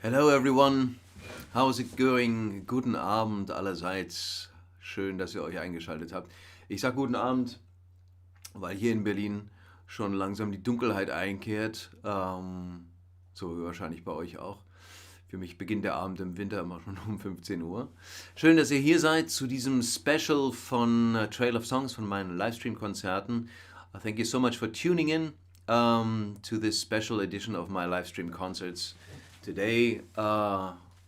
Hello everyone, how's it going? Guten Abend allerseits. Schön, dass ihr euch eingeschaltet habt. Ich sag guten Abend, weil hier in Berlin schon langsam die Dunkelheit einkehrt. So wie wahrscheinlich bei euch auch. Für mich beginnt der Abend im Winter immer schon um 15 Uhr. Schön, dass ihr hier seid zu diesem Special von Trail of Songs, von meinen Livestream-Konzerten. Thank you so much for tuning in to this special edition of my Livestream concerts. Today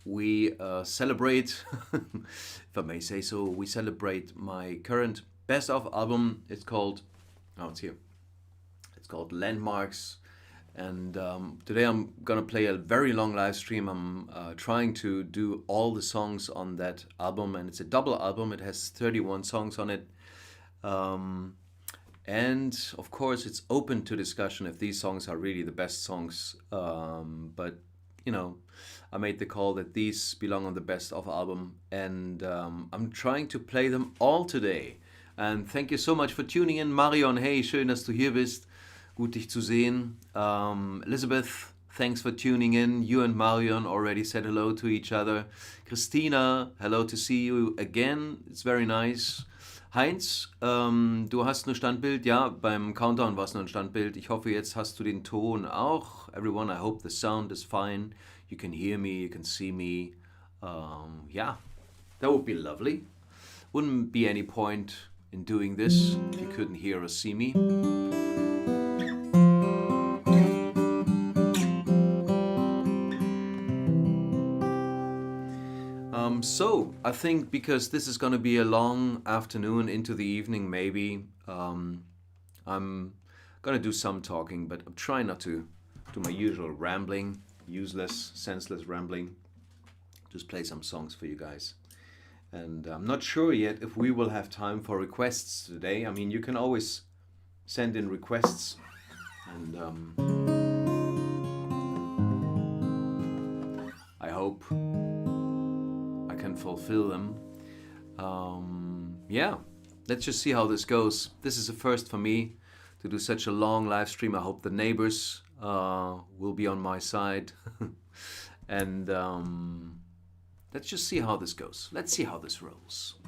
we celebrate, if I may say so, we celebrate my current best of album. It's called, it's here. It's called Landmarks. And today I'm gonna play a very long live stream. I'm trying to do all the songs on that album, and it's a double album. It has 31 songs on it. And of course, it's open to discussion if these songs are really the best songs. But you know, I made the call that these belong on the best of album, and I'm trying to play them all today. And thank you so much for tuning in. Marion, hey, schön, dass du hier bist. Gut, dich zu sehen. Elizabeth, thanks for tuning in. You and Marion already said hello to each other. Christina, hello to see you again. It's very nice. Heinz, du hast ein Standbild. Ja, beim Countdown war es nur ein Standbild. Ich hoffe, jetzt hast du den Ton auch. Everyone, I hope the sound is fine. You can hear me, you can see me. Yeah, that would be lovely. Wouldn't be any point in doing this if you couldn't hear or see me. So, I think because this is going to be a long afternoon into the evening, maybe, I'm going to do some talking, but I'm trying not to do my usual rambling, useless, senseless rambling. Just play some songs for you guys. And I'm not sure yet if we will have time for requests today. I mean, you can always send in requests, and I hope can fulfill them. Yeah, let's just see how this goes. This is a first for me to do such a long live stream. I hope the neighbors will be on my side. And let's just see how this goes. Let's see how this rolls.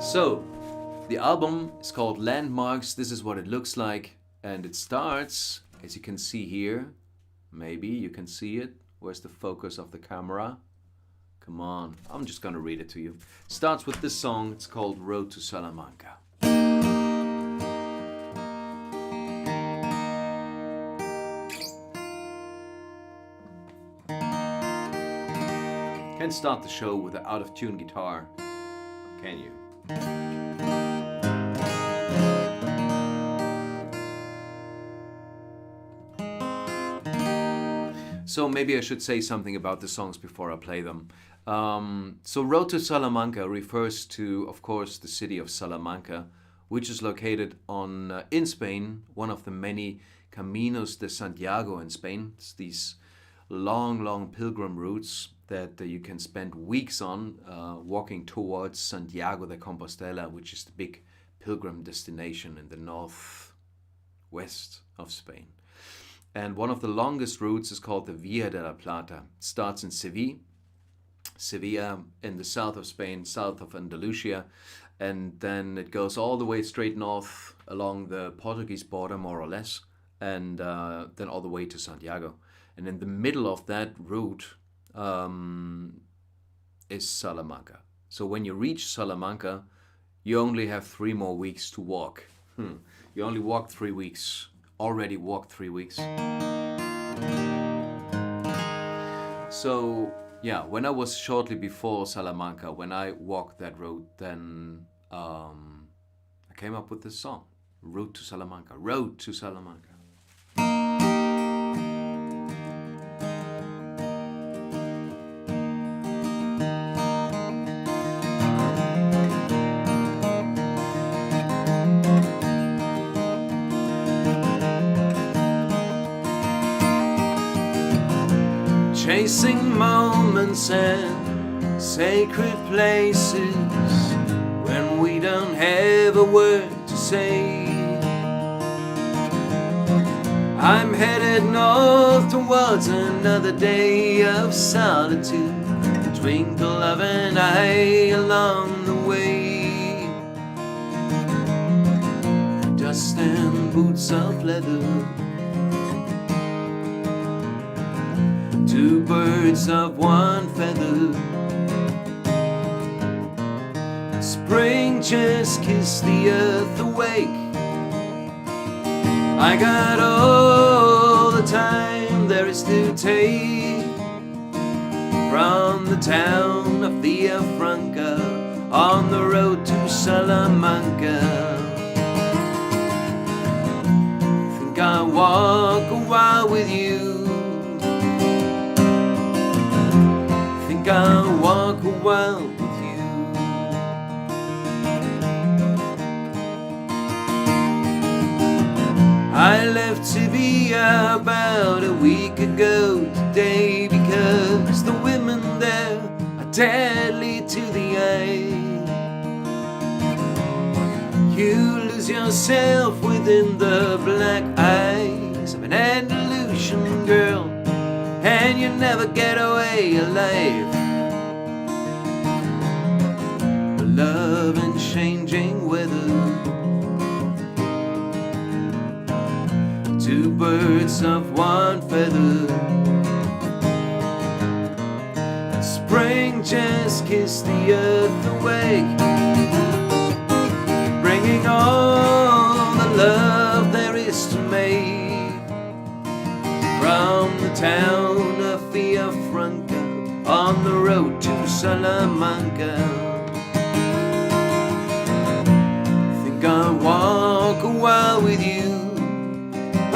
So, the album is called Landmarks. This is what it looks like. And it starts, as you can see here. Maybe you can see it. Where's the focus of the camera? Come on, I'm just gonna read it to you. Starts with this song, it's called Road to Salamanca. Can't start the show with an out-of-tune guitar, can you? So maybe I should say something about the songs before I play them. So Road to Salamanca refers to, of course, the city of Salamanca, which is located in Spain, one of the many Caminos de Santiago in Spain. It's these long pilgrim routes that you can spend weeks on walking towards Santiago de Compostela, which is the big pilgrim destination in the northwest of Spain. And one of the longest routes is called the Via de la Plata. It starts in Sevilla in the south of Spain, south of Andalusia, and then it goes all the way straight north along the Portuguese border, more or less, and then all the way to Santiago. And in the middle of that route is Salamanca. So when you reach Salamanca, you only have 3 more weeks to walk. You only walked 3 weeks. Already walked 3 weeks. So yeah, when I was shortly before Salamanca, when I walked that road, then I came up with this song, Road to Salamanca, Road to Salamanca. Chasing moments and sacred places when we don't have a word to say. I'm headed north towards another day of solitude. Twinkle of an eye along the way. Dust and boots of leather. Two birds of one feather. Spring just kissed the earth awake. I got all the time there is to take from the town of Villafranca on the road to Salamanca. Think I'll walk a while with you. Think I'll walk a while with you. I left Sevilla about a week ago today because the women there are deadly to the eye. You lose yourself within the black eyes of an Andalusian girl, and you never get away alive. The love and changing weather. Two birds of one feather. Spring just kissed the earth awake, bringing all the love there is to make from the town of Villafranca on the road to Salamanca. Think I'll walk a while with you.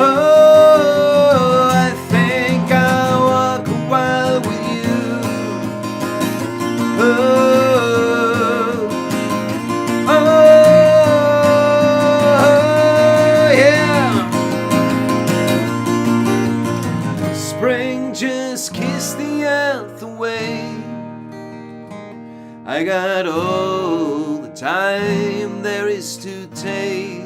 Oh, I think I'll walk a while with you. Oh, oh, yeah. Spring just kissed the earth away. I got all the time there is to take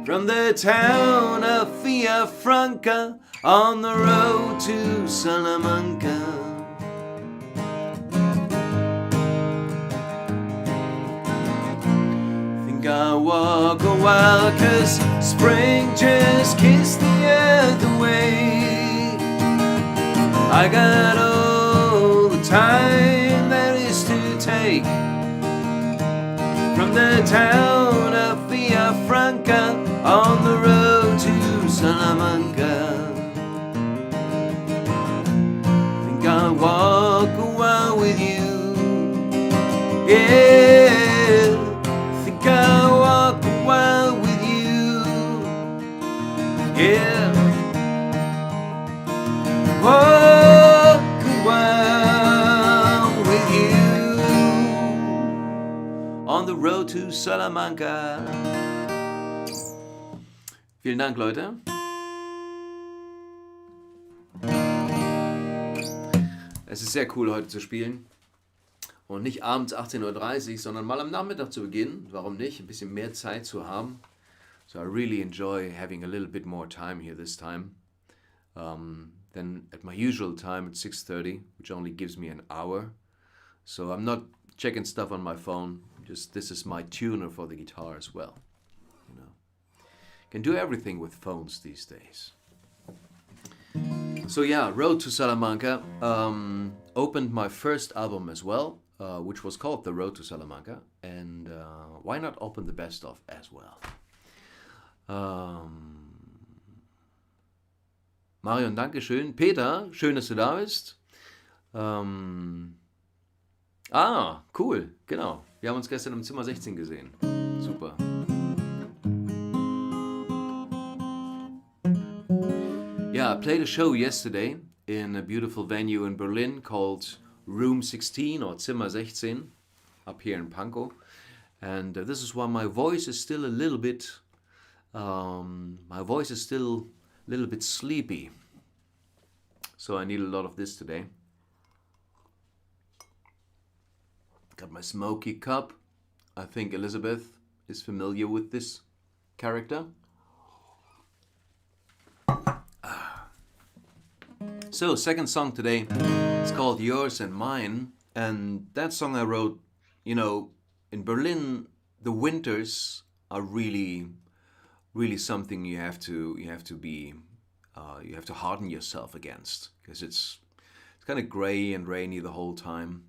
from the town of Villafranca on the road to Salamanca. Think I'll walk a while, 'cause spring just kissed the earth away. I got all the time there is to take from the town of Villafranca on the road to Salamanca. Think I'll walk a while with you. Yeah, think I'll walk a while with you. Yeah, walk a while with you on the road to Salamanca. Vielen Dank, Leute. Es ist sehr cool, heute zu spielen. Und nicht abends 18:30 Uhr, sondern mal am Nachmittag zu beginnen. Warum nicht? Ein bisschen mehr Zeit zu haben. So I really enjoy having a little bit more time here this time. Than at my usual time at 6:30, which only gives me an hour. So I'm not checking stuff on my phone. Just this is my tuner for the guitar as well. You know. Can do everything with phones these days. So yeah, Road to Salamanca opened my first album as well, which was called The Road to Salamanca, and why not open the best of as well? Marion, Dankeschön. Peter, schön, dass du da bist. Cool, genau. Wir haben uns gestern im Zimmer 16 gesehen. Super. Yeah, I played a show yesterday in a beautiful venue in Berlin called Room 16 or Zimmer 16 up here in Pankow. And this is why my voice is still a little bit sleepy. So I need a lot of this today. Got my smoky cup. I think Elizabeth is familiar with this character. So, second song today, it's called Yours and Mine. And that song I wrote, you know, in Berlin, the winters are really, really something you have to be, you have to harden yourself against, because it's kind of gray and rainy the whole time.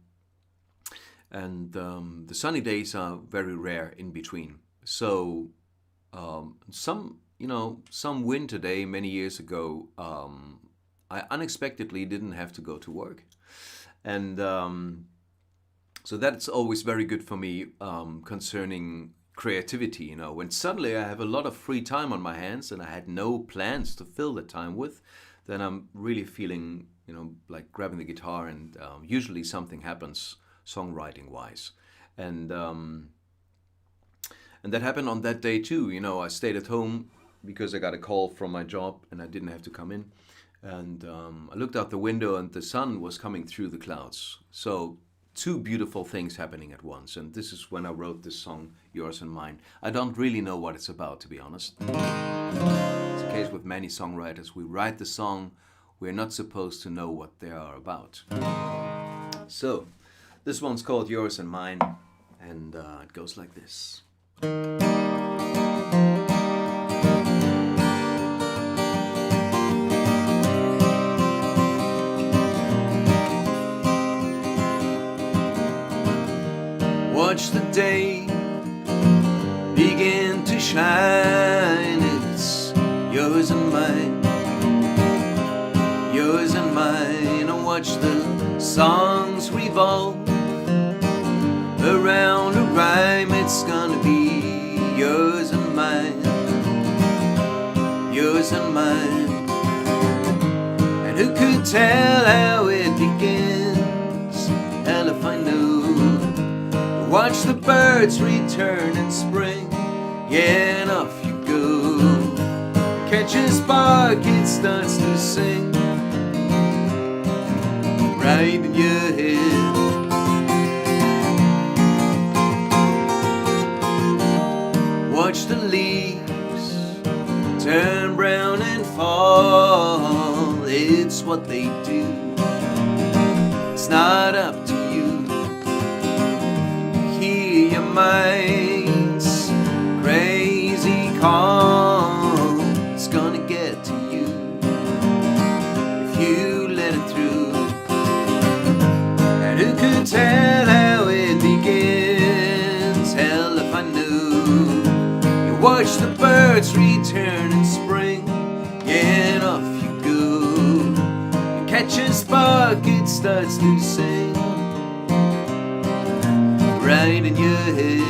And the sunny days are very rare in between. So some winter day many years ago, I unexpectedly didn't have to go to work. And so that's always very good for me concerning creativity. You know, when suddenly I have a lot of free time on my hands and I had no plans to fill the time with, then I'm really feeling, you know, like grabbing the guitar, and usually something happens songwriting wise. And that happened on that day too. You know, I stayed at home because I got a call from my job and I didn't have to come in. And I looked out the window and the sun was coming through the clouds. So two beautiful things happening at once. And this is when I wrote this song, Yours and Mine. I don't really know what it's about, to be honest. It's the case with many songwriters. We write the song, we're not supposed to know what they are about. So this one's called Yours and Mine, and it goes like this. Watch the day begin to shine. It's yours and mine, yours and mine. And watch the songs revolve around a rhyme. It's gonna be yours and mine, yours and mine. And who could tell how it begins? Hell if I know. Watch the birds return in spring, yeah, and off you go. Catch a spark, it starts to sing right in your head. Watch the leaves turn brown and fall. It's what they do. It's not up to you. Hear your mind's crazy call. It's gonna get to you if you let it through. And who could tell how it begins? Hell if I knew. You watch the birds return in spring, yeah, and off you go. You catch a spark, it starts to sing right in your head.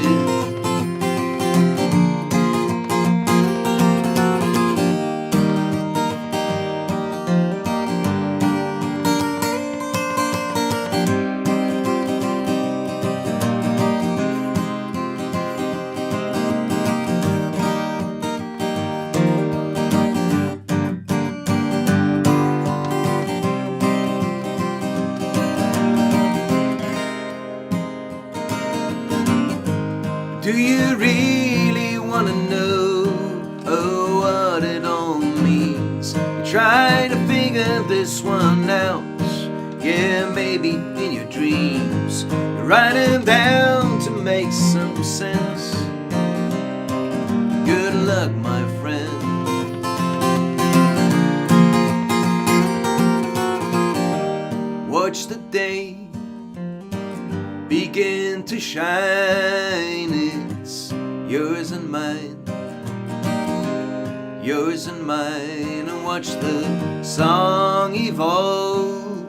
Do you really want to know, oh, what it all means? You try to figure this one out, yeah, maybe in your dreams. You write them down to make some sense. Good luck, my friend. Watch the day begin to shine. It's yours and mine, yours and mine. And watch the song evolve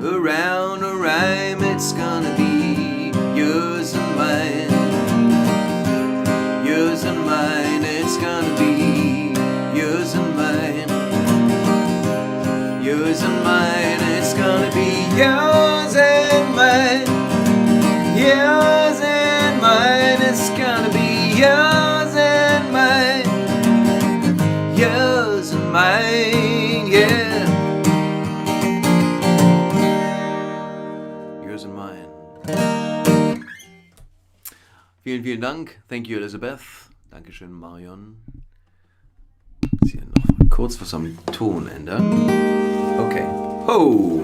around a rhyme. It's gonna be yours and mine, yours and mine. It's gonna be yours and mine, yours and mine. It's gonna be yours and mine, yours and mine. It's gonna be yours and mine, yours and mine, yeah. Yours and mine. Vielen, vielen Dank. Thank you, Elizabeth. Dankeschön, Marion. Sie noch. kurz was am Ton ändern. Okay. Ho!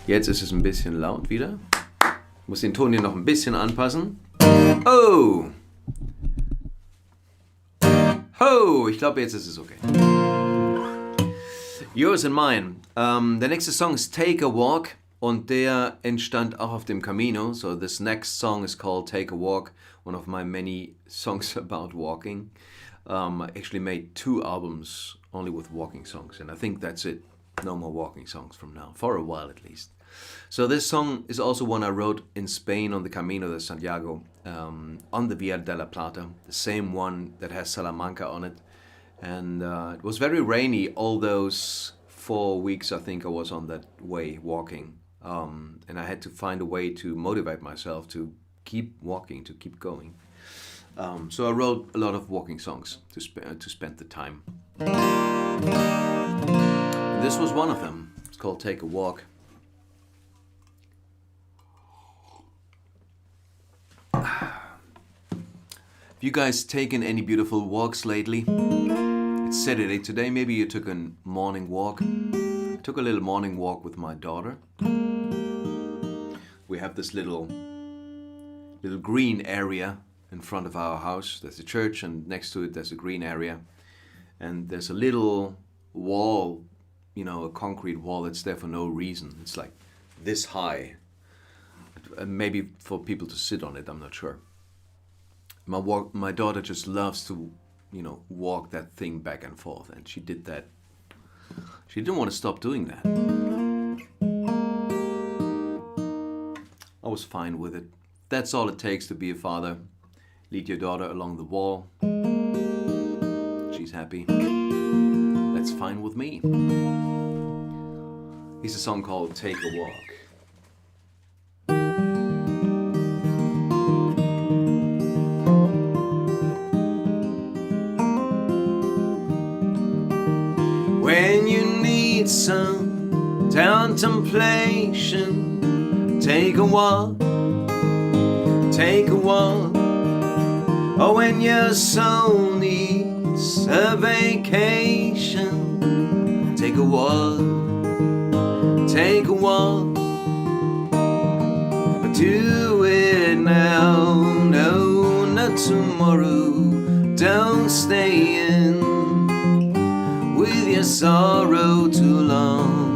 Jetzt ist es ein bisschen laut wieder. Ich muss den Ton hier noch ein bisschen anpassen. Oh! Ho! Ich glaube, jetzt ist es okay. Yours and mine. Der nächste Song ist Take a Walk und der entstand auch auf dem Camino. So this next song is called Take a Walk, one of my many songs about walking. I actually made 2 albums only with walking songs, and I think that's it. No more walking songs from now, for a while at least. So this song is also one I wrote in Spain on the Camino de Santiago, on the Via de la Plata, the same one that has Salamanca on it. And it was very rainy all those 4 weeks I think I was on that way walking. And I had to find a way to motivate myself to keep walking, to keep going. So I wrote a lot of walking songs to spend the time. And this was one of them. It's called Take a Walk. Have you guys taken any beautiful walks lately? It's Saturday today, maybe you took a morning walk. I took a little morning walk with my daughter. We have this little green area in front of our house. There's a church and next to it there's a green area. And there's a little wall, a concrete wall that's there for no reason. It's like this high. Maybe for people to sit on it, I'm not sure. My daughter just loves to, walk that thing back and forth, and she did that. She didn't want to stop doing that. I was fine with it. That's all it takes to be a father. Lead your daughter along the wall. She's happy. That's fine with me. Here's a song called Take a Walk. When you need some contemplation, take a walk, take a walk. Or when your soul needs a vacation, take a walk, take a walk. But do it now, no, not tomorrow. Don't stay in with your sorrow too long.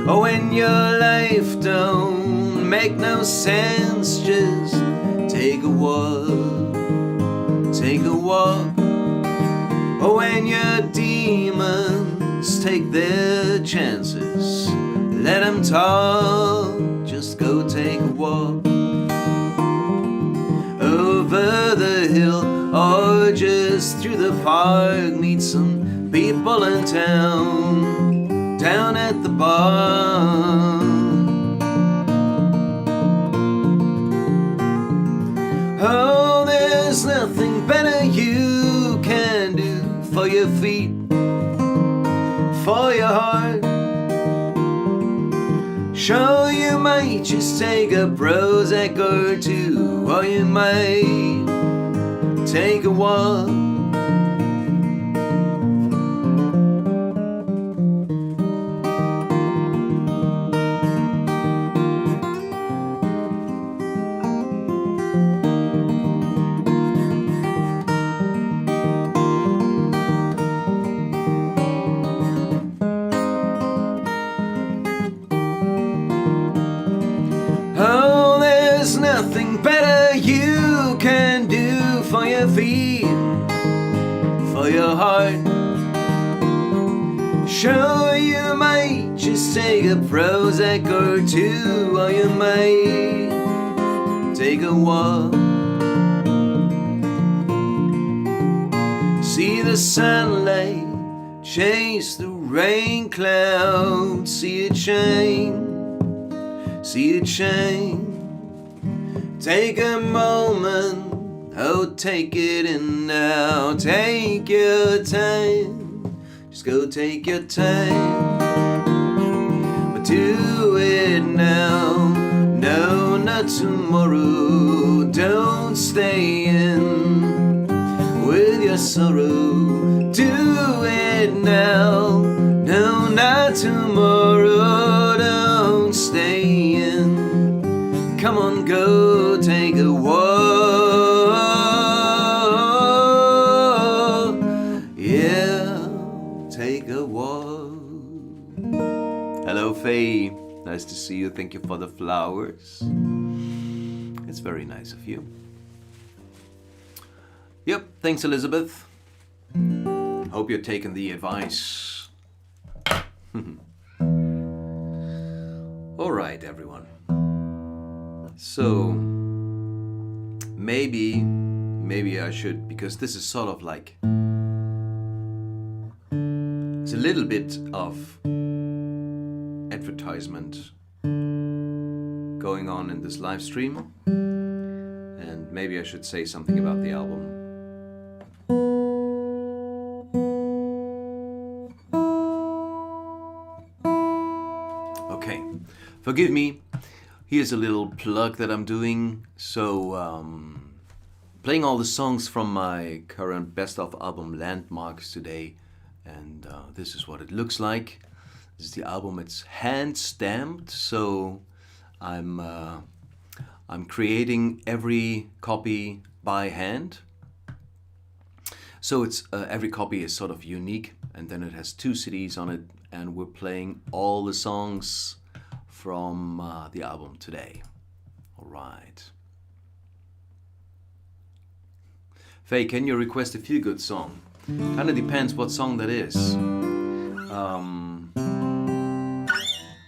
Oh, when your life don't make no sense, just take a walk, take a walk. Oh, when your demons take their chances, let them talk, just go take a walk. Over the hill or just through the park, meet some people in town, down at the bar. Oh, there's nothing better you can do for your feet, for your heart. Sure, you might just take a Prozac or 2, or you might take a walk. Oh, there's nothing better you can do for your feet, for your heart. Sure, you might just take a Prozac or 2, or you might take a walk. See the sunlight chase the rain clouds, see it shine, see it shine. Take a moment, oh take it in now, take your time, just go take your time. But do it now, no, not tomorrow. Don't stay in with your your sorrow. Do it now, no, not tomorrow. Don't stay in. Come on, go take a walk. Yeah, take a walk. Hello, Faye. Nice to see you. Thank you for the flowers. It's very nice of you. Yep, thanks, Elizabeth. Hope you're taking the advice. All right, everyone. So maybe I should, because this is sort of like, it's a little bit of advertisement going on in this live stream, and maybe I should say something about the album. Okay, forgive me. Here's a little plug that I'm doing. So, playing all the songs from my current best of album Landmarks today, and this is what it looks like. This is the album. It's hand stamped, so I'm creating every copy by hand. So it's every copy is sort of unique, and then it has 2 CDs on it, and we're playing all the songs from the album today. All right. Faye, can you request a feel-good song? Kind of depends what song that is.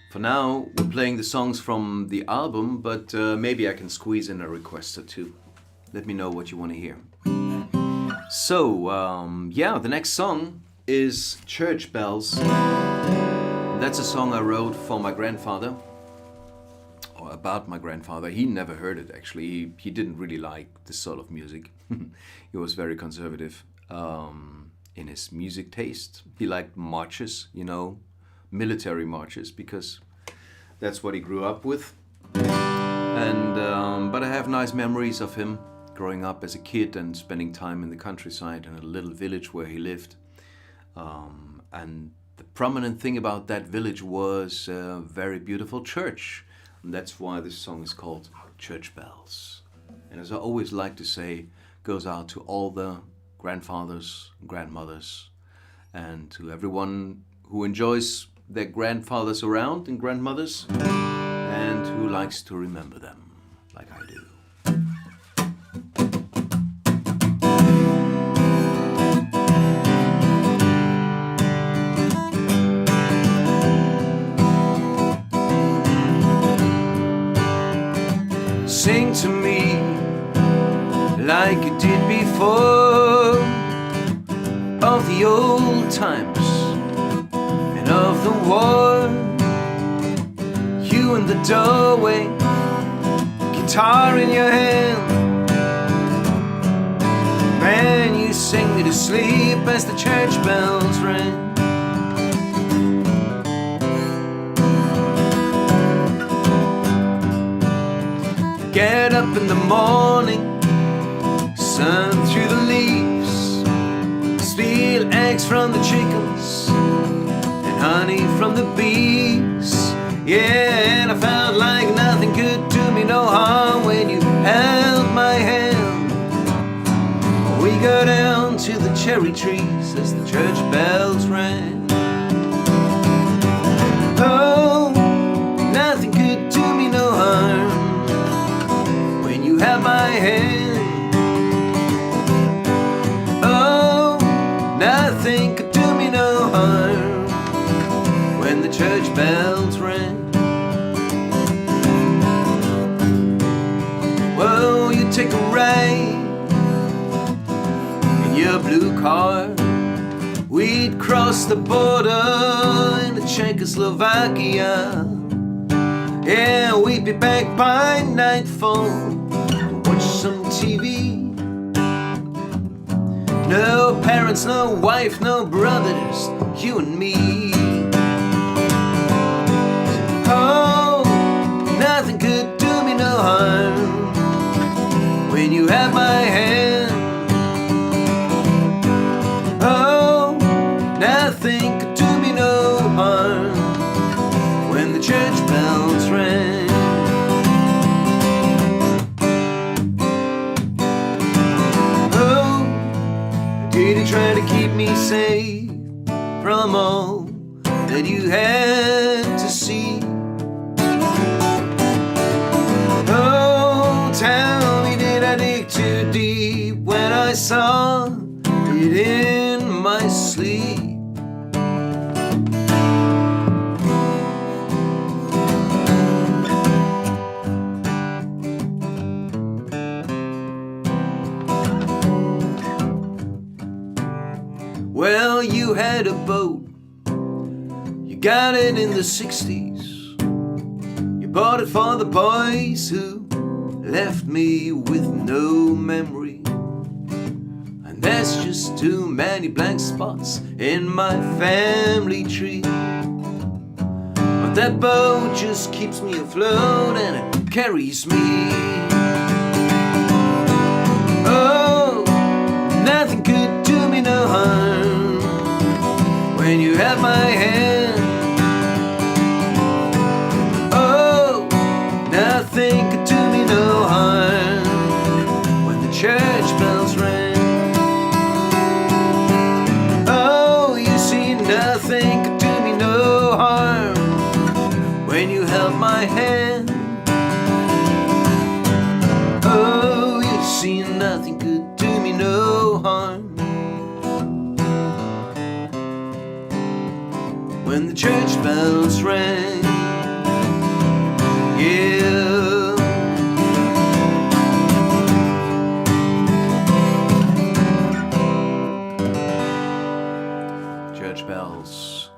For now, we're playing the songs from the album, but maybe I can squeeze in a request or 2. Let me know what you want to hear. So, yeah, the next song is Church Bells. That's a song I wrote for my grandfather, or about my grandfather. He never heard it, actually. He didn't really like this sort of music. He was very conservative in his music taste. He liked marches, you know, military marches, because that's what he grew up with. And but I have nice memories of him growing up as a kid and spending time in the countryside in a little village where he lived. And the prominent thing about that village was a very beautiful church. And that's why this song is called Church Bells. And as I always like to say, goes out to all the grandfathers, grandmothers, and to everyone who enjoys their grandfathers around and grandmothers, and who likes to remember them, like I do. Sing to me like you did before, of the old times and of the war. You in the doorway, guitar in your hand, man, you sing me to sleep as the church bells ring. Get up in the morning, sun through the leaves, steal eggs from the chickens and honey from the bees. Yeah, and I felt like nothing could do me no harm when you held my hand. We go down to the cherry trees as the church bells rang. Oh, nothing could do me no harm when you held my hand. Oh, nothing could do me no harm when the church bells rang. Well, you take a ride in your blue car. We'd cross the border into Czechoslovakia. Yeah, we'd be back by nightfall to watch some TV. No parents, no wife, no brothers, you and me. Oh, nothing could do me no harm when you had my hand. I saw it in my sleep. Well, you had a boat, you got it in the 60s. You bought it for the boys who left me with no memory. And there's just too many blank spots in my family tree. But that boat just keeps me afloat and it carries me. Oh, nothing could do me no harm when you have my hand. Oh, nothing could do me no harm when the church bells rang. Oh, you see, nothing could do me no harm when you held my hand. Oh, you see, nothing could do me no harm when the church bells rang. Yeah. Church bells.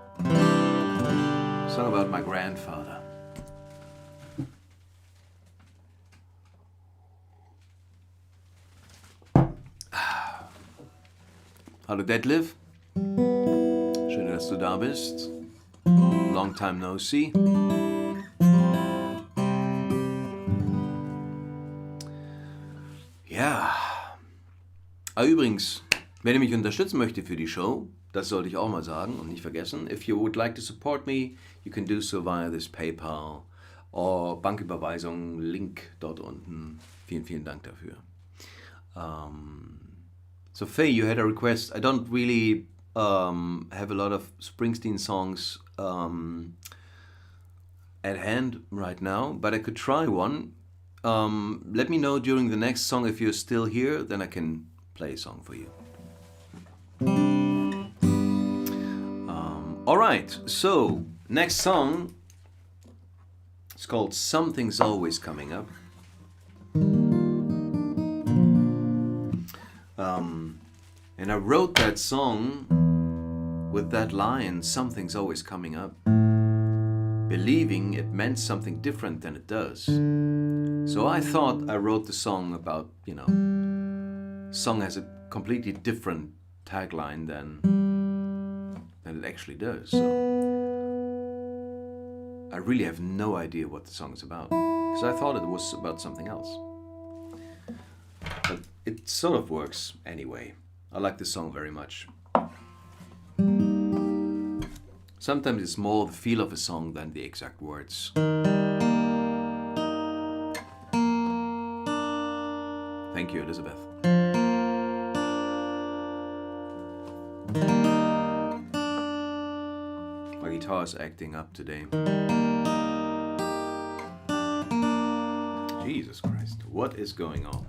Song about my grandfather. Hallo Detlef. Schön, dass du da bist. Long time no see. Ja. Übrigens, wenn ihr mich unterstützen möchtet für die Show, das sollte ich auch mal sagen und nicht vergessen. If you would like to support me, you can do so via this PayPal or Banküberweisung, Link dort unten. Vielen, vielen Dank dafür. So Faye, you had a request. I don't really have a lot of Springsteen songs at hand right now, but I could try one. Let me know during the next song if you're still here, then I can play a song for you. Alright, so next song is called Something's Always Coming Up. And I wrote that song with that line, something's always coming up, believing it meant something different than it does. So I thought I wrote the song about, song has a completely different tagline than it actually does. So I really have no idea what the song is about, because I thought it was about something else. But it sort of works anyway. I like this song very much. Sometimes it's more the feel of a song than the exact words. Thank you, Elizabeth. My guitar is acting up today. Jesus Christ, what is going on?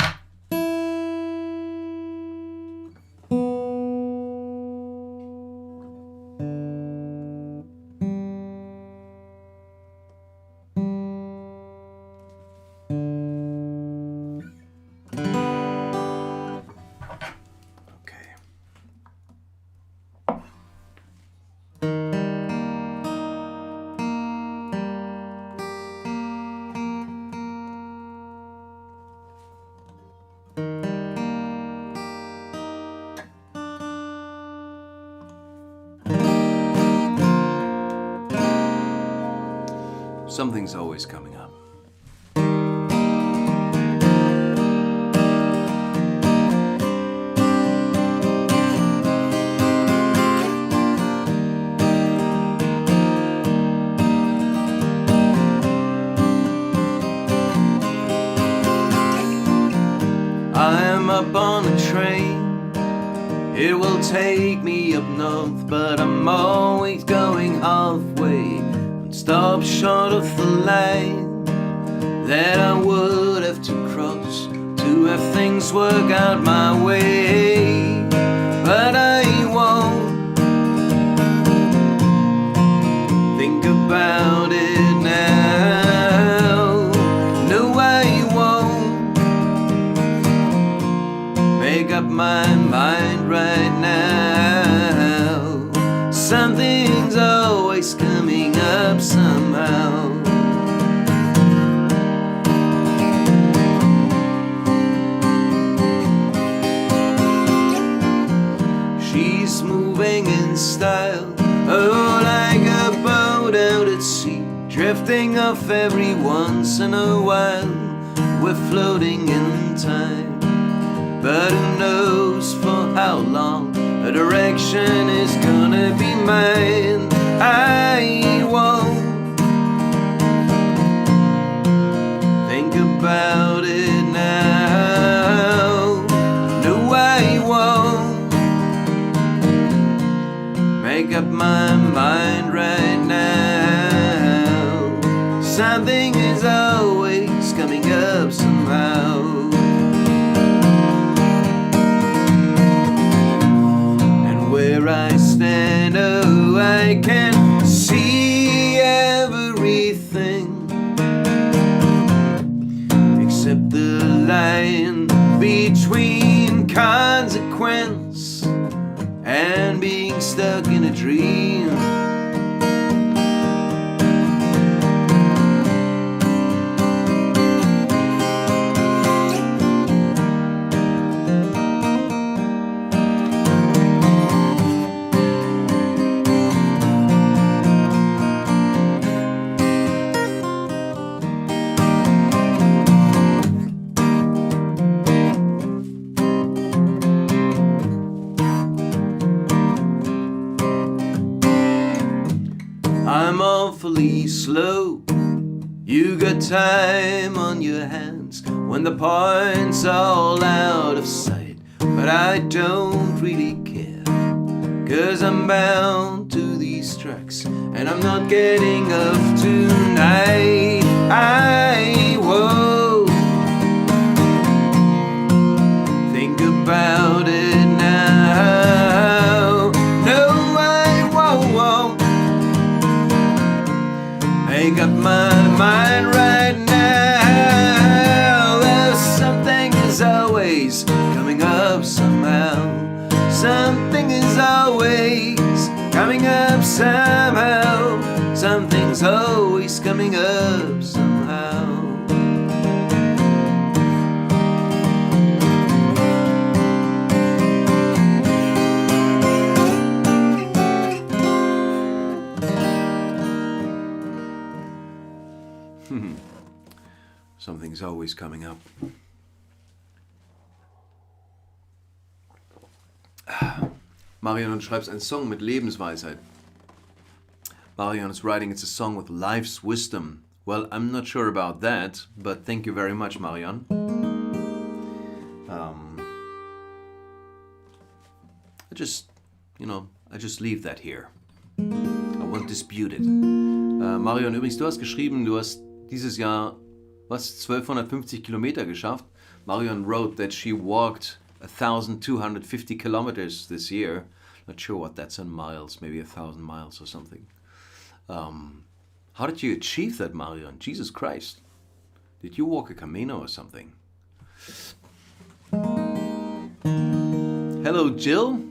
Something's always coming up. I am up on a train, it will take me up north, but I'm always going halfway. Stop short of the line that I would have to cross to to have things work out my way, but I won't think about it now. No, I won't make up my mind right now. Something's always coming up somehow. She's moving in style, oh, like a boat out at sea, drifting off every once in a while. We're floating in time, but who knows for how long? A direction is gonna be mine. I won't think about it now. No, I won't make up my mind right now. Something is always coming up somehow. And where I stand, oh, I can see everything except the line between consequence and being stuck in a dream. I'm awfully slow. You got time on your hands when the point's all out of sight. But I don't really care, 'cause I'm bound to these tracks and I'm not getting off tonight. I won't think about it now. No, I won't make up my mind right now. Well, something is always coming up somehow. Something is always coming up somehow. Something's always coming up somehow. Something's always coming up. Marion, du schreibst einen Song mit Lebensweisheit. Marion is writing, it's a song with life's wisdom. Well, I'm not sure about that, but thank you very much, Marion. I just leave that here. I won't dispute it. Marion, übrigens, du hast geschrieben, du hast dieses Jahr 1250 Kilometer geschafft. Marion wrote that she walked 1,250 kilometers this year. Not sure what that's in miles, maybe 1,000 miles or something. How did you achieve that, Marion? Jesus Christ. Did you walk a Camino or something? Hello, Jill.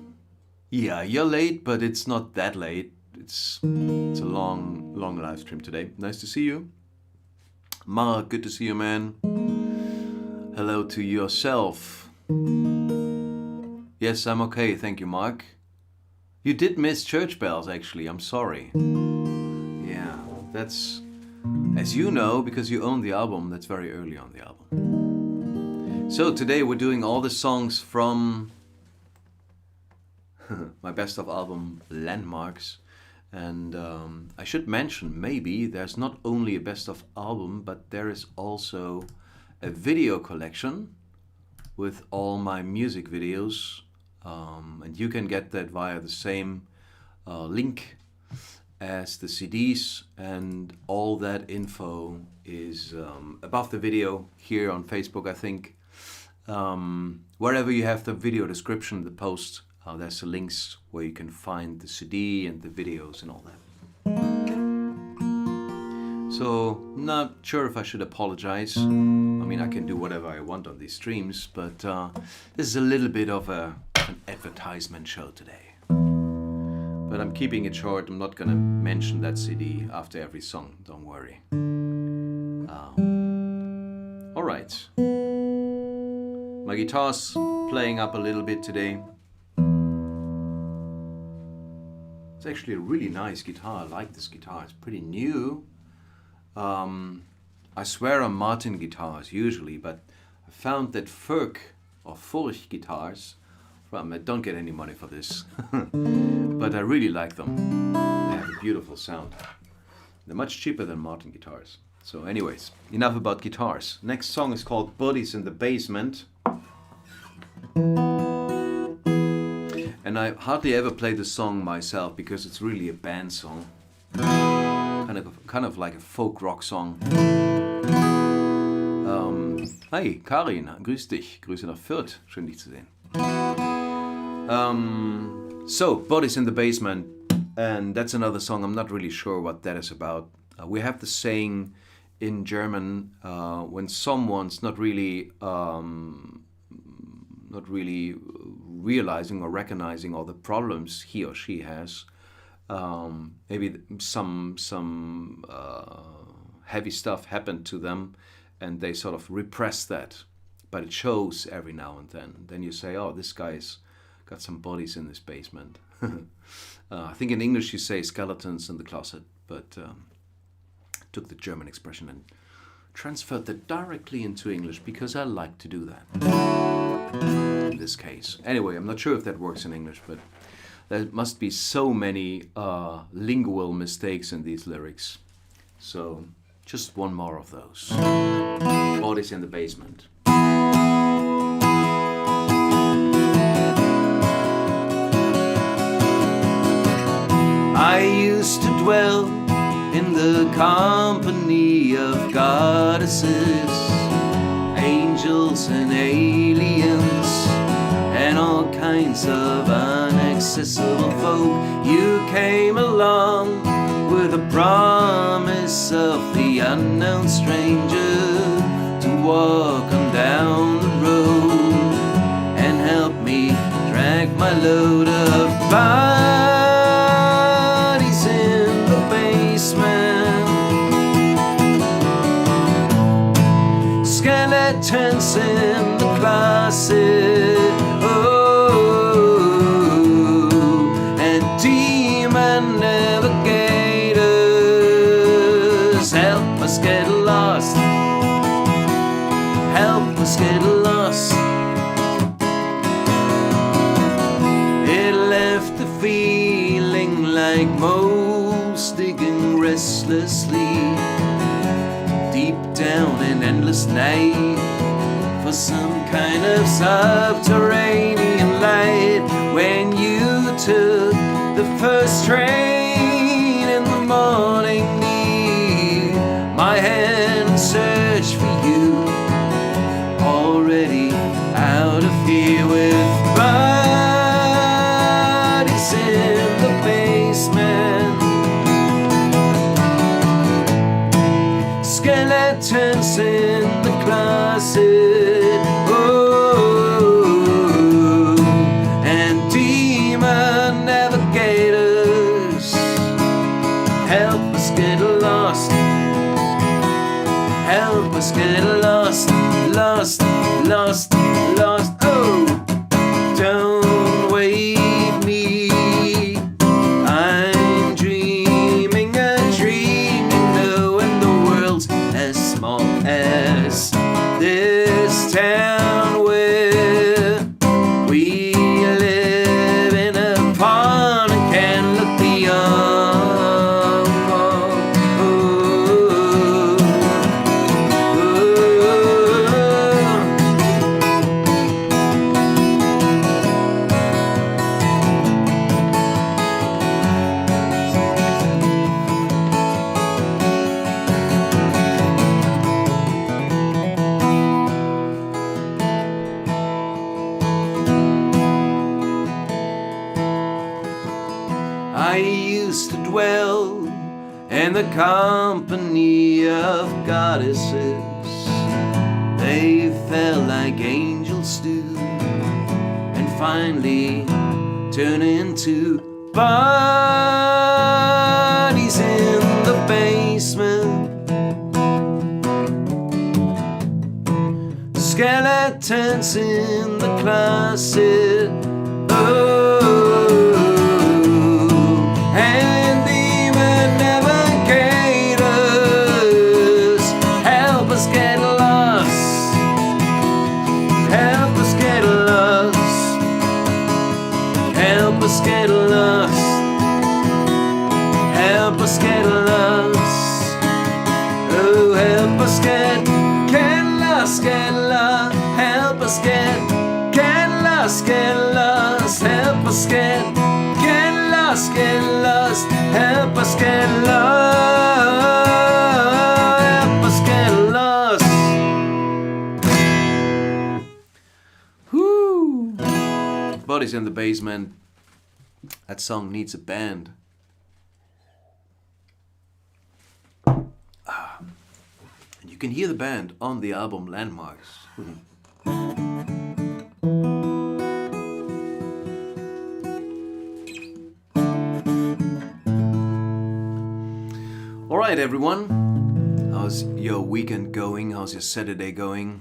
Yeah, you're late, but it's not that late. It's a long live stream today. Nice to see you. Mark, good to see you, man. Hello to yourself. Yes, I'm okay, thank you, Mark. You did miss church bells, actually. I'm sorry. Yeah, that's, as you know, because you own the album, that's very early on the album. So today we're doing all the songs from my best of album, Landmarks. And I should mention, maybe, there's not only a best of album, but there is also a video collection with all my music videos. And you can get that via the same link as the CDs. And all that info is above the video here on Facebook, I think. Wherever you have the video description, the post, there's the links where you can find the CD and the videos and all that. So, not sure if I should apologize. I mean, I can do whatever I want on these streams, but this is a little bit of an advertisement show today. But I'm keeping it short. I'm not gonna mention that CD after every song, don't worry. All right. My guitar's playing up a little bit today. It's actually a really nice guitar. I like this guitar. It's pretty new. I swear on Martin guitars usually, but I found that Furch guitars, I don't get any money for this, but I really like them. They have a beautiful sound. They're much cheaper than Martin guitars. So anyways, enough about guitars. Next song is called Bodies in the Basement. And I hardly ever play the song myself because it's really a band song. Kind of like a folk rock song. Hi, Karin, grüß dich. Grüße nach Fürth. Schön, dich zu sehen. So, Bodies in the Basement. And that's another song. I'm not really sure what that is about. We have the saying in German, when someone's not really realizing or recognizing all the problems he or she has, maybe some heavy stuff happened to them and they sort of repress that, but it shows every now and then. Then you say, oh, this guy's got some bodies in his basement. I think in English you say skeletons in the closet, but took the German expression and transferred that directly into English because I like to do that in this case. Anyway, I'm not sure if that works in English, but there must be so many lingual mistakes in these lyrics. So just one more of those. Bodies in the Basement. I used to dwell in the company of goddesses, angels and aliens, and all kinds of inaccessible folk. You came along with a promise of the unknown stranger to walk on down the road and help me drag my load of bodies in the basement, skeletons in the closet. Help us get lost. Help us get lost. It left a feeling like moles digging restlessly deep down in endless night for some kind of subterranean light. When you took the first train in the morning, my hand searched for you, already out of here with bodies in the basement, skeletons in the closet, oh, and demon navigators. Help us get lost. Help us get lost, lost, lost, lost. Oh, don't wake me. I'm dreaming a dream, you know, and the world's as small as this town where we live in a pond and can look beyond. and the company of goddesses. They felt like angels do, and finally turn into bodies in the basement. Skeletons in the closet. And demon navigators, help us get lost. Help us get lost. Help us get lost. Help us get lost. Oh, help us get lost, get lost. Help us get lost, get lost. Help us get lost, get lost. Help us get lost. Help us get lost. Whoo! Bodies in the basement. That song needs a band. And you can hear the band on the album Landmarks. All right, everyone. How's your weekend going? How's your Saturday going?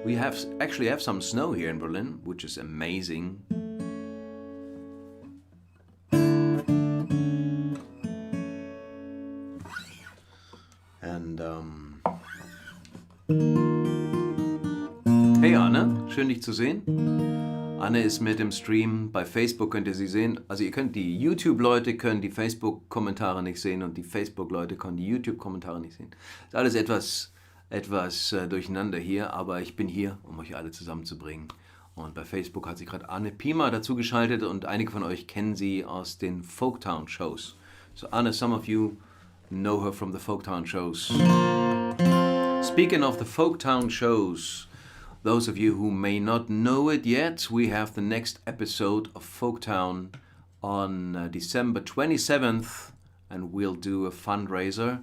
We actually have some snow here in Berlin, which is amazing. And hey Anne, schön dich zu sehen. Anne ist mit dem Stream. Bei Facebook könnt ihr sie sehen. Also ihr könnt die YouTube-Leute können die Facebook-Kommentare nicht sehen und die Facebook-Leute können die YouTube-Kommentare nicht sehen. Ist alles etwas durcheinander hier, aber ich bin hier, um euch alle zusammenzubringen. Und bei Facebook hat sich gerade Anne Pima dazu geschaltet und einige von euch kennen sie aus den Folktown Shows. So Anne, some of you know her from the Folktown shows. Speaking of the Folktown shows, those of you who may not know it yet, we have the next episode of Folktown on December 27th, and we'll do a fundraiser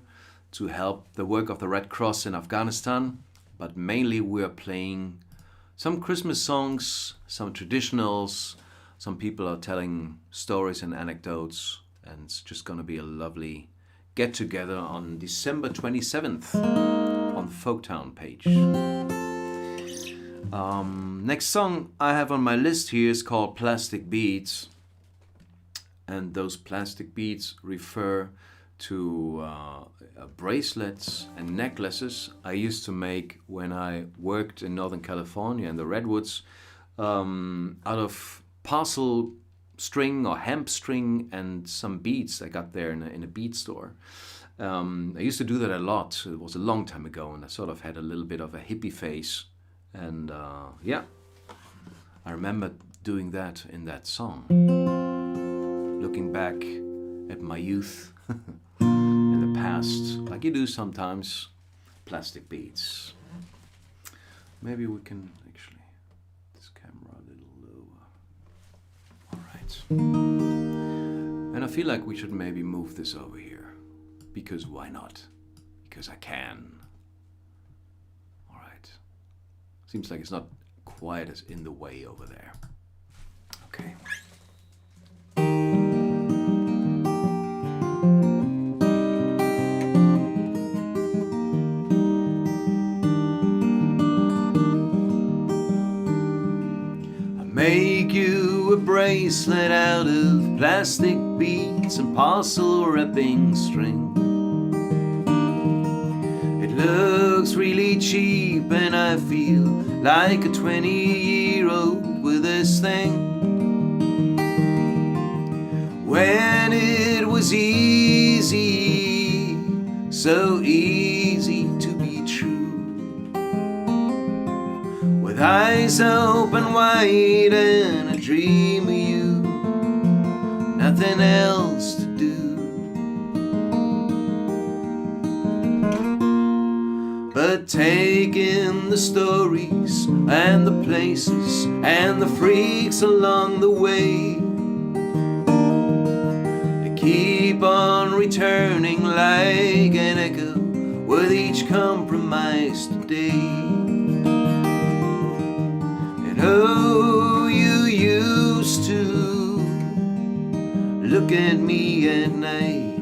to help the work of the Red Cross in Afghanistan. But mainly we're playing some Christmas songs, some traditionals, some people are telling stories and anecdotes, and it's just going to be a lovely get together on December 27th on the Folktown page. Next song I have on my list here is called Plastic Beads, and those plastic beads refer to bracelets and necklaces I used to make when I worked in Northern California in the Redwoods out of parcel string or hemp string and some beads I got there in a bead store. I used to do that a lot. It was a long time ago, and I sort of had a little bit of a hippie face. And yeah, I remember doing that in that song. Looking back at my youth in the past, like you do sometimes, plastic beads. Maybe we can actually, this camera a little lower. All right. And I feel like we should maybe move this over here. Because why not? Because I can. All right. Seems like it's not quite as in the way over there. Okay. Make you a bracelet out of plastic beads and parcel wrapping string. It looks really cheap and I feel like a 20-year-old with this thing. When it was easy, so easy to be true. With eyes open wide and a dream of you, nothing else to do. But take in the stories and the places and the freaks along the way to keep on returning like an echo with each compromised day. And oh, you used to look at me at night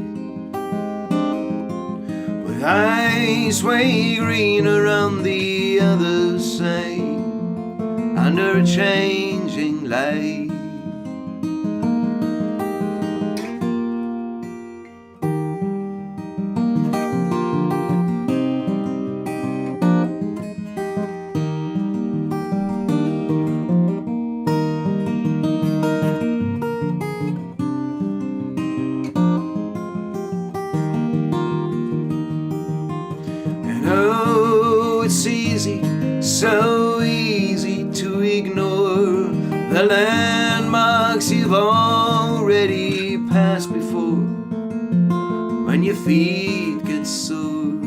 with eyes way greener on the other side, under a changing light. So easy to ignore the landmarks you've already passed before when your feet get sore.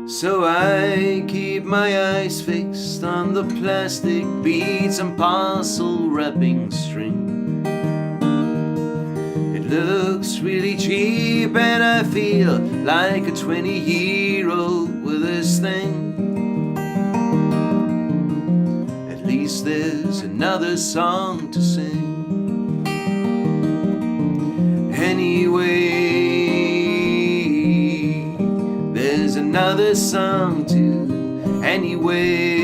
So I keep my eyes fixed on the plastic beads and parcel wrapping string. Looks really cheap and I feel like a 20-year-old with this thing. At least there's another song to sing. Anyway, there's another song to anyway,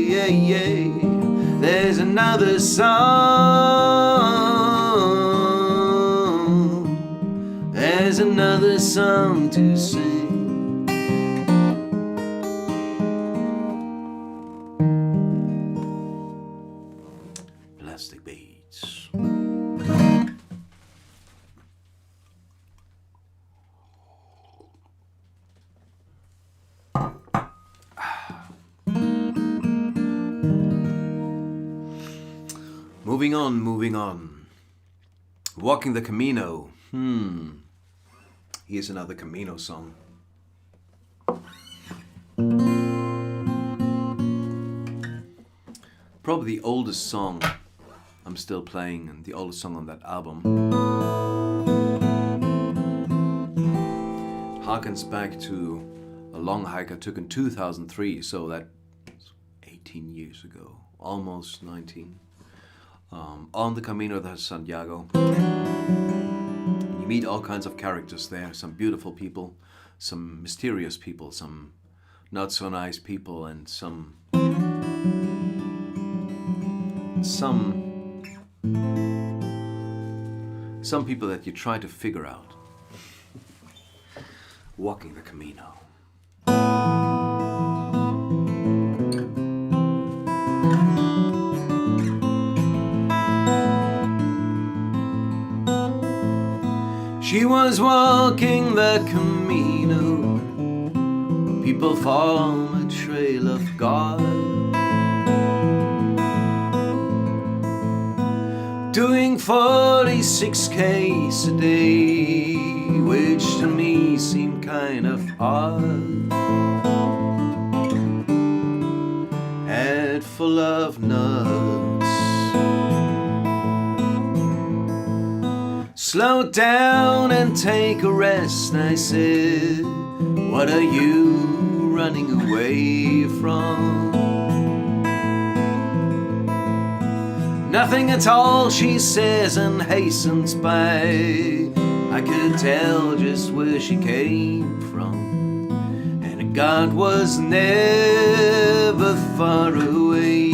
yeah, yeah. There's another song. There's another song to sing. Plastic beads. Moving on, moving on. Walking the Camino. Here's another Camino song. Probably the oldest song I'm still playing and the oldest song on that album. Harkens back to a long hike I took in 2003, so that's 18 years ago, almost 19. On the Camino de Santiago. You meet all kinds of characters there, some beautiful people, some mysterious people, some not so nice people, and some people that you try to figure out. Walking the Camino. She was walking the Camino, people form a trail of God, doing 46 Ks a day, which to me seemed kind of hard. Head full of nuts. Slow down and take a rest, I said. What are you running away from? Nothing at all, she says, and hastens by. I could tell just where she came from, and God was never far away.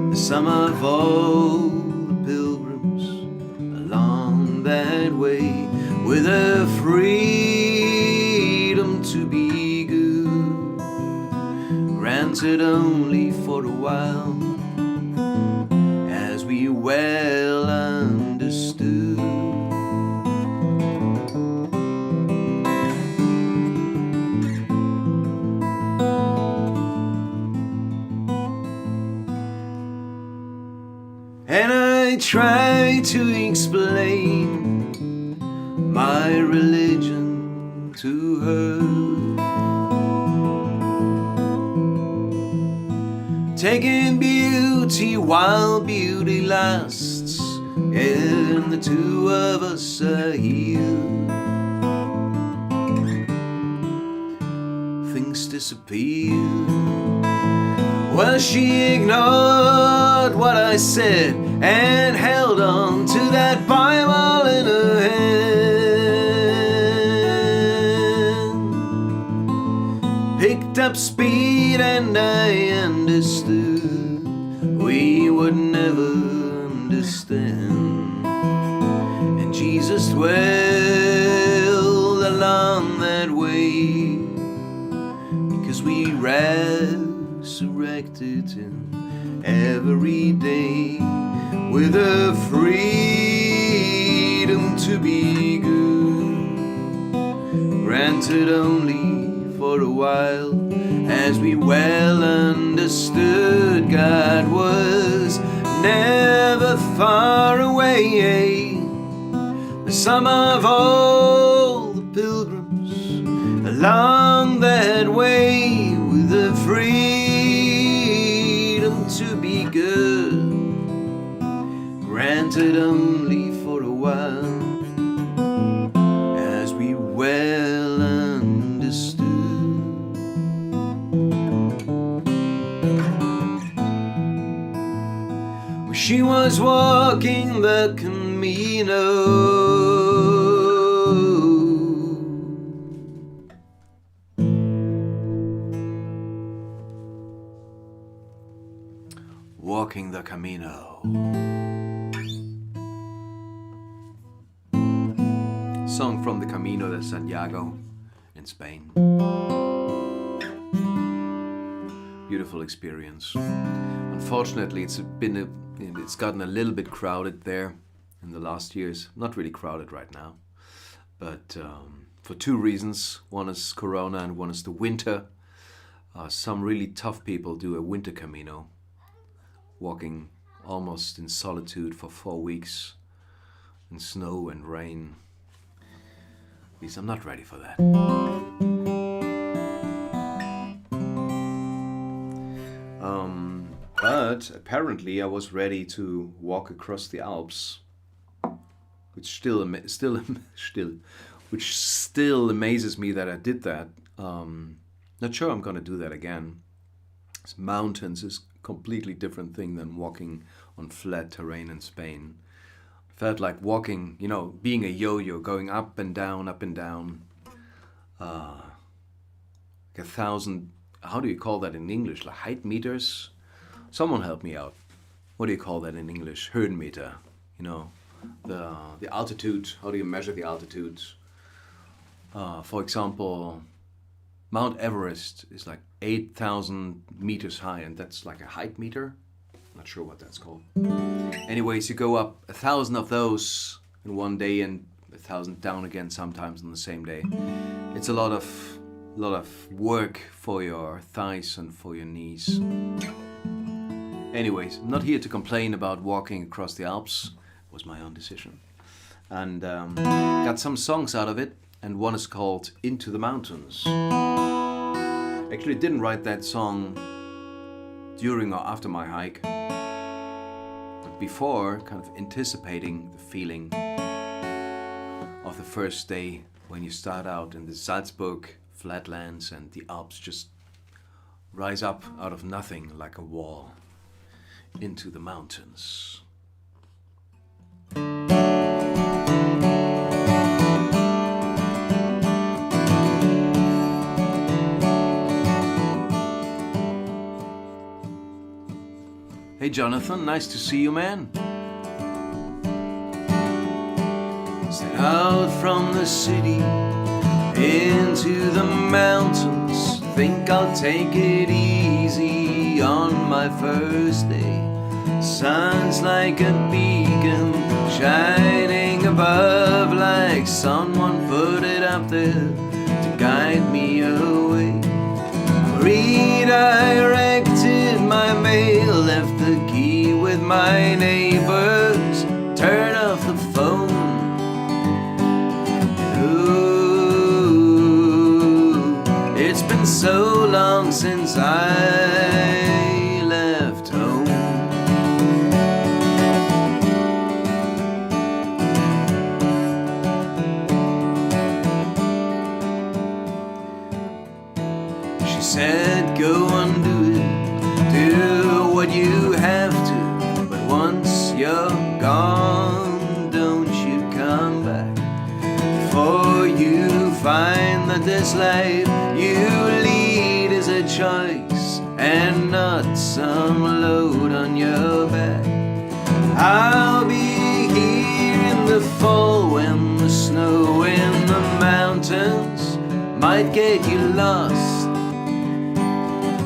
The sum of all the pilgrims along that way, with a freedom to be good, granted only for a while, as we well understood. And I try to explain my religion to her, taking beauty while beauty lasts, and the two of us are here. Things disappear. Well, she ignored what I said and held on to that Bible in her hand. Picked up speed and I understood we would never understand. And Jesus dwelled along that way, because we resurrected him every day with a freedom to be good, granted only for a while, as we well understood God was never far away. Some of all the pilgrims along that way with the freedom to be good, granted only for a while, as we well understood. She was walking the Camino, walking the Camino. Song from the Camino de Santiago in Spain. Beautiful experience. Unfortunately, it's gotten a little bit crowded there in the last years. Not really crowded right now, but for two reasons. One is Corona and one is the winter. Some really tough people do a winter Camino, walking almost in solitude for 4 weeks in snow and rain. At least I'm not ready for that. But apparently I was ready to walk across the Alps, which still amazes me that I did that. Not sure I'm gonna do that again. Mountains is a completely different thing than walking on flat terrain in Spain. Felt like walking, being a yo-yo, going up and down, up and down. Like 1,000, how do you call that in English? Like height meters? Someone help me out. What do you call that in English? Höhenmeter. The altitude. How do you measure the altitude? For example, Mount Everest is like 8,000 meters high, and that's like a height meter. Not sure what that's called. Anyways, you go up 1,000 of those in one day and 1,000 down again sometimes on the same day. It's a lot of work for your thighs and for your knees. Anyways, I'm not here to complain about walking across the Alps. It was my own decision. And got some songs out of it, and one is called Into the Mountains. Actually, didn't write that song during or after my hike, but before, kind of anticipating the feeling of the first day when you start out in the Salzburg flatlands and the Alps just rise up out of nothing like a wall into the mountains. Hey Jonathan, nice to see you, man. Set out from the city into the mountains. Think I'll take it easy on my first day. Sun's like a beacon shining above, like someone put it up there to guide me away. Redirected my mail, left the key with my neighbors, turn off the phone. Ooh, it's been so long since I last said go and do it, do what you have to, but once you're gone, don't you come back. For you find that this life you lead is a choice and not some load on your back. I'll be here in the fall when the snow in the mountains might get you lost.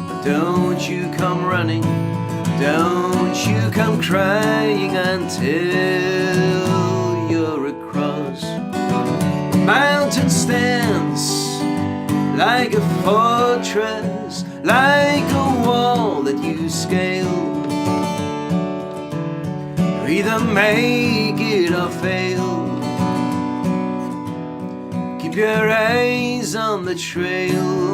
But don't you come running, don't you come crying until you're across. The mountain stands like a fortress, like a wall that you scale. You either make it or fail. Keep your eyes on the trail.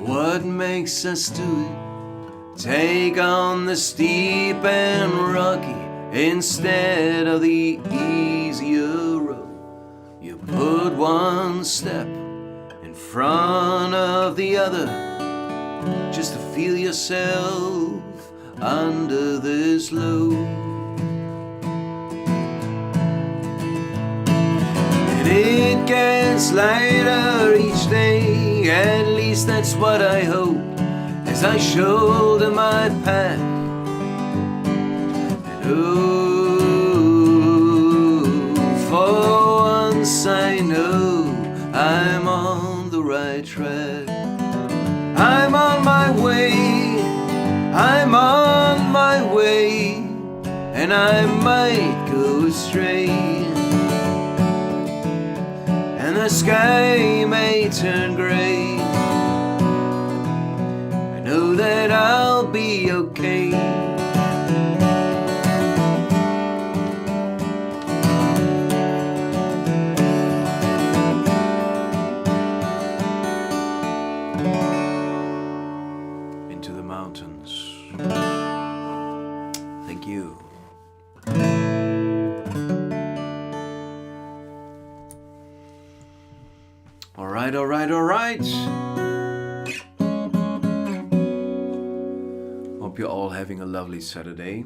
What makes us do it? Take on the steep and rocky instead of the easier road. You put one step in front of the other just to feel yourself under this load. And it gets lighter each day, at least that's what I hope, as I shoulder my pack. And oh, for once I know I'm on the right track. I'm on my way, I'm on my way, and I might go astray. And the sky may turn gray. I know that I'll be okay. Into the mountains. Thank you. All right, all right, all right. Hope you're all having a lovely Saturday.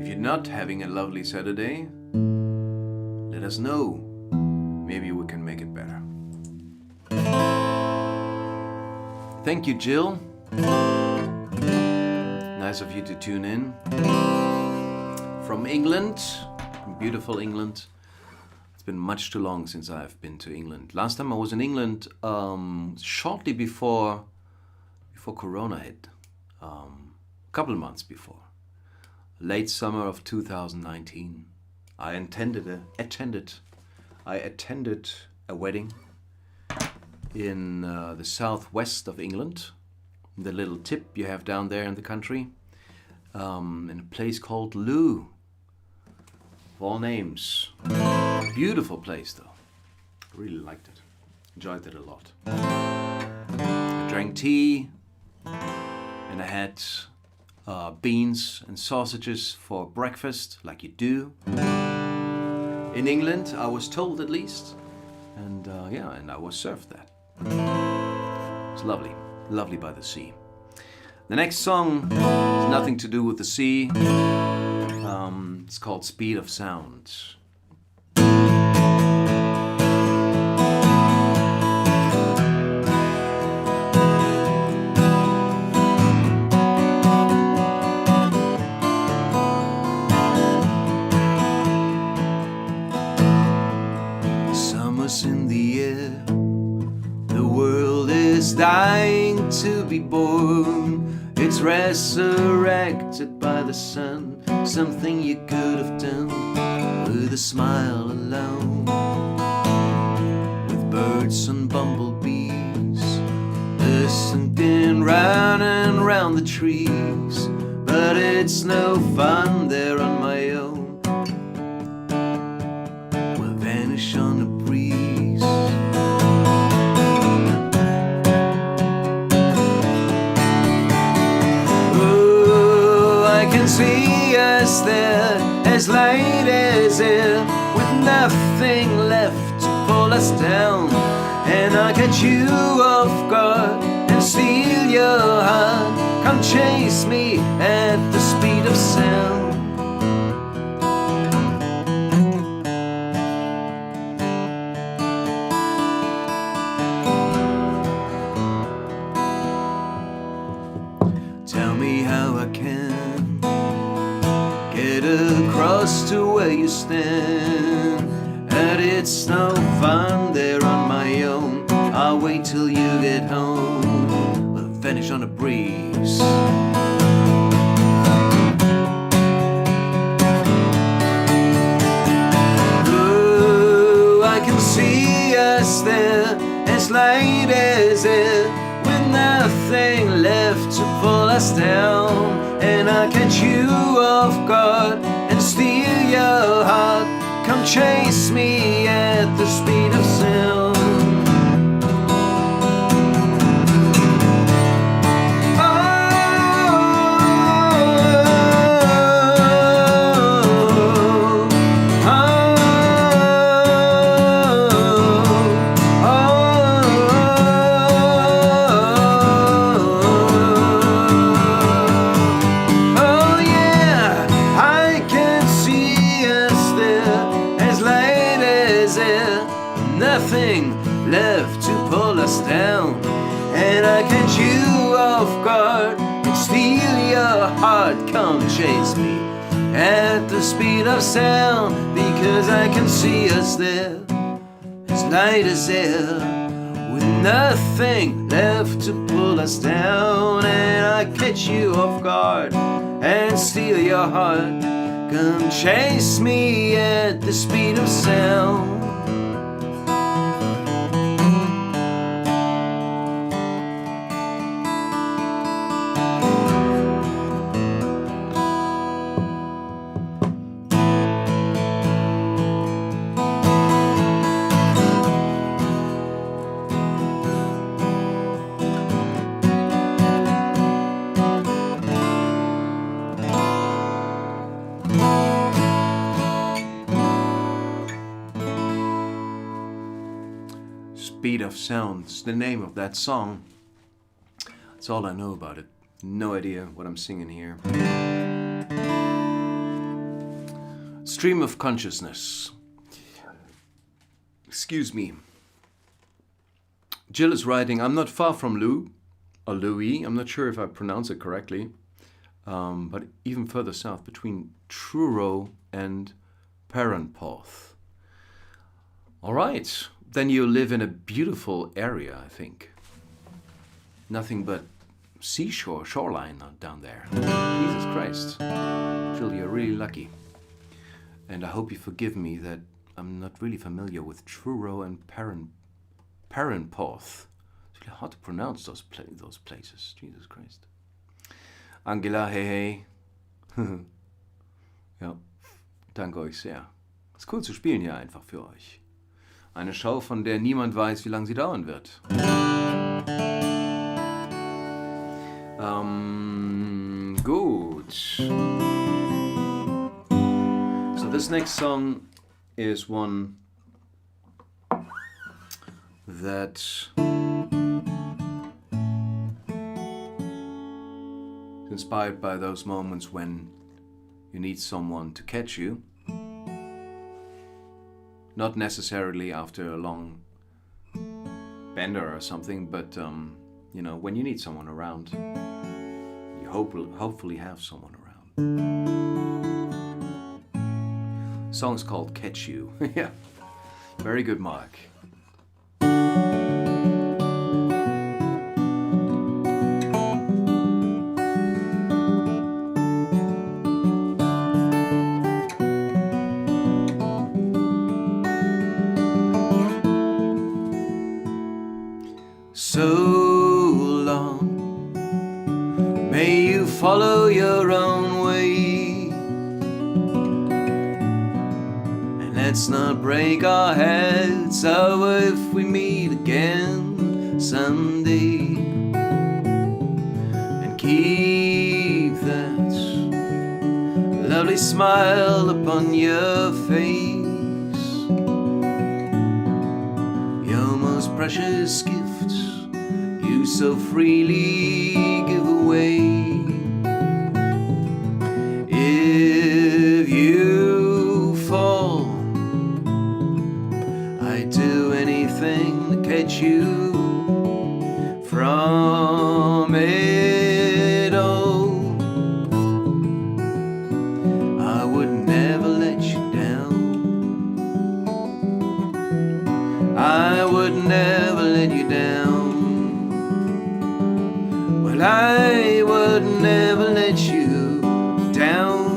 If you're not having a lovely Saturday, let us know. Maybe we can make it better. Thank you, Jill. Nice of you to tune in. From England, from beautiful England. It's been much too long since I've been to England. Last time I was in England shortly before Corona hit. A couple of months before. Late summer of 2019. I attended a wedding in the southwest of England, the little tip you have down there in the country, in a place called Loo, of all names. Beautiful place though, really liked it, enjoyed it a lot. I drank tea and I had beans and sausages for breakfast, like you do. In England, I was told at least, and and I was served that. It's lovely, lovely by the sea. The next song has nothing to do with the sea. It's called Speed of Sound. In the air, the world is dying to be born. It's was resurrected by the sun. Something you could have done with a smile alone. With birds and bumblebees listening round and round the trees. But it's no fun there on my own. Will vanish on a breeze. Oh, I can see us there, as light as air, with nothing left to pull us down. And I catch you off guard and steal your heart. Come chase me at the speed of sound. Tell me how I can get across to where you stand. And it's no fun there on my own. I'll wait till you get home. We'll vanish on a breeze. Oh, I can see us there, as light as air, with nothing left to pull us down. And I catch you off guard and steal your heart. Come chase me at the speed of sound. Left to pull us down. And I catch you off guard and steal your heart. Come chase me at the speed of sound. Because I can see us there, as light as air, with nothing left to pull us down. And I catch you off guard and steal your heart. Come chase me at the speed of sound. Speed of Sound's the name of that song. That's all I know about it. No idea what I'm singing here. Stream of Consciousness. Excuse me. Jill is writing, I'm not far from Lou, or Louis, I'm not sure if I pronounce it correctly, but even further south, between Truro and Perranporth. All right. Then you live in a beautiful area, I think. Nothing but shoreline down there. Jesus Christ. Jill, you're really lucky. And I hope you forgive me that I'm not really familiar with Truro and Perranporth. It's really hard to pronounce those places. Jesus Christ. Angela, hey, hey. Ja, danke euch sehr. Ist cool zu spielen hier einfach für euch. Eine Show, von der niemand weiß, wie lange sie dauern wird. Gut. So this next song is one that is inspired by those moments when you need someone to catch you. Not necessarily after a long bender or something, but you know, when you need someone around, you hopefully have someone around. Song's called Catch You. Yeah, very good, Mark. let's not break our heads. So if we meet again someday, and keep that lovely smile upon your face, your most precious gift you so freely give away. If you fall, I'd do anything to catch you from it all. I would never let you down. I would never let you down. Well, I would never let you down.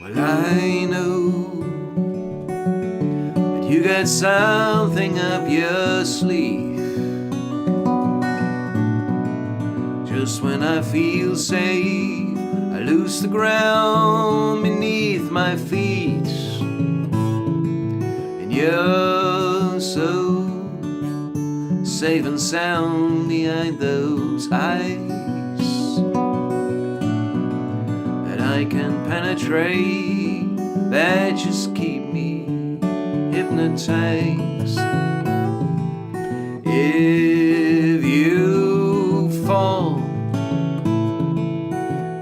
Well, I know that you got something up your sleeve. Just when I feel safe, I lose the ground beneath my feet. And you're so safe and sound behind those eyes that I can penetrate, that just keep me hypnotized. If you fall,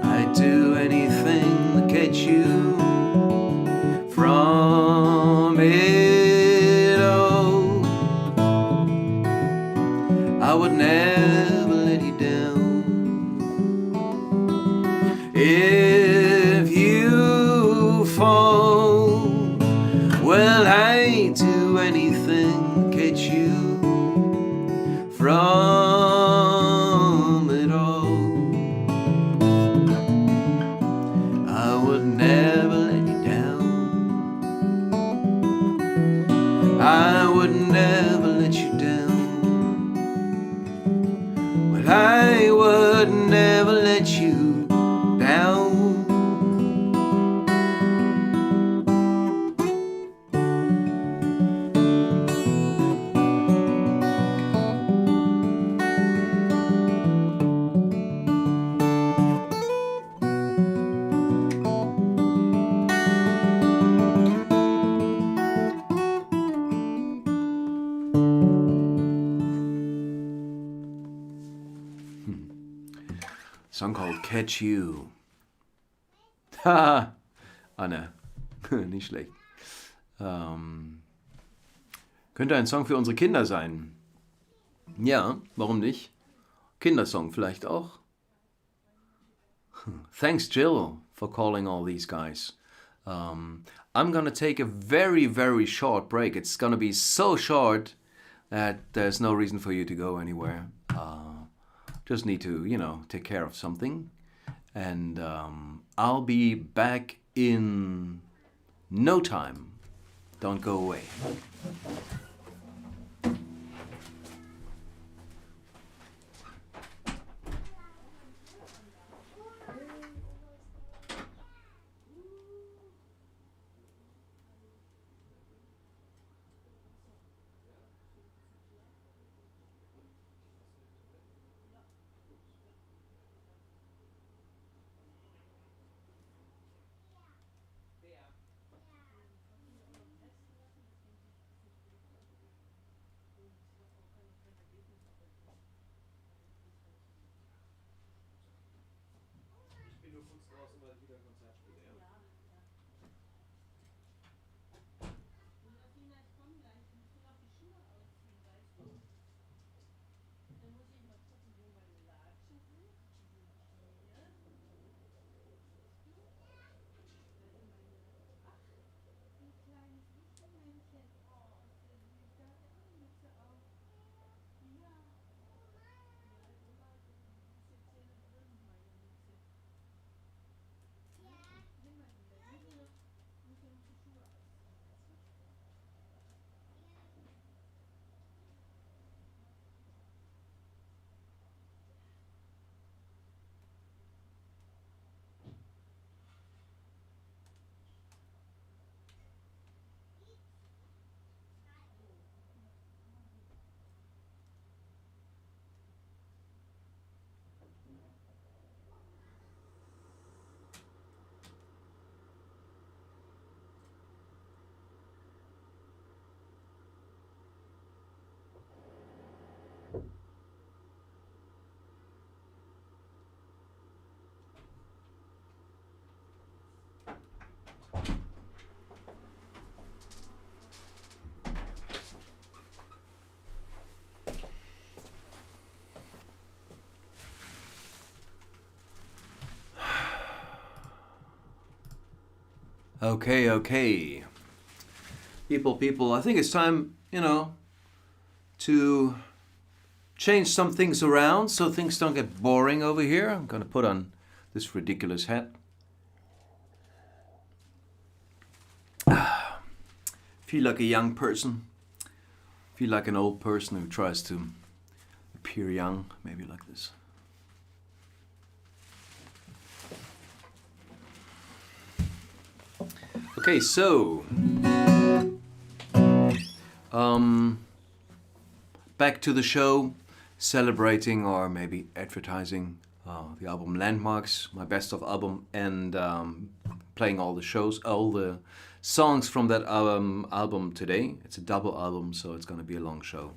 I'd do anything to catch you from it all. I would never let you down. If you fall, well, I'd do anything to catch you from it all. I would never let you down. I would never let you down. Well, I would never let you down. Song called Catch You. Haha, Anne, nicht schlecht. Könnte ein Song für unsere Kinder sein. Ja, warum nicht? Kindersong vielleicht auch. Thanks, Jill, for calling all these guys. I'm gonna take a very, very short break. It's gonna be so short that there's no reason for you to go anywhere. Just need to, take care of something. And I'll be back in no time. Don't go away. Okay, okay. People, I think it's time, to change some things around so things don't get boring over here. I'm gonna put on this ridiculous hat. Feel like a young person. Feel like an old person who tries to appear young, maybe like this. Okay, so back to the show, celebrating or maybe advertising the album Landmarks, my best of album, and playing all the songs from that album today. It's a double album, so it's gonna be a long show.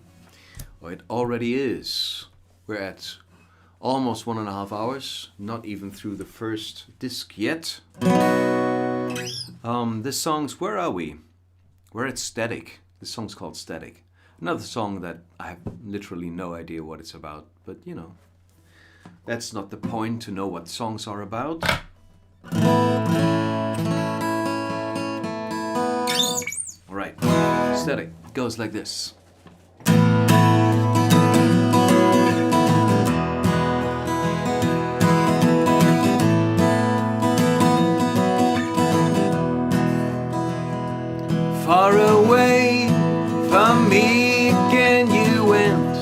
Or it already is. We're at almost 1.5 hours, not even through the first disc yet. This song's Where Are We? We're at Static. This song's called Static. Another song that I have literally no idea what it's about, but that's not the point to know what songs are about. Alright, Static goes like this. Far away from me again you went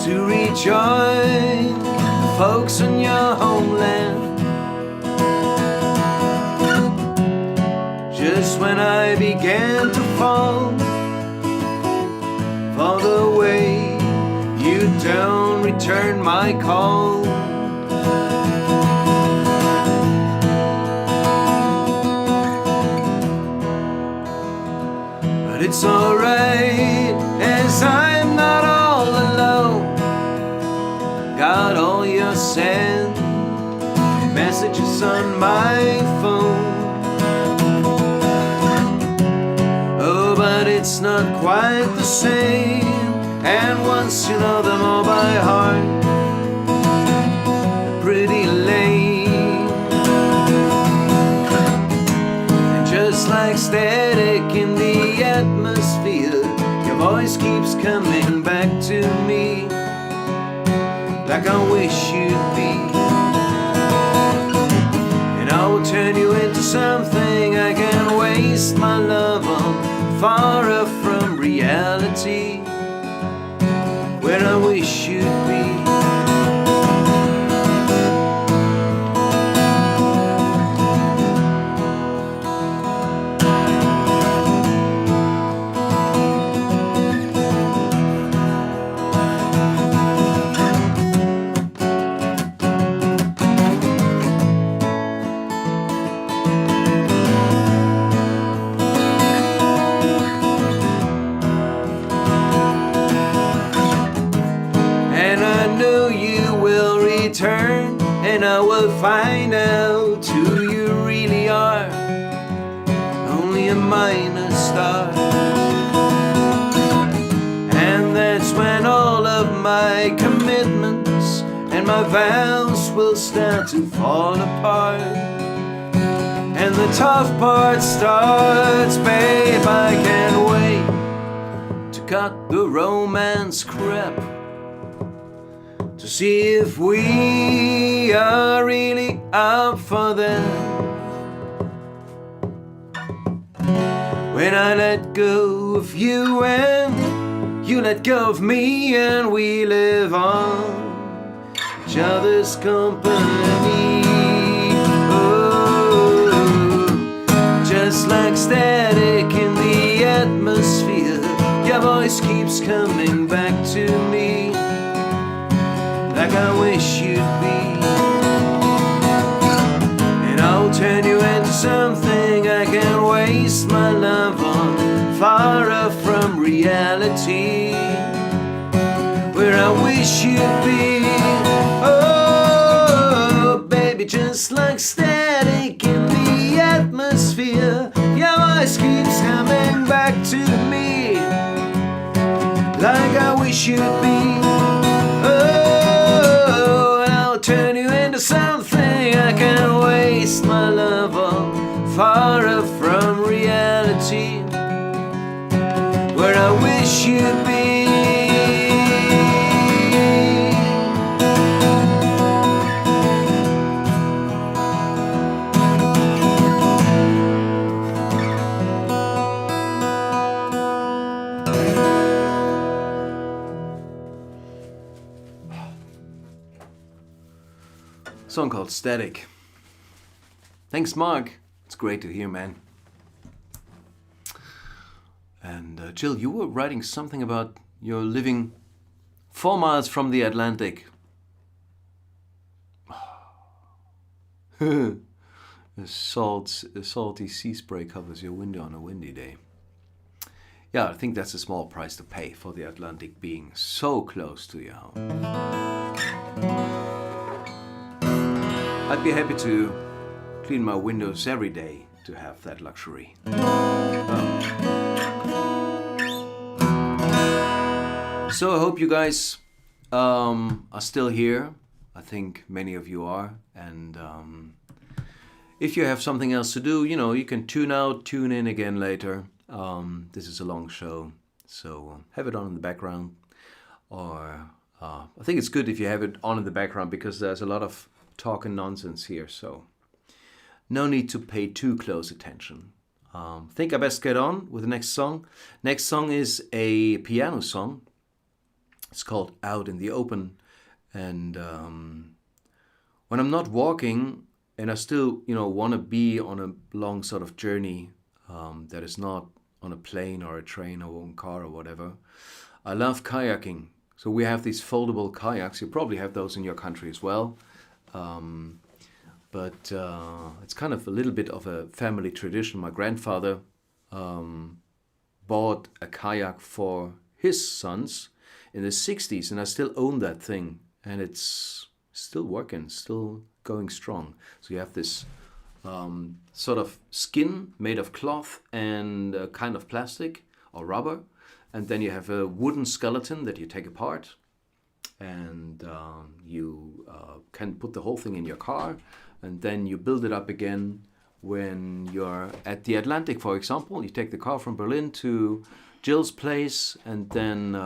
to rejoin the folks in your homeland. Just when I began to fall for the way you don't return my call. But it's alright, as I'm not all alone. Got all your sent messages on my phone. Oh, but it's not quite the same. And once you know them all by heart, pretty lame. And just like static in the atmosphere, your voice keeps coming back to me, like I wish you'd be. And I will turn you into something I can waste my love on, far off from reality, where I wish you'd be. And I will find out who you really are, only a minor star. And that's when all of my commitments and my vows will start to fall apart. And the tough part starts, babe, I can't wait to cut the romance crap, to see if we are really up for that. When I let go of you and you let go of me, and we live on each other's company. Oh, just like static in the atmosphere, your voice keeps coming back to me, like I wish you'd be. And I'll turn you into something I can waste my love on, far off from reality, where I wish you'd be. Oh, baby, just like static in the atmosphere, your voice keeps coming back to me, like I wish you'd be. Oh, and I'll turn you into something I can waste my love on, Song called Static. Thanks, Mark. It's great to hear, man. And Jill, you were writing something about you're living 4 miles from the Atlantic. A salty sea spray covers your window on a windy day. Yeah, I think that's a small price to pay for the Atlantic being so close to your home. I'd be happy to clean my windows every day to have that luxury. So I hope you guys are still here. I think many of you are. And if you have something else to do, you can tune out, tune in again later. This is a long show, so have it on in the background. Or I think it's good if you have it on in the background because there's a lot of talk and nonsense here. So no need to pay too close attention. I think I best get on with the next song. Next song is a piano song. It's called Out in the Open. And when I'm not walking and I still, want to be on a long sort of journey that is not on a plane or a train or a car or whatever, I love kayaking. So we have these foldable kayaks. You probably have those in your country as well. But it's kind of a little bit of a family tradition. My grandfather bought a kayak for his sons in the 60s, and I still own that thing. And it's still working, still going strong. So you have this sort of skin made of cloth and kind of plastic or rubber. And then you have a wooden skeleton that you take apart. And you can put the whole thing in your car. And then you build it up again when you're at the Atlantic, for example. You take the car from Berlin to Jill's place and then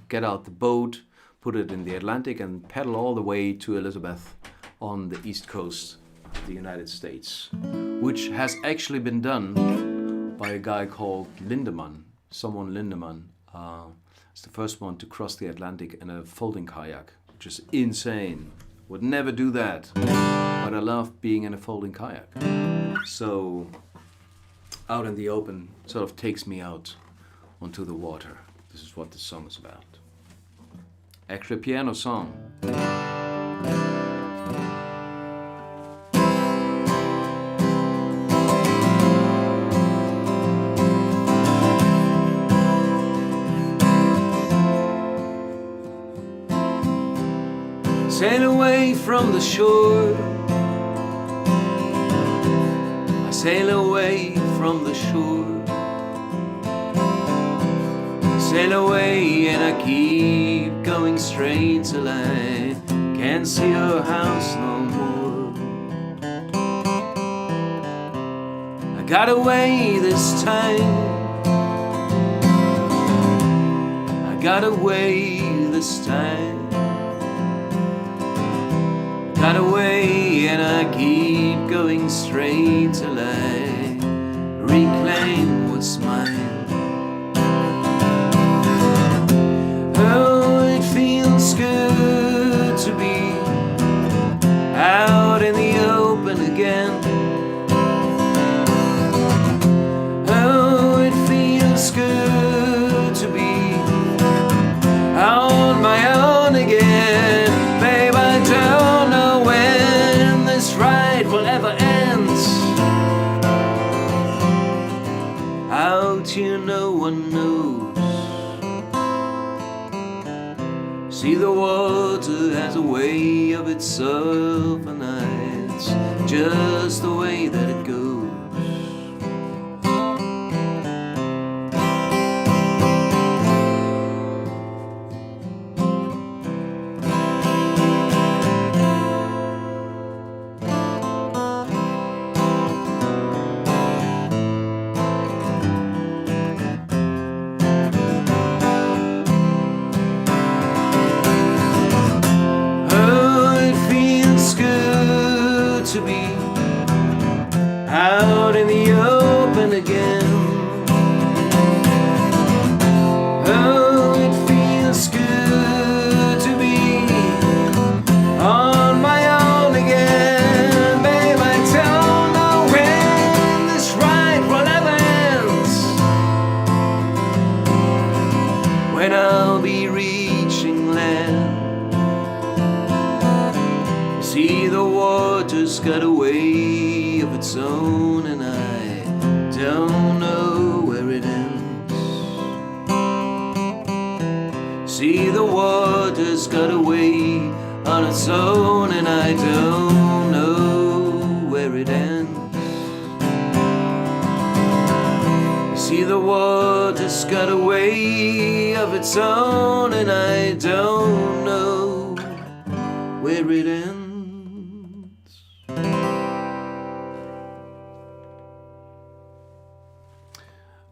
get out the boat, put it in the Atlantic and paddle all the way to Elizabeth on the east coast of the United States, which has actually been done by a guy called Lindemann, Lindemann. It's the first one to cross the Atlantic in a folding kayak, which is insane. Would never do that, but I love being in a folding kayak. So Out in the Open sort of takes me out onto the water. This is what this song is about. Actually a piano song. Sail away from the shore. I sail away from the shore. I sail away and I keep going straight till I can't see your house no more. I got away this time. I got away this time. Got away and I keep going straight till I reclaim what's mine. Oh, it feels good to be out in the open again. Oh, it feels good to be on my own again. Babe, I don't know when this ride will ever end. Out here no one knows. See, the water has a way of itself, and it's just the way that it goes. water's got a way of its own, and I don't know where it ends. See, the water's got a way on its own, and I don't know where it ends. See, the water's got a way of its own, and I don't know where it ends.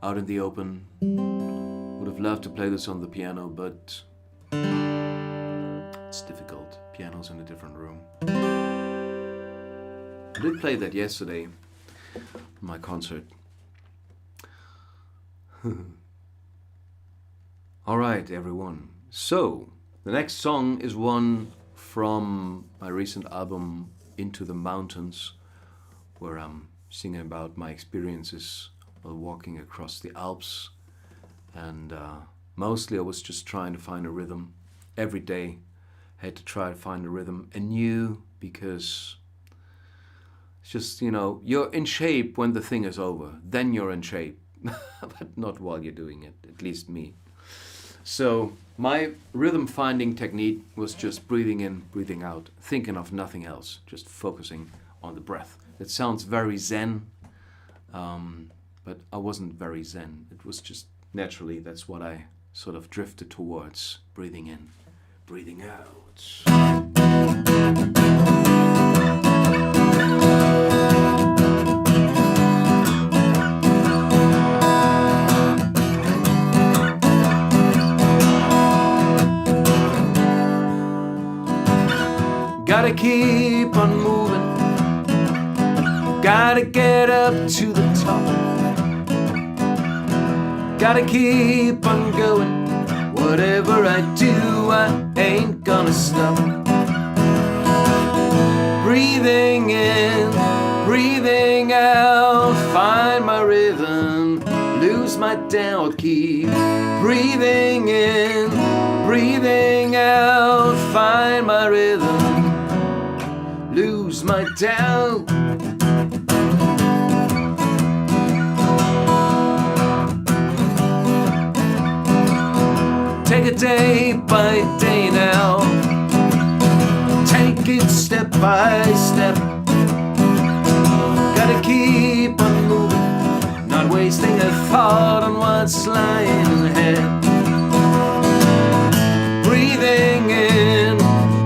Out in the open, would have loved to play this on the piano, but it's difficult. Piano's in a different room. I did play that yesterday in my concert. Alright, everyone. So, the next song is one from my recent album, Into the Mountains, where I'm singing about my experiences while walking across the Alps. And mostly I was just trying to find a rhythm. Every day I had to try to find a rhythm anew, because it's just, you know, you're in shape when the thing is over. Then you're in shape. But not while you're doing it, at least me. So my rhythm finding technique was just breathing in, breathing out, thinking of nothing else, just focusing on the breath. It sounds very zen, but I wasn't very zen. It was just naturally, that's what I sort of drifted towards, breathing in, breathing out. Gotta keep on moving, gotta get up to the top, gotta keep on going, whatever I do, I ain't gonna stop. Breathing in, breathing out, find my rhythm, lose my doubt, keep breathing in, breathing out, find my rhythm, lose my doubt. Take it day by day now, take it step by step. Gotta keep on moving, not wasting a thought on what's lying ahead. Breathing in,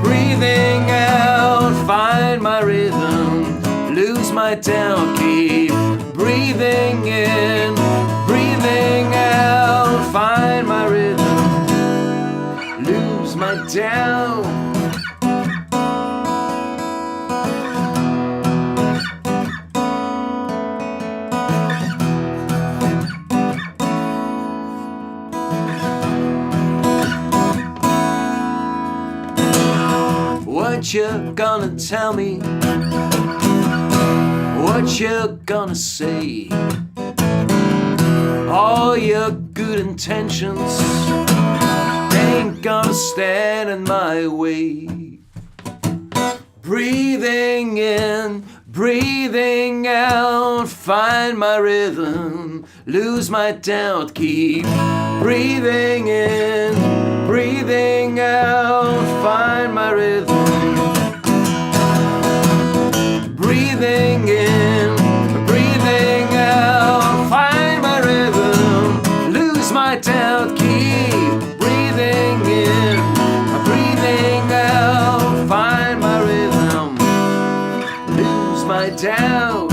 breathing out, find my rhythm, lose my doubt, keep breathing in, breathing out, find my rhythm, lose my doubt. What you gonna tell me? What you gonna say? All your good intentions ain't gonna stand in my way. Breathing in, breathing out, find my rhythm, lose my doubt, keep breathing in, breathing out, find my rhythm. Breathing in, breathing out, find my rhythm, lose my doubt, keep breathing in, breathing out, find my rhythm, lose my doubt.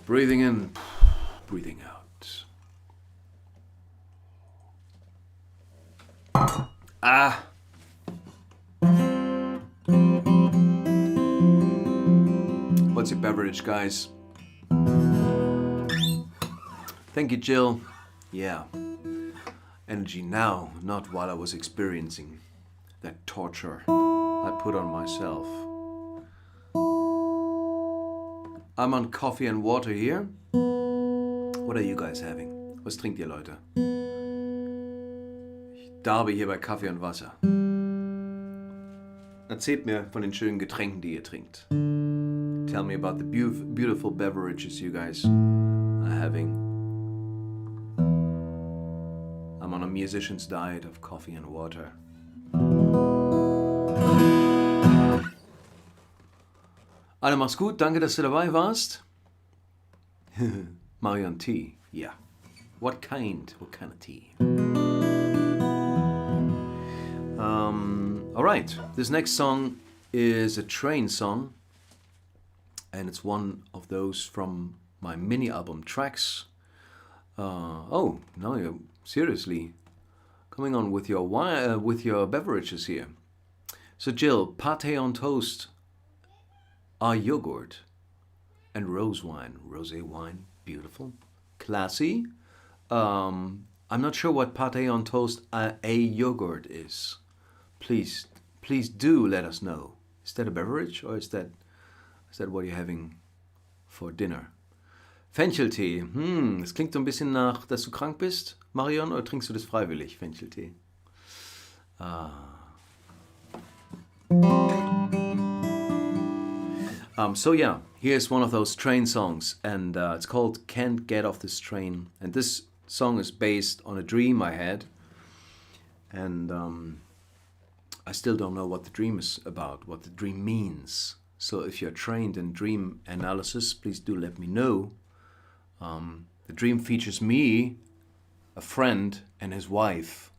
Breathing in, breathing out. Ah. What's your beverage, guys? Thank you, Jill. Yeah. Energy now, not while I was experiencing that torture I put on myself. I'm on coffee and water here. What are you guys having? Was trinkt ihr, Leute? Ich darbe hier bei Kaffee und Wasser. Erzählt mir von den schönen Getränken, die ihr trinkt. Tell me about the beautiful beverages you guys are having. I'm on a musician's diet of coffee and water. Alle, mach's gut. Danke, dass du dabei warst. Marion Tea. Yeah. What kind of tea? All right. This next song is a train song, and it's one of those from my mini album Tracks. Oh, now you're seriously coming on with your beverages here. So Jill, pâté on toast are yogurt and rosé wine, beautiful, classy. I'm not sure what pâté on toast a yogurt is. Please do let us know. Is that a beverage or is that what you're having for dinner? Fencheltee. Das klingt so ein bisschen nach, dass du krank bist, Marion, oder trinkst du das freiwillig, Fencheltee? So yeah, here's one of those train songs, and it's called Can't Get Off This Train. And this song is based on a dream I had, and I still don't know what the dream is about, what the dream means. So if you're trained in dream analysis, please do let me know. The dream features me, a friend, and his wife.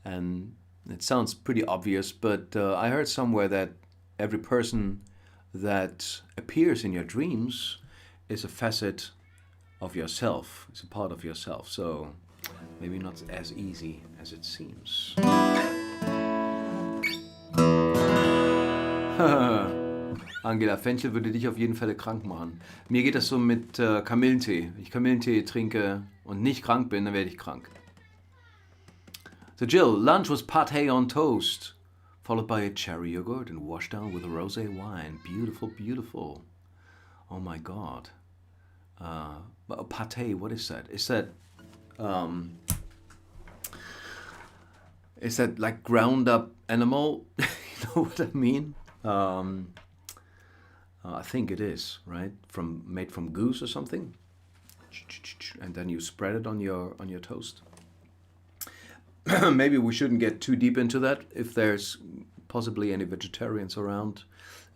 And it sounds pretty obvious, but I heard somewhere that every person that appears in your dreams is a facet of yourself, it's a part of yourself. So maybe not as easy as it seems. Angela, Fenchel würde dich auf jeden Fall krank machen. Mir geht das so mit Kamillentee. Wenn ich Kamillentee trinke und nicht krank bin, dann werde ich krank. So Jill, lunch was pâté on toast, followed by a cherry yogurt and washed down with a rosé wine. Beautiful, beautiful. Oh my God. Pâté, what is that? Is that like ground up animal? You know what I mean? I think it is, right? Made from goose or something. And then you spread it on your toast. Maybe we shouldn't get too deep into that. If there's possibly any vegetarians around,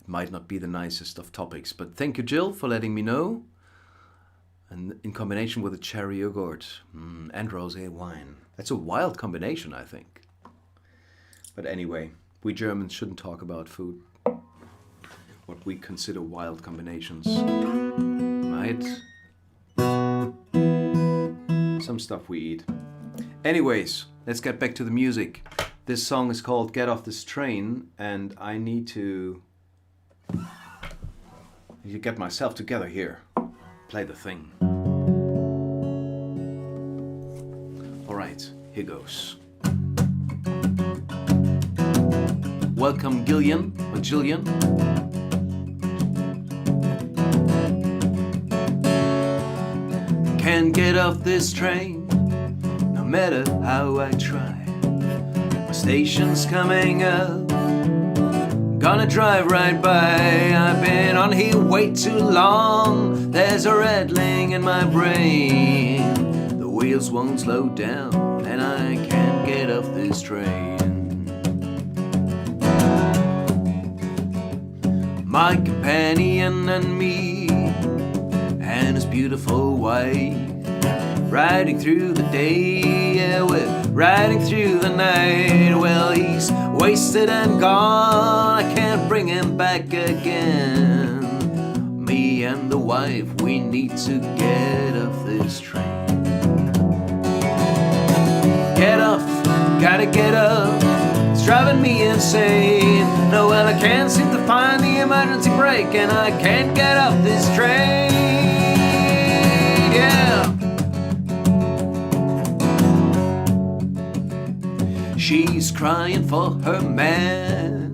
it might not be the nicest of topics. But thank you, Jill, for letting me know. And in combination with a cherry yogurt and rosé wine. That's a wild combination, I think. But anyway, we Germans shouldn't talk about food. What we consider wild combinations. Right? Some stuff we eat. Anyways, let's get back to the music. This song is called Get Off This Train, and I need to get myself together here. Play the thing. Alright, here goes. Welcome Gillian, or Jillian. Can't get off this train, no matter how I try. My station's coming up, gonna drive right by. I've been on here way too long, there's a rattling in my brain. The wheels won't slow down, and I can't get off this train. My companion and me, and his beautiful wife, riding through the day, yeah, we're riding through the night. Well, he's wasted and gone, I can't bring him back again. Me and the wife, we need to get off this train. Get off, gotta get up, it's driving me insane. No, well, I can't seem to find the emergency brake, and I can't get off this train. Yeah. She's crying for her man,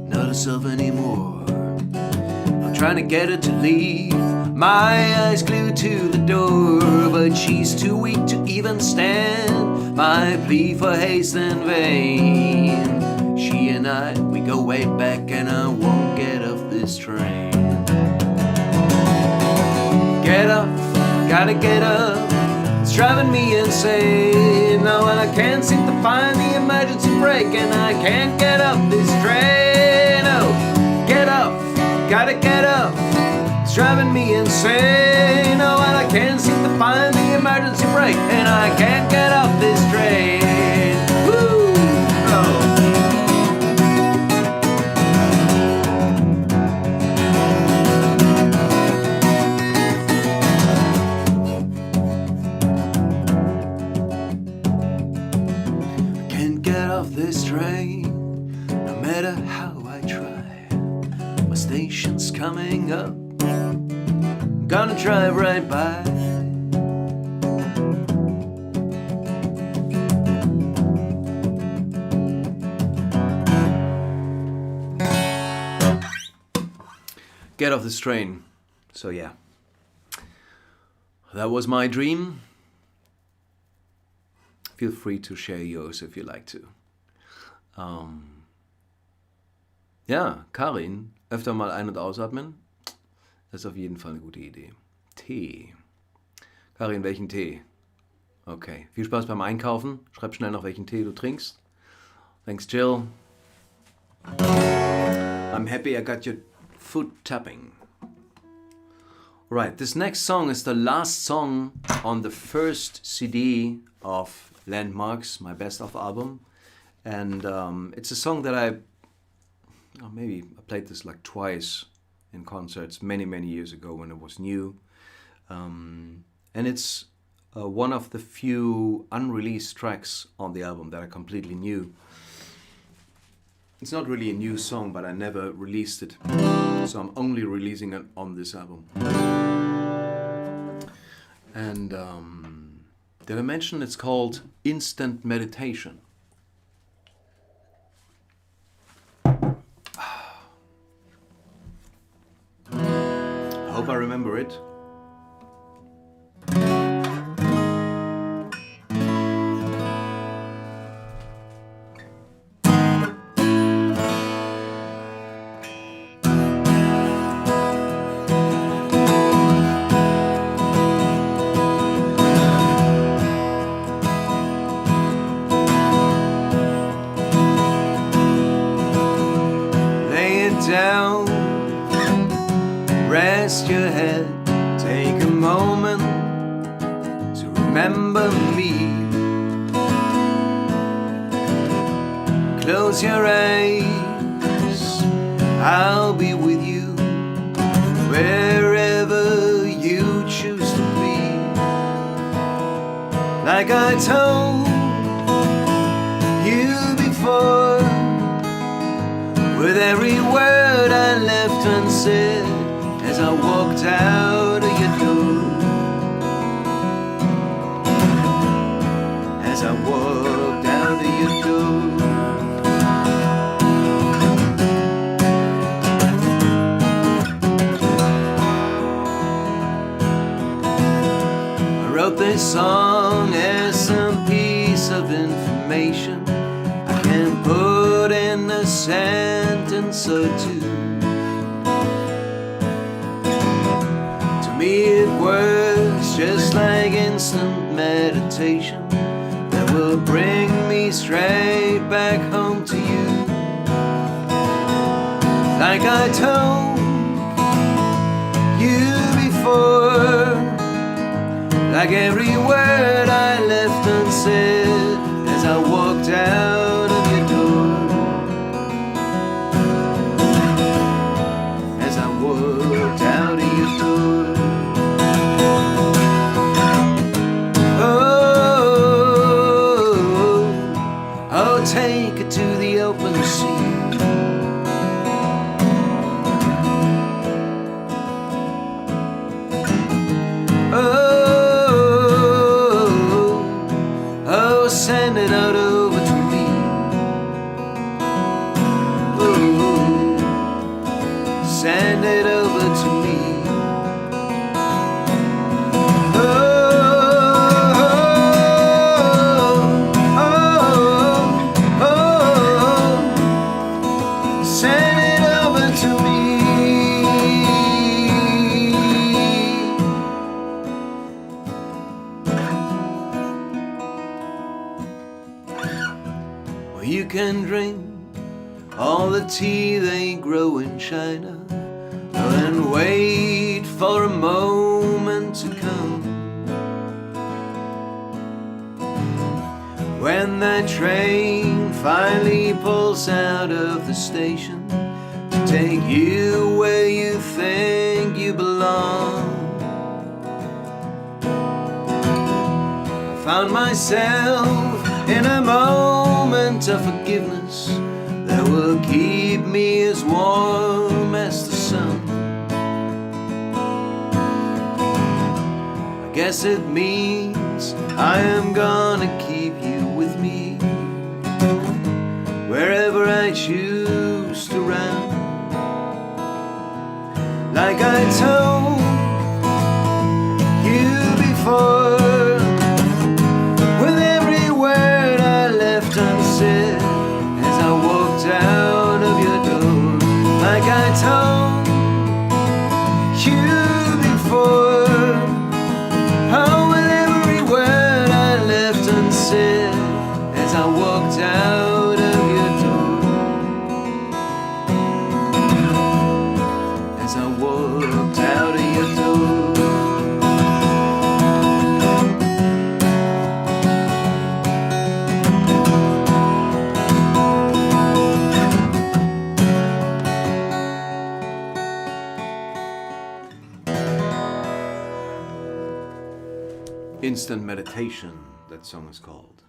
not herself anymore. I'm trying to get her to leave, my eyes glued to the door, but she's too weak to even stand my plea for haste in vain. She and I, we go way back, and I won't get off this train. Get up, gotta get up, it's driving me insane. No, and I can't seem to find the emergency brake, and I can't get up this train. Oh, get up, gotta get up, it's driving me insane. Oh, and I can't seem to find the emergency brake, and I can't get up this train. Woo! Oh. This train, no matter how I try, my station's coming up, I'm gonna drive right by. Get off this train. So yeah, that was my dream. Feel free to share yours if you like to. Ja, Karin, öfter mal ein- und ausatmen, das ist auf jeden Fall eine gute Idee. Tee. Karin, welchen Tee? Okay, viel Spaß beim Einkaufen. Schreib schnell noch, welchen Tee du trinkst. Thanks, Jill. I'm happy I got your foot tapping. Right, this next song is the last song on the first CD of Landmarks, my best of album. And it's a song that maybe I played this like twice in concerts many years ago when it was new. And it's one of the few unreleased tracks on the album that are completely new. It's not really a new song, but I never released it. So I'm only releasing it on this album. And did I mention it's called Instant Meditation? I hope I remember it. Lay it down, rest your head, take a moment to remember me. Close your eyes, I'll be with you wherever you choose to be. Like I told you before, with every word I left unsaid as I walked out of your door. As I walked out of your door. I wrote this song as some piece of information I can put in a sentence or two. It works just like instant meditation that will bring me straight back home to you. Like I told you before, like every word I left unsaid as I walked out of your door. As I walked out of your door. Take it to the open sea. Oh, send it over to me. Send it over to me. Well, you can drink all the tea they grow in China, and wait for a moment to come when that train finally pulls out of the station to take you where you think you belong. I found myself in a moment of forgiveness that will keep me as warm as the sun. I guess it means I am gonna keep you with me wherever I choose to roam. Like I told you before, with every word I left unsaid as I walked out of your door. Like I told you before, oh, with every word I left unsaid as I walked out of your door. As I walked out of your door. Instant Meditation, that song is called.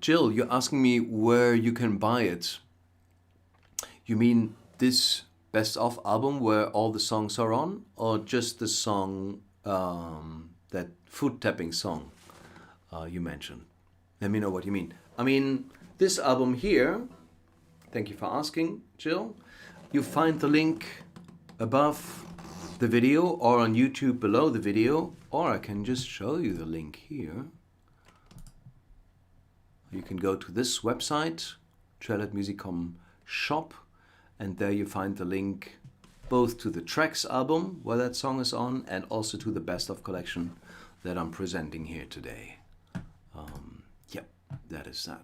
Jill, you're asking me where you can buy it. You mean this best of album where all the songs are on, or just the song, that foot tapping song you mentioned? Let me know what you mean. I mean, this album here, thank you for asking, Jill. You find the link above the video or on YouTube below the video, or I can just show you the link here. You can go to this website, Trailhead shop, and there you find the link both to the Tracks album where that song is on, and also to the best of collection that I'm presenting here today. Yep, that is that.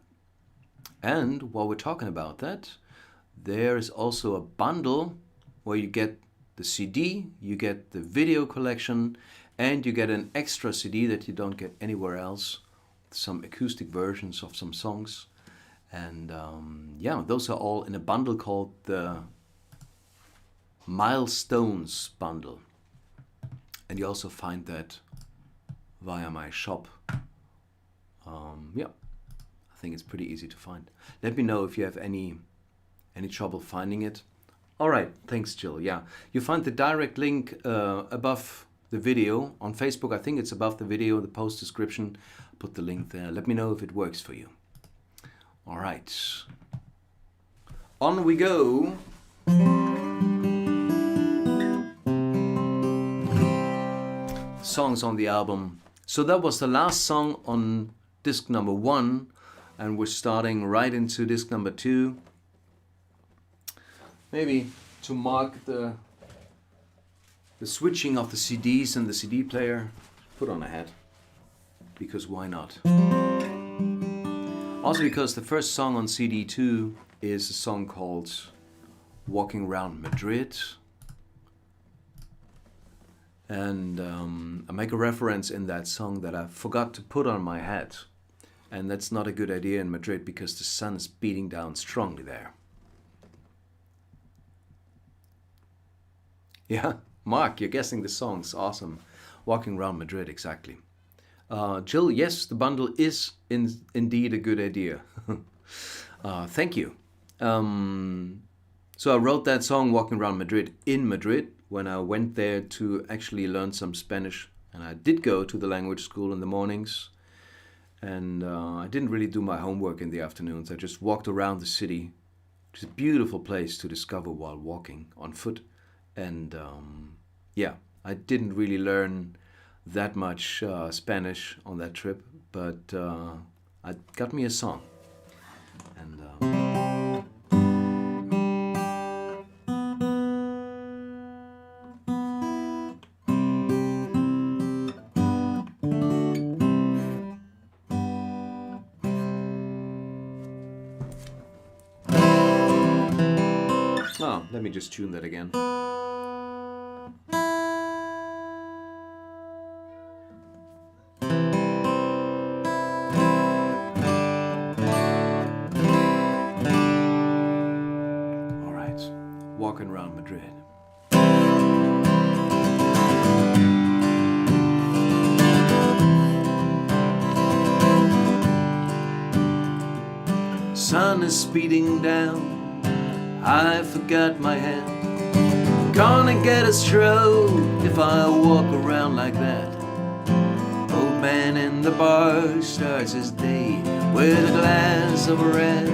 And while we're talking about that, there is also a bundle where you get the CD, you get the video collection, and you get an extra CD that you don't get anywhere else. Some acoustic versions of some songs. And yeah, those are all in a bundle called the Milestones bundle. And you also find that via my shop. Yeah, I think it's pretty easy to find. Let me know if you have any trouble finding it. All right, thanks, Jill. Yeah, you find the direct link above the video on Facebook. I think it's above the video, the post description. Put the link there. Let me know if it works for you. All right, on we go. Songs on the album. So that was the last song on disc number 1, and we're starting right into disc number 2. Maybe to mark the switching of the CDs and the CD player, put on a hat, because why not? Also because the first song on CD 2 is a song called Walking Around Madrid. And I make a reference in that song that I forgot to put on my hat. And that's not a good idea in Madrid because the sun is beating down strongly there. Yeah, Mark, you're guessing the songs. Awesome. Walking Around Madrid, exactly. Jill, yes, the bundle is indeed a good idea. Thank you. So I wrote that song Walking Around Madrid in Madrid when I went there to actually learn some Spanish. And I did go to the language school in the mornings. And I didn't really do my homework in the afternoons. I just walked around the city. It's a beautiful place to discover while walking on foot. And yeah, I didn't really learn that much Spanish on that trip, but I got me a song. And oh, let me just tune that again. Walking around Madrid. Sun is speeding down, I forgot my hat. Gonna get a stroke if I walk around like that. Old man in the bar starts his day with a glass of red.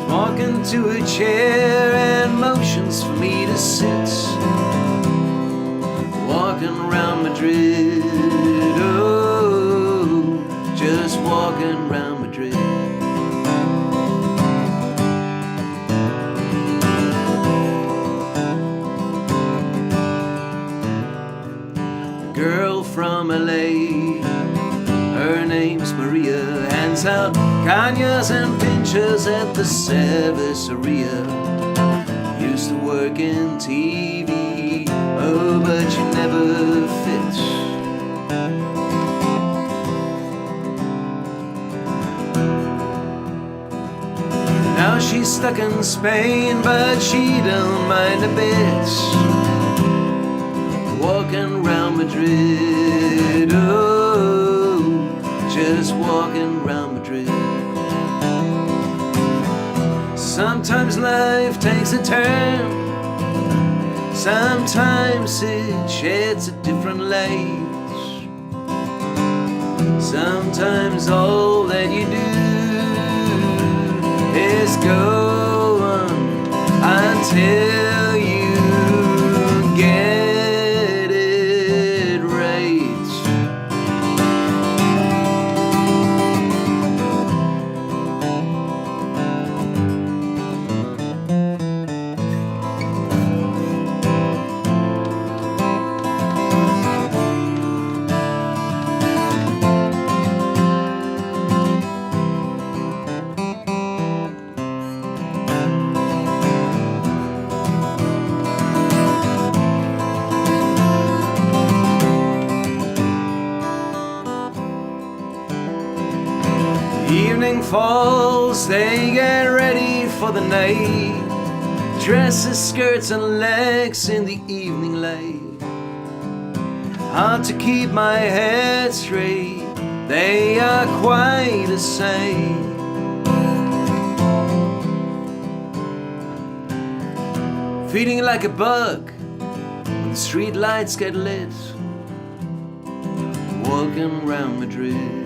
Walking to a chair and motions for me to sit. Walking around Madrid, oh, just walking around Madrid. A girl from LA, her name's Maria, hands out cañas and pinchers at the cerveceria. Used to work in TV, oh, but she never fit. Now she's stuck in Spain, but she don't mind a bit. Walking round Madrid, oh, just walking round Madrid. Sometimes life takes a turn, sometimes it sheds a different light. Sometimes all that you do is go on until you get it right. Evening falls, they get ready for the night. Dresses, skirts and legs in the evening light. Hard to keep my head straight, they are quite a sight. Feeling like a bug when the street lights get lit. Walking round Madrid.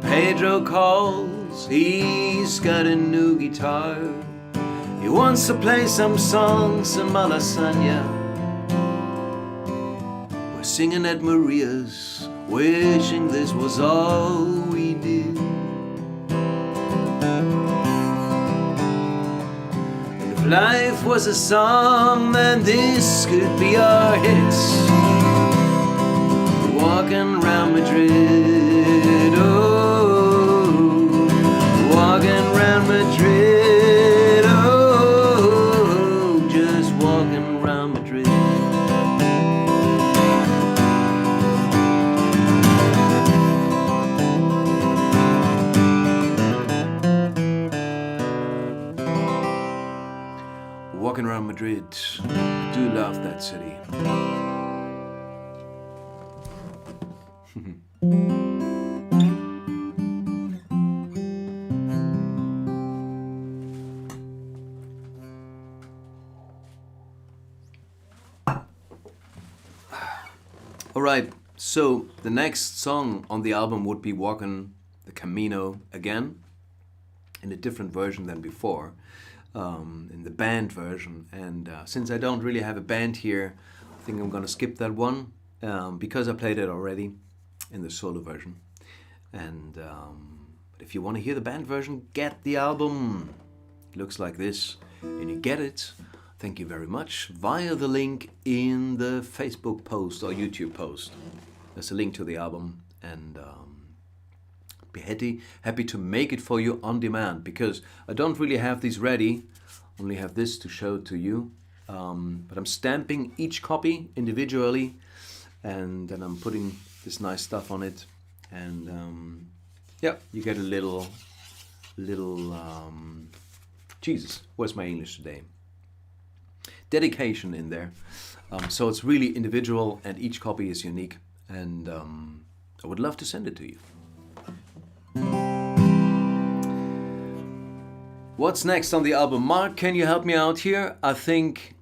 Pedro calls, he's got a new guitar. He wants to play some songs in Malasaña. We're singing at Maria's, wishing this was all we did. And if life was a song, then this could be our hits. Walking round Madrid, oh, walking round Madrid, oh, just walking round Madrid. Walking around Madrid, I do love that city. Alright, so the next song on the album would be Walking the Camino again, in a different version than before, in the band version. And since I don't really have a band here, I think I'm gonna skip that one because I played it already in the solo version. And but if you want to hear the band version, get the album. It looks like this, and you get it. Thank you very much via the link in the Facebook post or YouTube post. There's a link to the album, and be happy to make it for you on demand, because I don't really have these ready, only have this to show to you. But I'm stamping each copy individually, and then I'm putting this nice stuff on it, and yeah, you get a little Jesus, where's my English today? Dedication in there. So it's really individual, and each copy is unique, and I would love to send it to you. What's next on the album? Mark, can you help me out here? I think...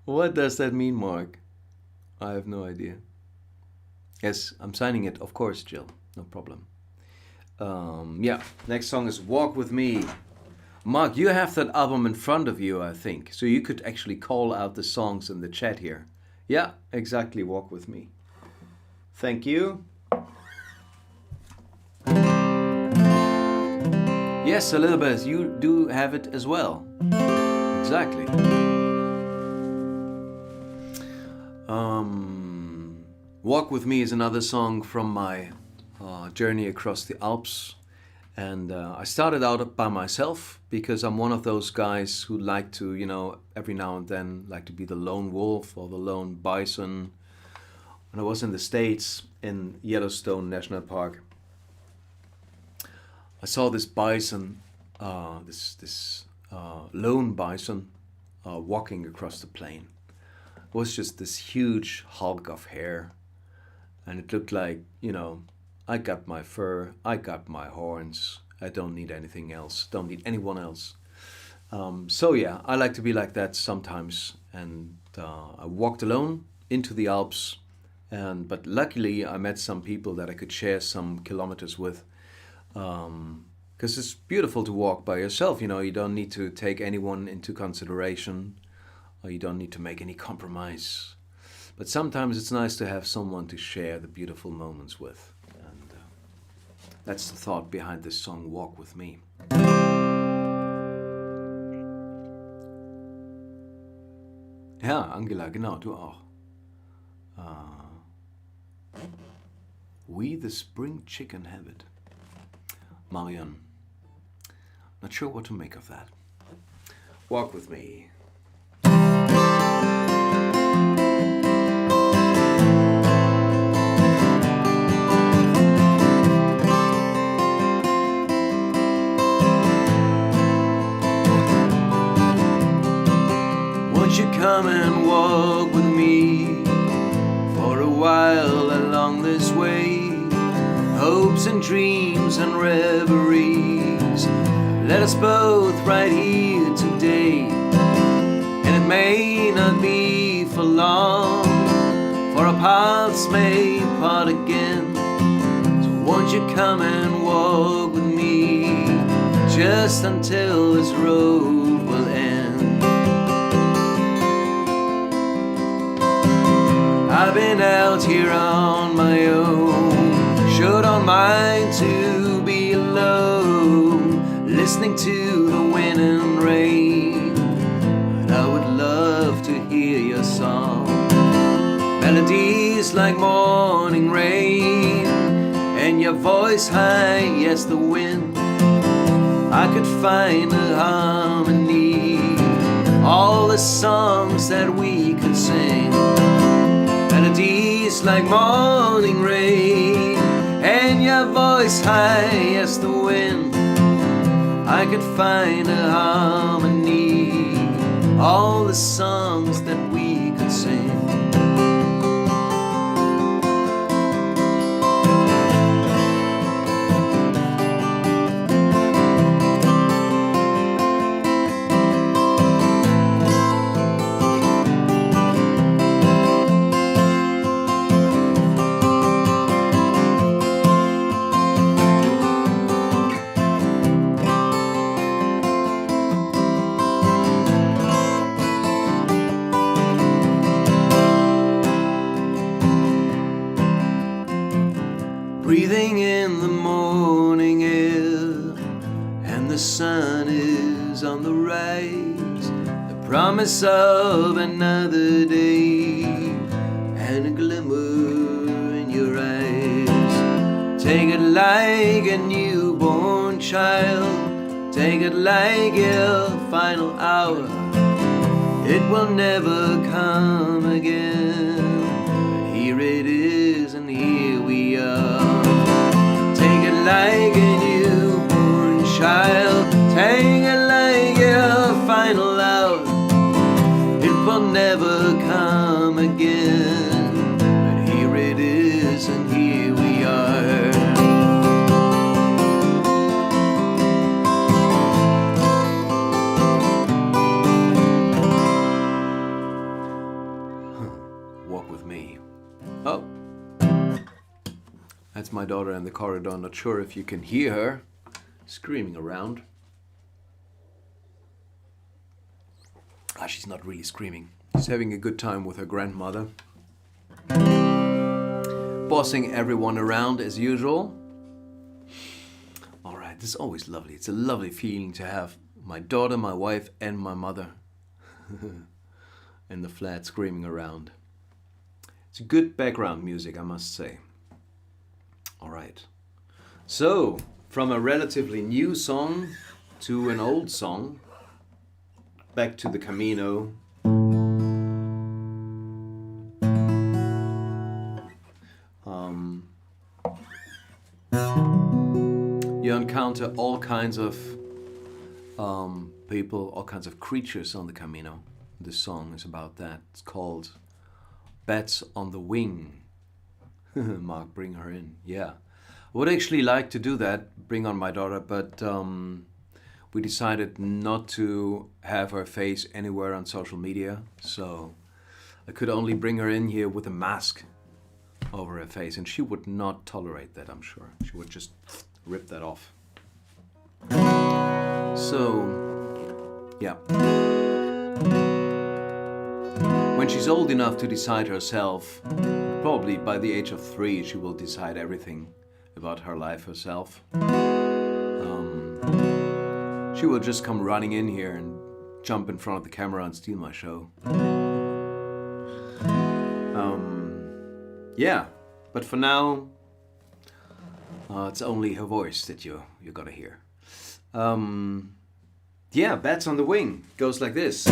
What does that mean, Mark? I have no idea. Yes, I'm signing it, of course, Jill. No problem. Yeah, next song is Walk With Me. Mark, you have that album in front of you, I think. So you could actually call out the songs in the chat here. Yeah, exactly, Walk With Me. Thank you. Yes, Elizabeth, you do have it as well. Exactly. Walk With Me is another song from my journey across the Alps. And I started out by myself because I'm one of those guys who like to, you know, every now and then like to be the lone wolf or the lone bison. When I was in the States in Yellowstone National Park, I saw this bison, this lone bison walking across the plain. It was just this huge hulk of hair, and it looked like, you know, I got my fur, I got my horns, I don't need anything else, don't need anyone else. So yeah, I like to be like that sometimes, and I walked alone into the Alps, but luckily I met some people that I could share some kilometers with, because it's beautiful to walk by yourself, you know, you don't need to take anyone into consideration, or you don't need to make any compromise. But sometimes it's nice to have someone to share the beautiful moments with. And that's the thought behind this song, Walk With Me. Ja, Angela, genau, du auch. We the spring chicken have it. Marion, not sure what to make of that. Walk With Me. Won't you come and walk with me for a while along this way? Hopes and dreams and reveries, let us both right here today. And it may not be for long, for our paths may part again. So won't you come and walk with me, just until this road will end. I've been out here on my own, sure don't mind to be alone, listening to the wind and rain. But I would love to hear your song, melodies like morning rain, and your voice high, yes, the wind. I could find a harmony, all the songs that we could sing, melodies like morning rain, and your voice high as the wind. I could find a harmony, all the songs that we could sing. breathing in the morning air, and the sun is on the rise, the promise of another day, and a glimmer in your eyes. Take it like a newborn child, take it like your final hour. It will never come again, but here it is and here we are. Take it like a newborn child, take it like your final hour. It will never come again, but here it is and here we are. Walk with me. Oh, that's my daughter in the corridor. Not sure if you can hear her screaming around. She's not really screaming. She's having a good time with her grandmother. Bossing everyone around as usual. Alright, this is always lovely. It's a lovely feeling to have my daughter, my wife and my mother in the flat screaming around. It's good background music, I must say. Alright. So, from a relatively new song to an old song, back to the Camino. You encounter all kinds of people, all kinds of creatures on the Camino. This song is about that. It's called Bats on the Wing. Mark, bring her in. Yeah. I would actually like to do that, bring on my daughter, but we decided not to have her face anywhere on social media, so I could only bring her in here with a mask over her face, and she would not tolerate that, I'm sure. She would just rip that off. So, yeah. When she's old enough to decide herself, probably by the age of 3, she will decide everything about her life herself. She will just come running in here and jump in front of the camera and steal my show. Yeah, but for now, it's only her voice that you're gonna hear. Yeah, Bats on the Wing goes like this.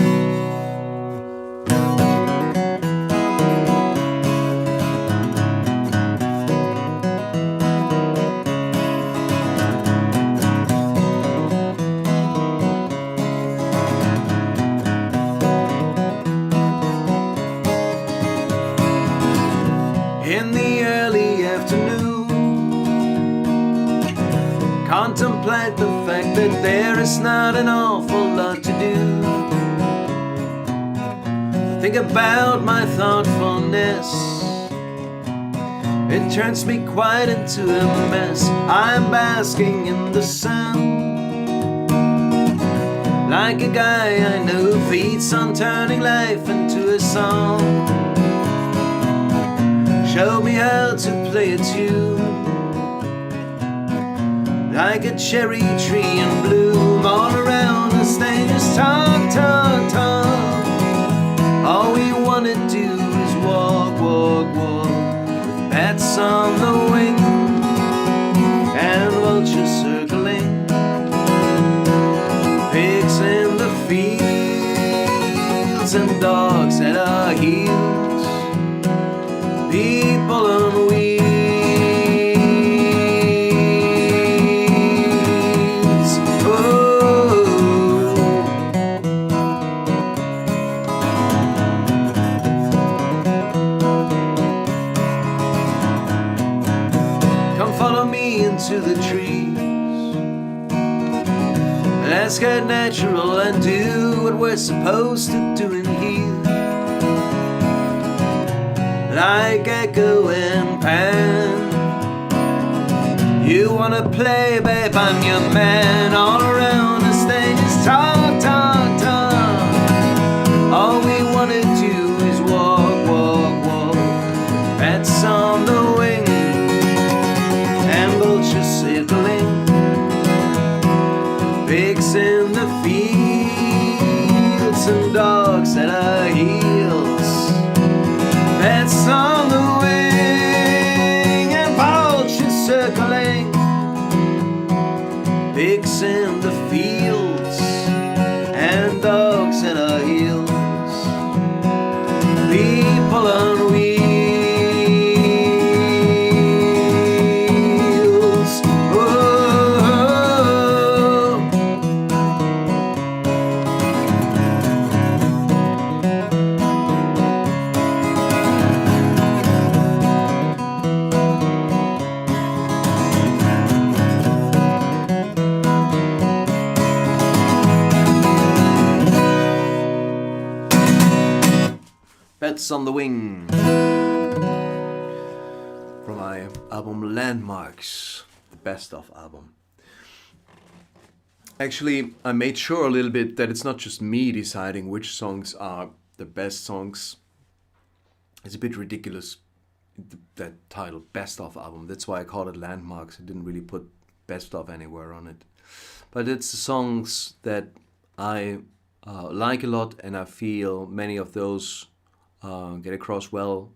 In the early afternoon, contemplate the fact that there is not an awful lot to do. Think about my thoughtfulness, it turns me quite into a mess. I'm basking in the sun, like a guy I know feeds on turning life into a song. Show me how to play a tune, like a cherry tree in bloom. All around us they just talk, talk, talk. All we wanna do is walk, walk, walk, with bats on the wing and vultures circling, pigs in the fields and dogs at our heels. People on wheels, oh. Come follow me into the trees. Let's get natural and do what we're supposed to do in here. Like Echo and Pan, you wanna play, babe, I'm your man. All around us they just talk, talk, talk. All we wanna do is walk, walk, walk, bats on the wing vultures circling, pigs in the fields and dogs at our heels, bats on the wing and vultures circling, pigs in the fields and dogs at our heels, people on wheels. Bats on the Wing from my album Landmarks, the best of album. Actually, I made sure a little bit that it's not just me deciding which songs are the best songs. It's a bit ridiculous, that title, Best of Album. That's why I called it Landmarks. I didn't really put best of anywhere on it. But it's the songs that I like a lot, and I feel many of those get across well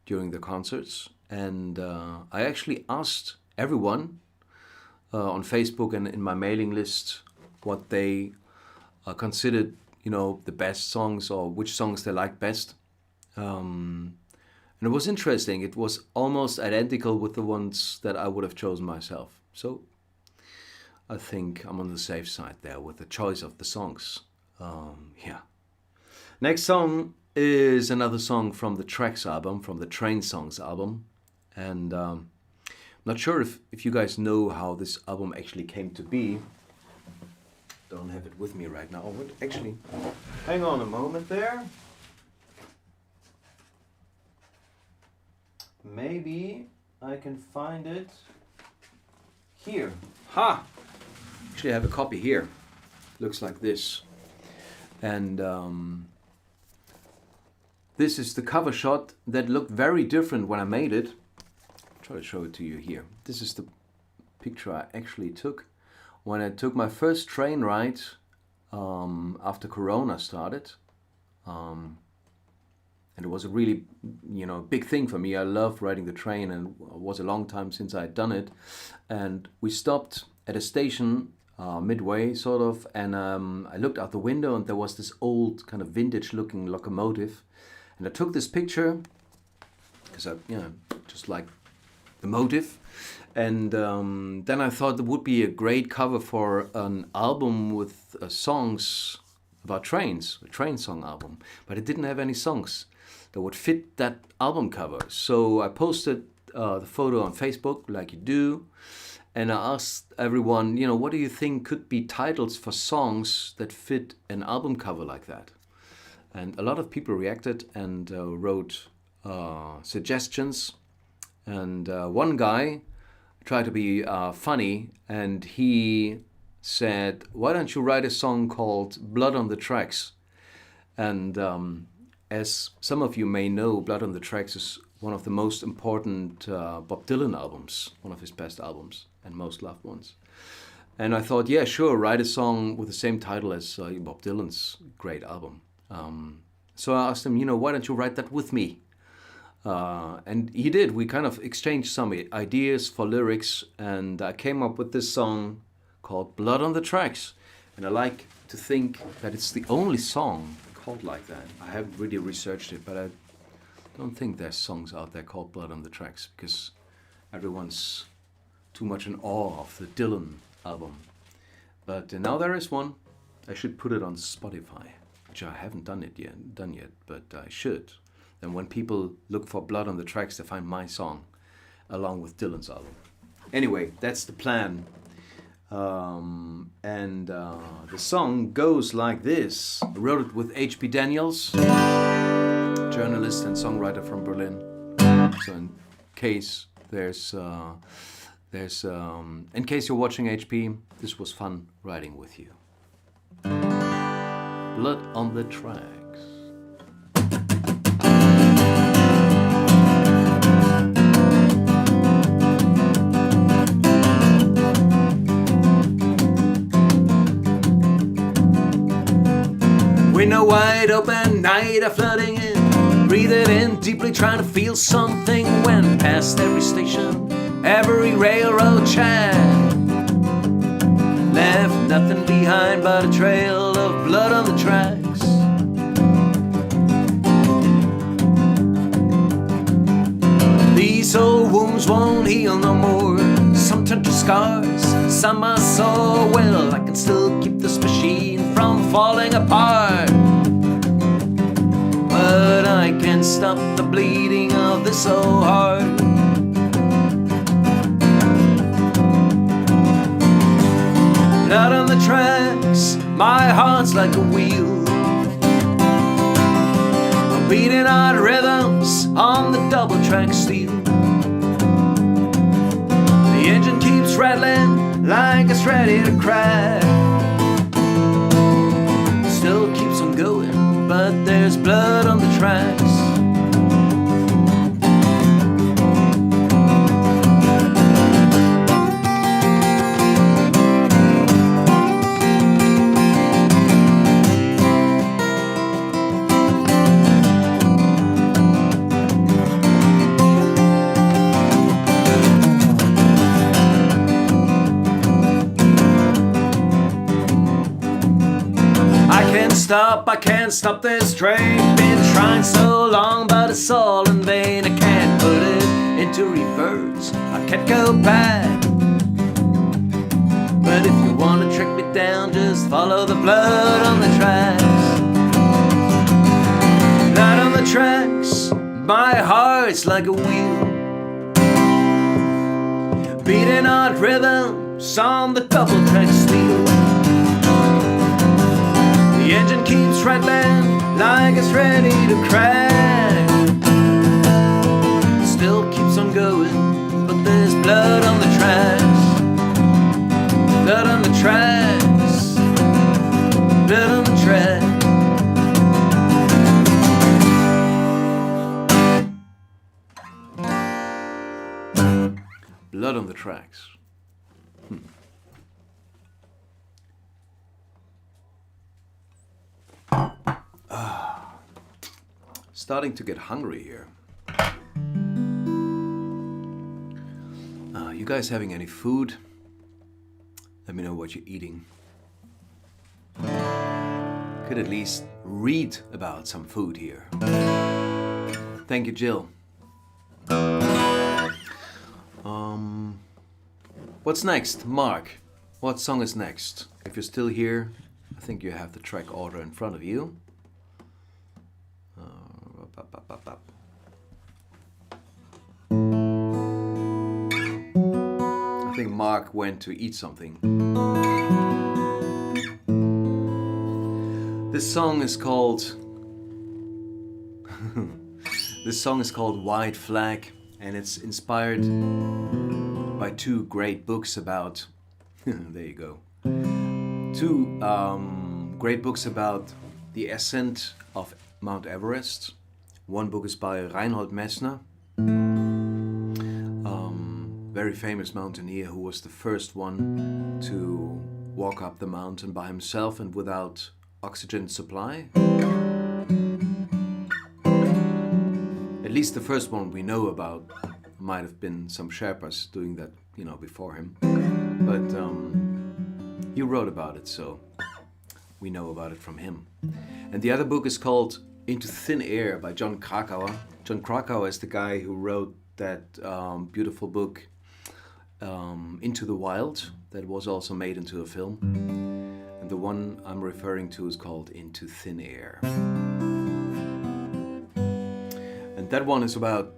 during the concerts. And I actually asked everyone on Facebook and in my mailing list what they considered, the best songs or which songs they liked best. And it was interesting. It was almost identical with the ones that I would have chosen myself. So I think I'm on the safe side there with the choice of the songs. Yeah. Next song is another song from the Tracks album, from the Train Songs album. And I'm not sure if you guys know how this album actually came to be. Don't have it with me right now. But actually, hang on a moment there. Maybe I can find it here. Ha! Actually, I have a copy here. Looks like this. And this is the cover shot that looked very different when I made it. I'll try to show it to you here. This is the picture I actually took when I took my first train ride after Corona started. And it was a really, big thing for me. I love riding the train, and it was a long time since I had done it. And we stopped at a station midway, sort of, and I looked out the window, and there was this old kind of vintage-looking locomotive. And I took this picture because I, just like the motive. And then I thought it would be a great cover for an album with songs about trains, a train song album. But it didn't have any songs that would fit that album cover. So I posted the photo on Facebook, like you do. And I asked everyone, what do you think could be titles for songs that fit an album cover like that? And a lot of people reacted and wrote suggestions. And one guy tried to be funny, and he said, why don't you write a song called Blood on the Tracks? And as some of you may know, Blood on the Tracks is one of the most important Bob Dylan albums, one of his best albums and most loved ones. And I thought, yeah, sure, write a song with the same title as Bob Dylan's great album. So I asked him, why don't you write that with me? And he did. We kind of exchanged some ideas for lyrics, and I came up with this song called Blood on the Tracks. And I like to think that it's the only song called like that. I haven't really researched it, but I don't think there's songs out there called Blood on the Tracks, because everyone's too much in awe of the Dylan album. But now there is one. I should put it on Spotify, which I haven't done yet, but I should. Then when people look for Blood on the Tracks, they find my song along with Dylan's album. Anyway, that's the plan. And the song goes like this. I wrote it with H.P. Daniels, journalist and songwriter from Berlin. So in case in case you're watching HP, this was fun writing with you. Blood on the Tracks. a wide open night, I'm flooding in, breathe it in deeply, trying to feel something. When past every station, every railroad track, left nothing behind but a trail of blood on the tracks. These old wounds won't heal no more. Some turn to scars, some are so well I can still keep this machine from falling apart. But I can't stop the bleeding of this old heart. Blood on the tracks, my heart's like a wheel, beating out rhythms on the double track steel. The engine keeps rattling like it's ready to crack. Still keeps on going, but there's blood on the tracks. I can't stop this train. Been trying so long, but it's all in vain. I can't put it into reverse, I can't go back. But if you wanna track me down, just follow the blood on the tracks. Blood on the tracks, my heart's like a wheel, beating out rhythms on the double track steel. The engine keeps rattling like it's ready to crack. Still keeps on going, but there's blood on the tracks. Blood on the tracks. Blood on the tracks. Blood on the tracks. Starting to get hungry here. You guys having any food? Let me know what you're eating. Could at least read about some food here. Thank you, Jill. What's next? Mark, what song is next? If you're still here, I think you have the track order in front of you. I think Mark went to eat something. This song is called White Flag, and it's inspired by two great books about there you go. Two great books about the ascent of Mount Everest. One book is by Reinhold Messner, very famous mountaineer who was the first one to walk up the mountain by himself and without oxygen supply. At least the first one we know about. Might have been some Sherpas doing that, before him. But he wrote about it, so we know about it from him. And the other book is called Into Thin Air by Jon Krakauer. Jon Krakauer is the guy who wrote that beautiful book Into the Wild that was also made into a film. And the one I'm referring to is called Into Thin Air. And that one is about,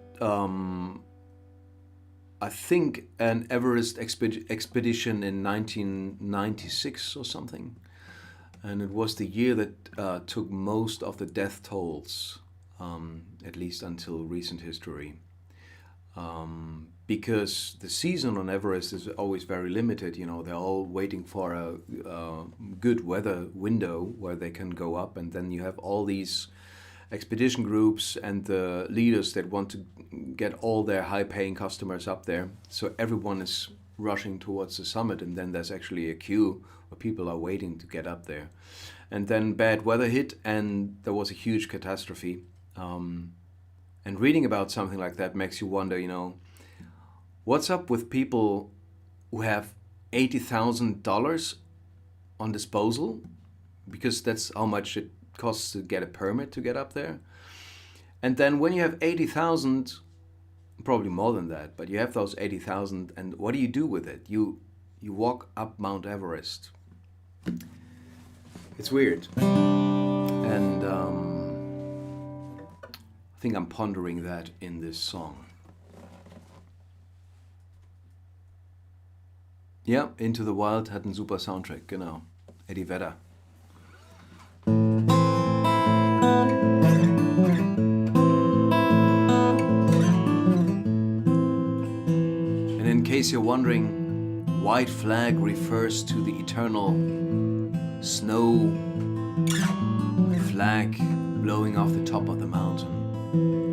I think, an Everest expedition in 1996 or something. And it was the year that took most of the death tolls, at least until recent history. Because the season on Everest is always very limited. They're all waiting for a good weather window where they can go up. And then you have all these expedition groups and the leaders that want to get all their high-paying customers up there. So everyone is rushing towards the summit, and then there's actually a queue where people are waiting to get up there. And then bad weather hit, and there was a huge catastrophe. And reading about something like that makes you wonder, what's up with people who have $80,000 on disposal? Because that's how much it costs to get a permit to get up there. And then when you have 80,000, probably more than that, but you have those 80,000, and what do you do with it? You walk up Mount Everest. It's weird. And I think I'm pondering that in this song. Ja, Into the Wild hat einen super Soundtrack, genau. Eddie Vedder. And in case you're wondering, white flag refers to the eternal snow flag blowing off the top of the mountain.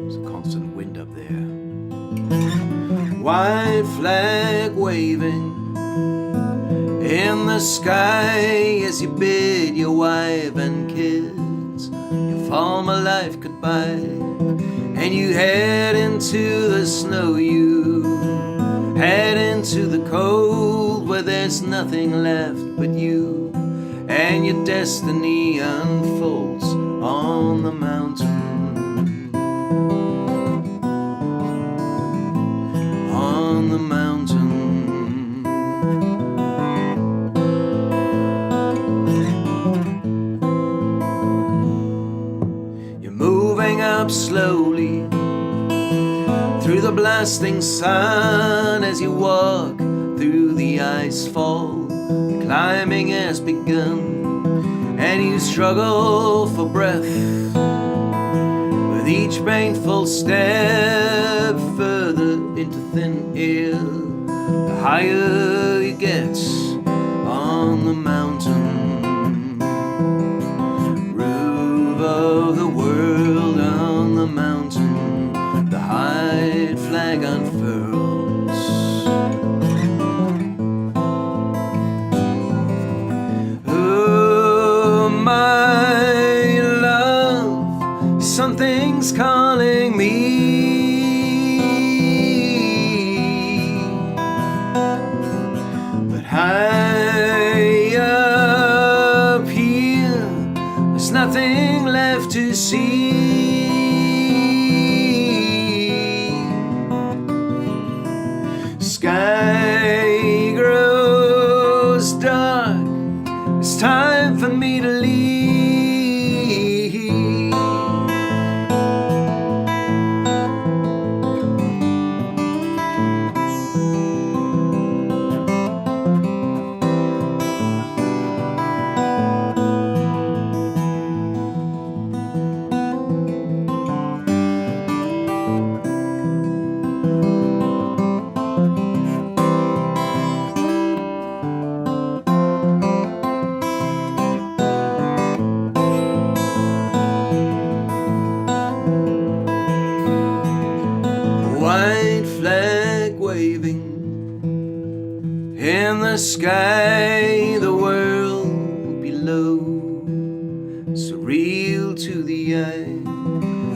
There's a constant wind up there. White flag waving in the sky as you bid your wife and kids your former life goodbye, and you head into the snow, you head into the cold where there's nothing left but you, and your destiny unfolds on the mountain. On the mountain. Up slowly through the blasting sun as you walk through the ice fall. The climbing has begun and you struggle for breath with each painful step further into thin air. The higher you get on the mountain, roof of the world on the mountain, the white flag unfurls. Oh, my love, something's calling me. But high up here, there's nothing left to see. Sky grows dark, it's time for me to leave. In the sky, the world below, surreal to the eye,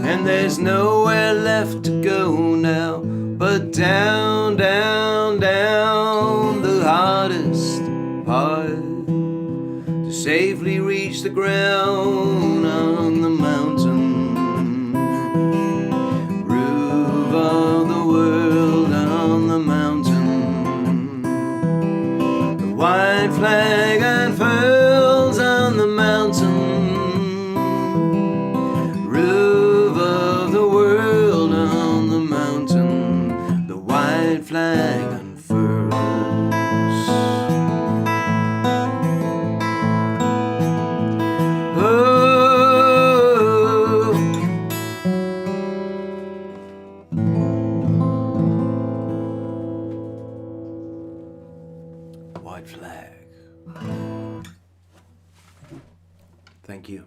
and there's nowhere left to go now but down, down, down the hardest part to safely reach the ground on the mountain, roof of the world on the mountain. White flag unfurls on the mountain, roof of the world on the mountain, the white flag unfurls. Oh, white flag. Thank you.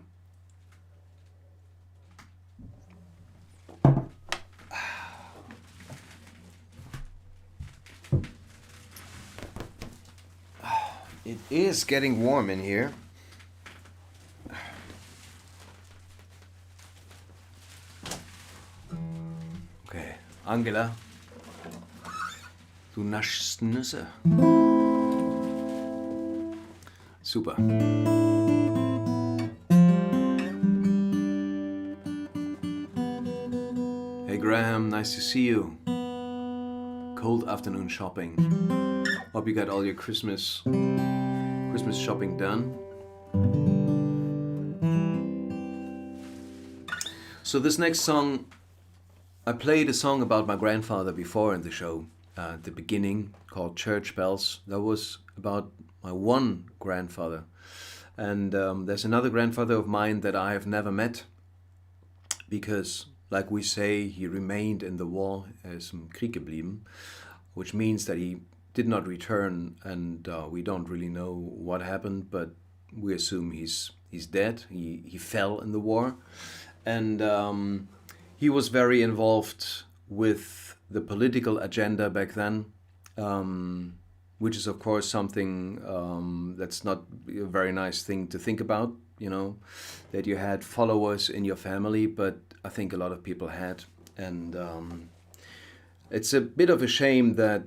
It is getting warm in here. Angela, du naschst Nüsse. Super. Hey Graham, nice to see you. Cold afternoon shopping. Hope you got all your Christmas shopping done. So this next song, I played a song about my grandfather before in the show, at the beginning, called Church Bells. That was about my one grandfather. And there's another grandfather of mine that I have never met, because, like we say, he remained in the war, is im Krieg geblieben, which means that he did not return, and we don't really know what happened, but we assume he's dead. He fell in the war, and he was very involved with the political agenda back then, which is of course something that's not a very nice thing to think about, you know, that you had followers in your family, but I think a lot of people had, and it's a bit of a shame that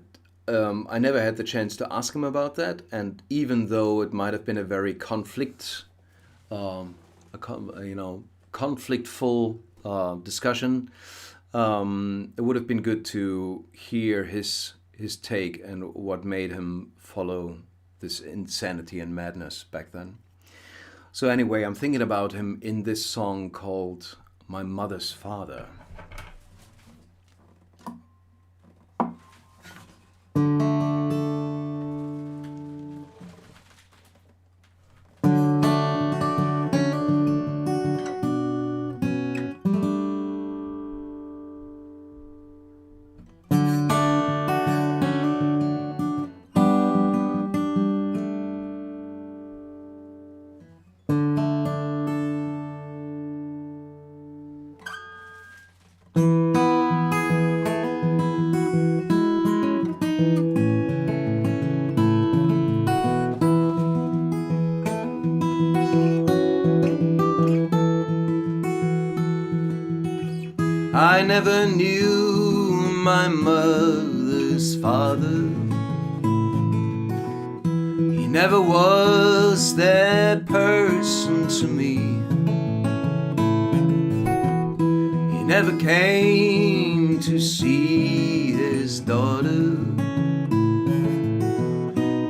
I never had the chance to ask him about that, and even though it might have been a very conflictful discussion, it would have been good to hear his take and what made him follow this insanity and madness back then. So anyway, I'm thinking about him in this song called My Mother's Father. I never knew my mother's father. He never was that person to me. He never came to see his daughter.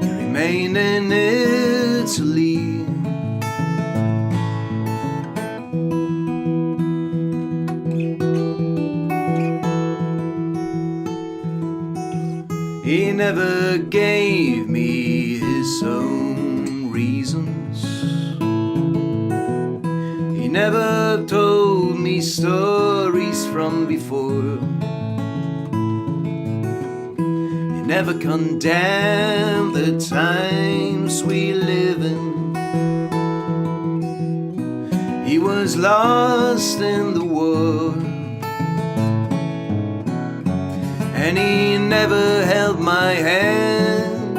He remained in Italy. He never gave me his own reasons. He never told me stories from before. He never condemned the times we live in. He was lost in the war. And he never held my hand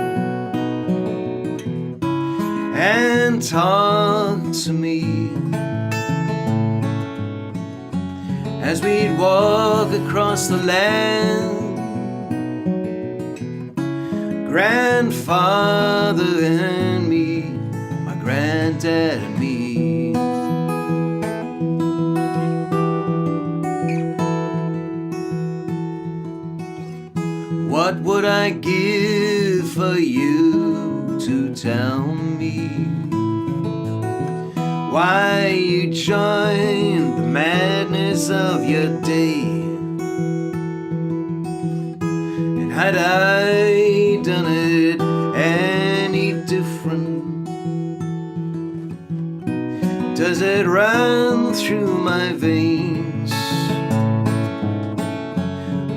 and talked to me as we'd walk across the land. Grandfather and me, my granddad and me. What would I give for you to tell me why you joined the madness of your day? And had I done it any different? Does it run through my veins?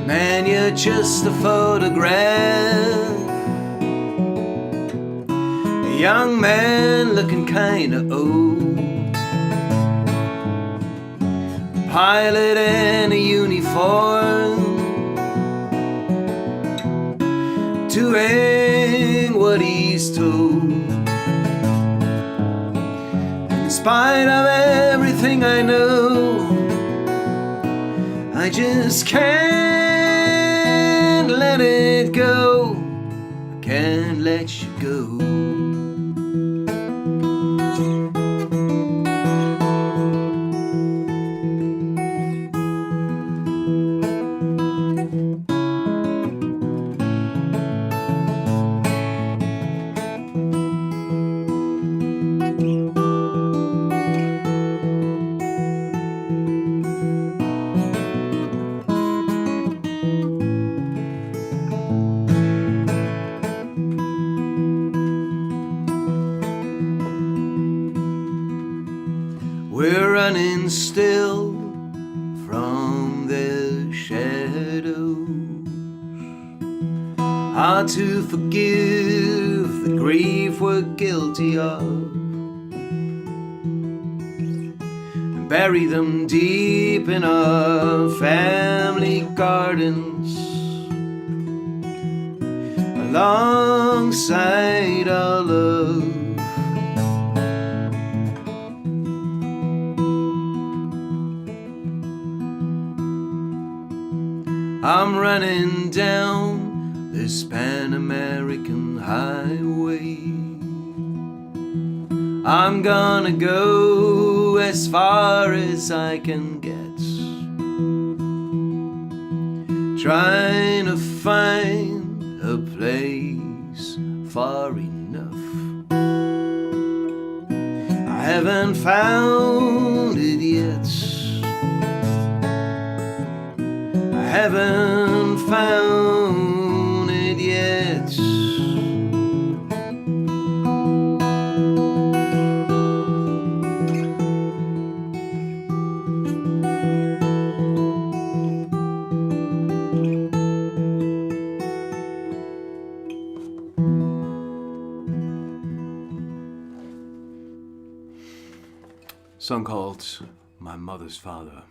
Man, you're just a photograph. A young man looking kinda old. A pilot in a uniform, doing what he's told. In spite of everything I know, I just can't let it go, I can't let you go. We're running still from the shadows, hard to forgive the grief we're guilty of, and bury them deep in our family gardens, alongside our love. I'm running down this Pan-American highway. I'm gonna go as far as I can get, trying to find a place far enough. I haven't found it yet. Haven't found it yet. Song called My Mother's Father.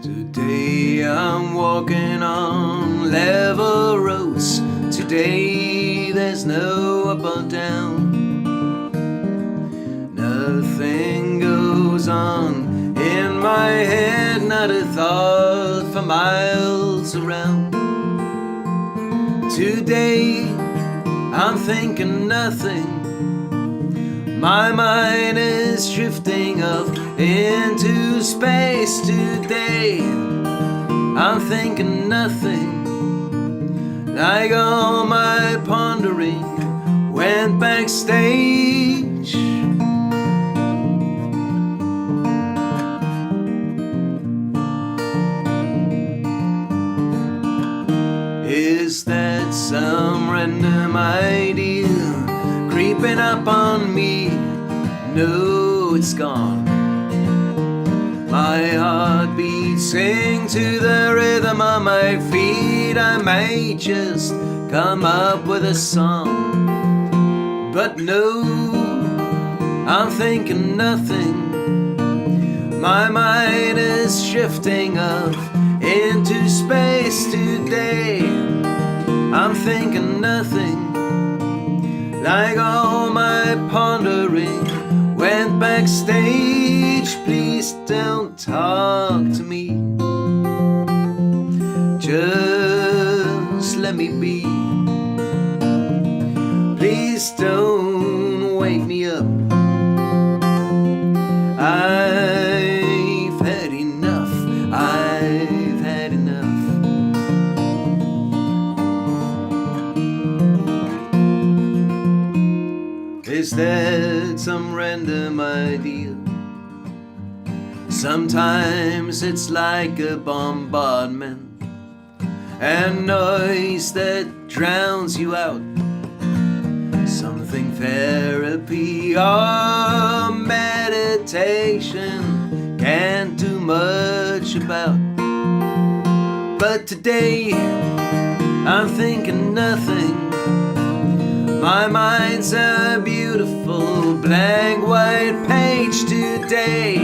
Today I'm walking on level roads. Today there's no up or down. Nothing goes on in my head, not a thought for miles around. Today I'm thinking nothing. My mind is drifting off into space today. I'm thinking nothing. Like all my pondering went backstage. Is that some random idea creeping up on me? No, it's gone. My heart beating to the rhythm of my feet. I may just come up with a song, but no, I'm thinking nothing. My mind is shifting up into space today. I'm thinking nothing. Like all my pondering went backstage. Please don't talk to me. Just let me be. Please don't wake me up. I've had enough. I've had enough. Is that some random idea? Sometimes it's like a bombardment, a noise that drowns you out. Something therapy or meditation can't do much about. but today I'm thinking nothing. My mind's a beautiful blank white page today.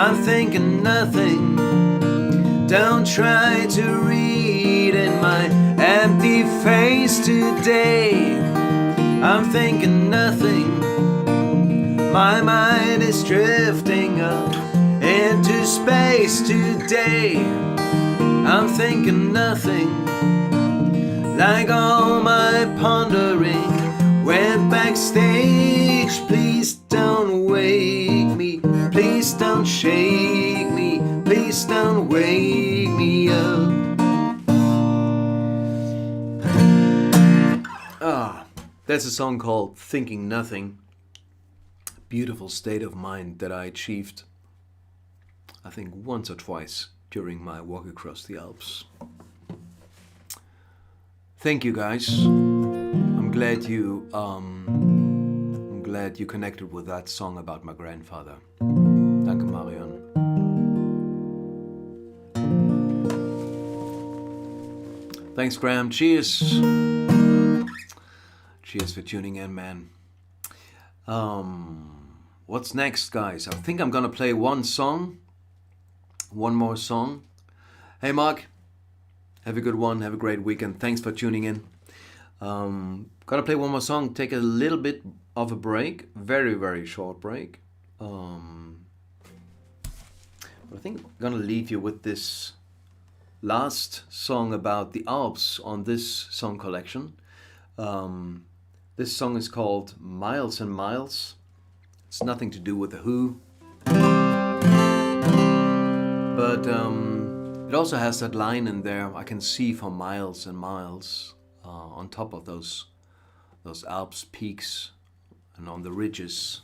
I'm thinking nothing. Don't try to read in my empty face today. I'm thinking nothing. My mind is drifting up into space today. I'm thinking nothing. Like all my pondering went backstage. Please don't wake me. Please don't shake me. Please don't wake me up. That's a song called Thinking Nothing. Beautiful state of mind that I achieved, I think, once or twice during my walk across the Alps. Thank you, guys. I'm glad you connected with that song about my grandfather. Danke, Marion. Thanks, Graham. Cheers. Cheers for tuning in, man. What's next, guys? I think I'm gonna play one more song. Hey, Mark. Have a good one. Have a great weekend. Thanks for tuning in. Gonna play one more song. Take a little bit of a break. Very, very short break. But I think I'm gonna leave you with this last song about the Alps on this song collection. This song is called Miles and Miles. It's nothing to do with The Who. But it also has that line in there, I can see for miles and miles on top of those Alps peaks and on the ridges.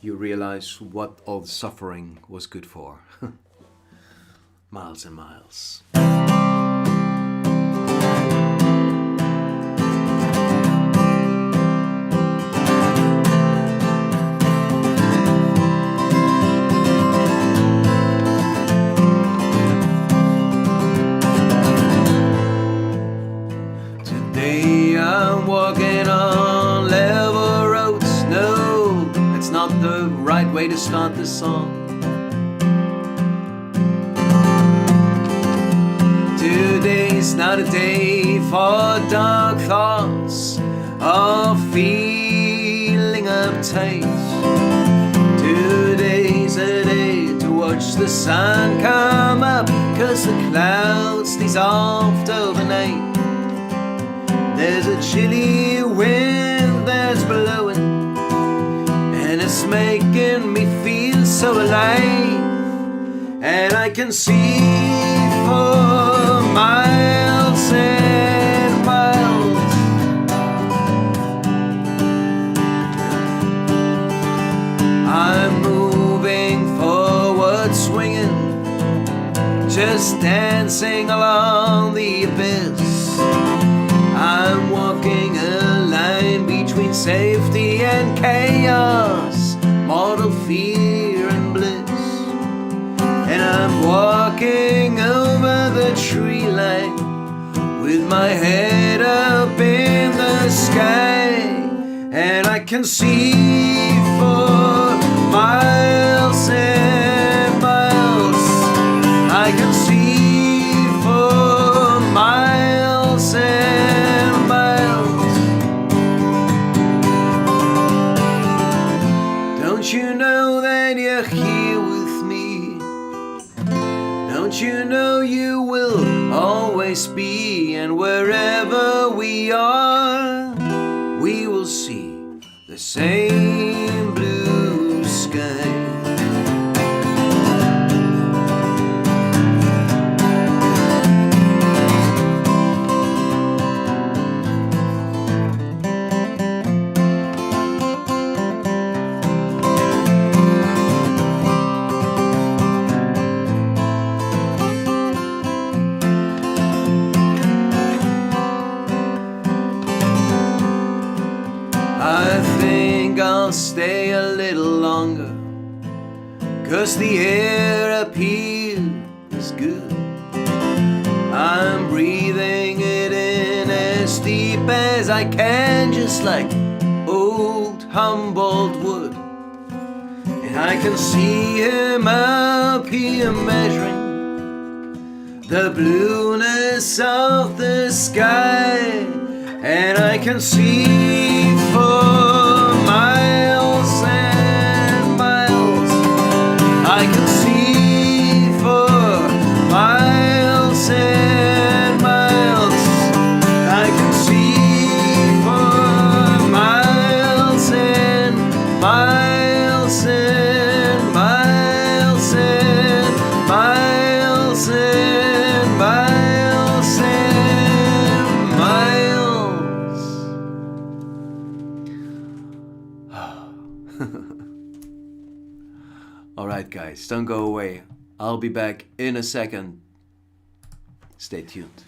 You realize what all the suffering was good for. Miles and miles. Way to start this song. Today's not a day for dark thoughts or feeling uptight. Today's a day to watch the sun come up, 'cause the clouds dissolved overnight. There's a chilly wind that's blowing, and it's making me feel so alive. And I can see for miles and miles. I'm moving forward, swinging, just dancing along the abyss. I'm walking a line between safety and chaos, mortal fear and bliss. And I'm walking over the tree line with my head up in the sky. And I can see for miles and miles. I can see for miles and miles. Don't you know that you're here with me? Don't you know you will always be? And wherever we are, we will see the same blue sky. I'll stay a little longer, 'cause the air up here is good. as I can, just like old Humboldt would. And I can see him up here measuring the blueness of the sky, and I can see for miles and miles. I can see for miles and miles. I can see for miles and miles and miles and miles and miles and miles. Alright guys, don't go away. I'll be back in a second. Stay tuned.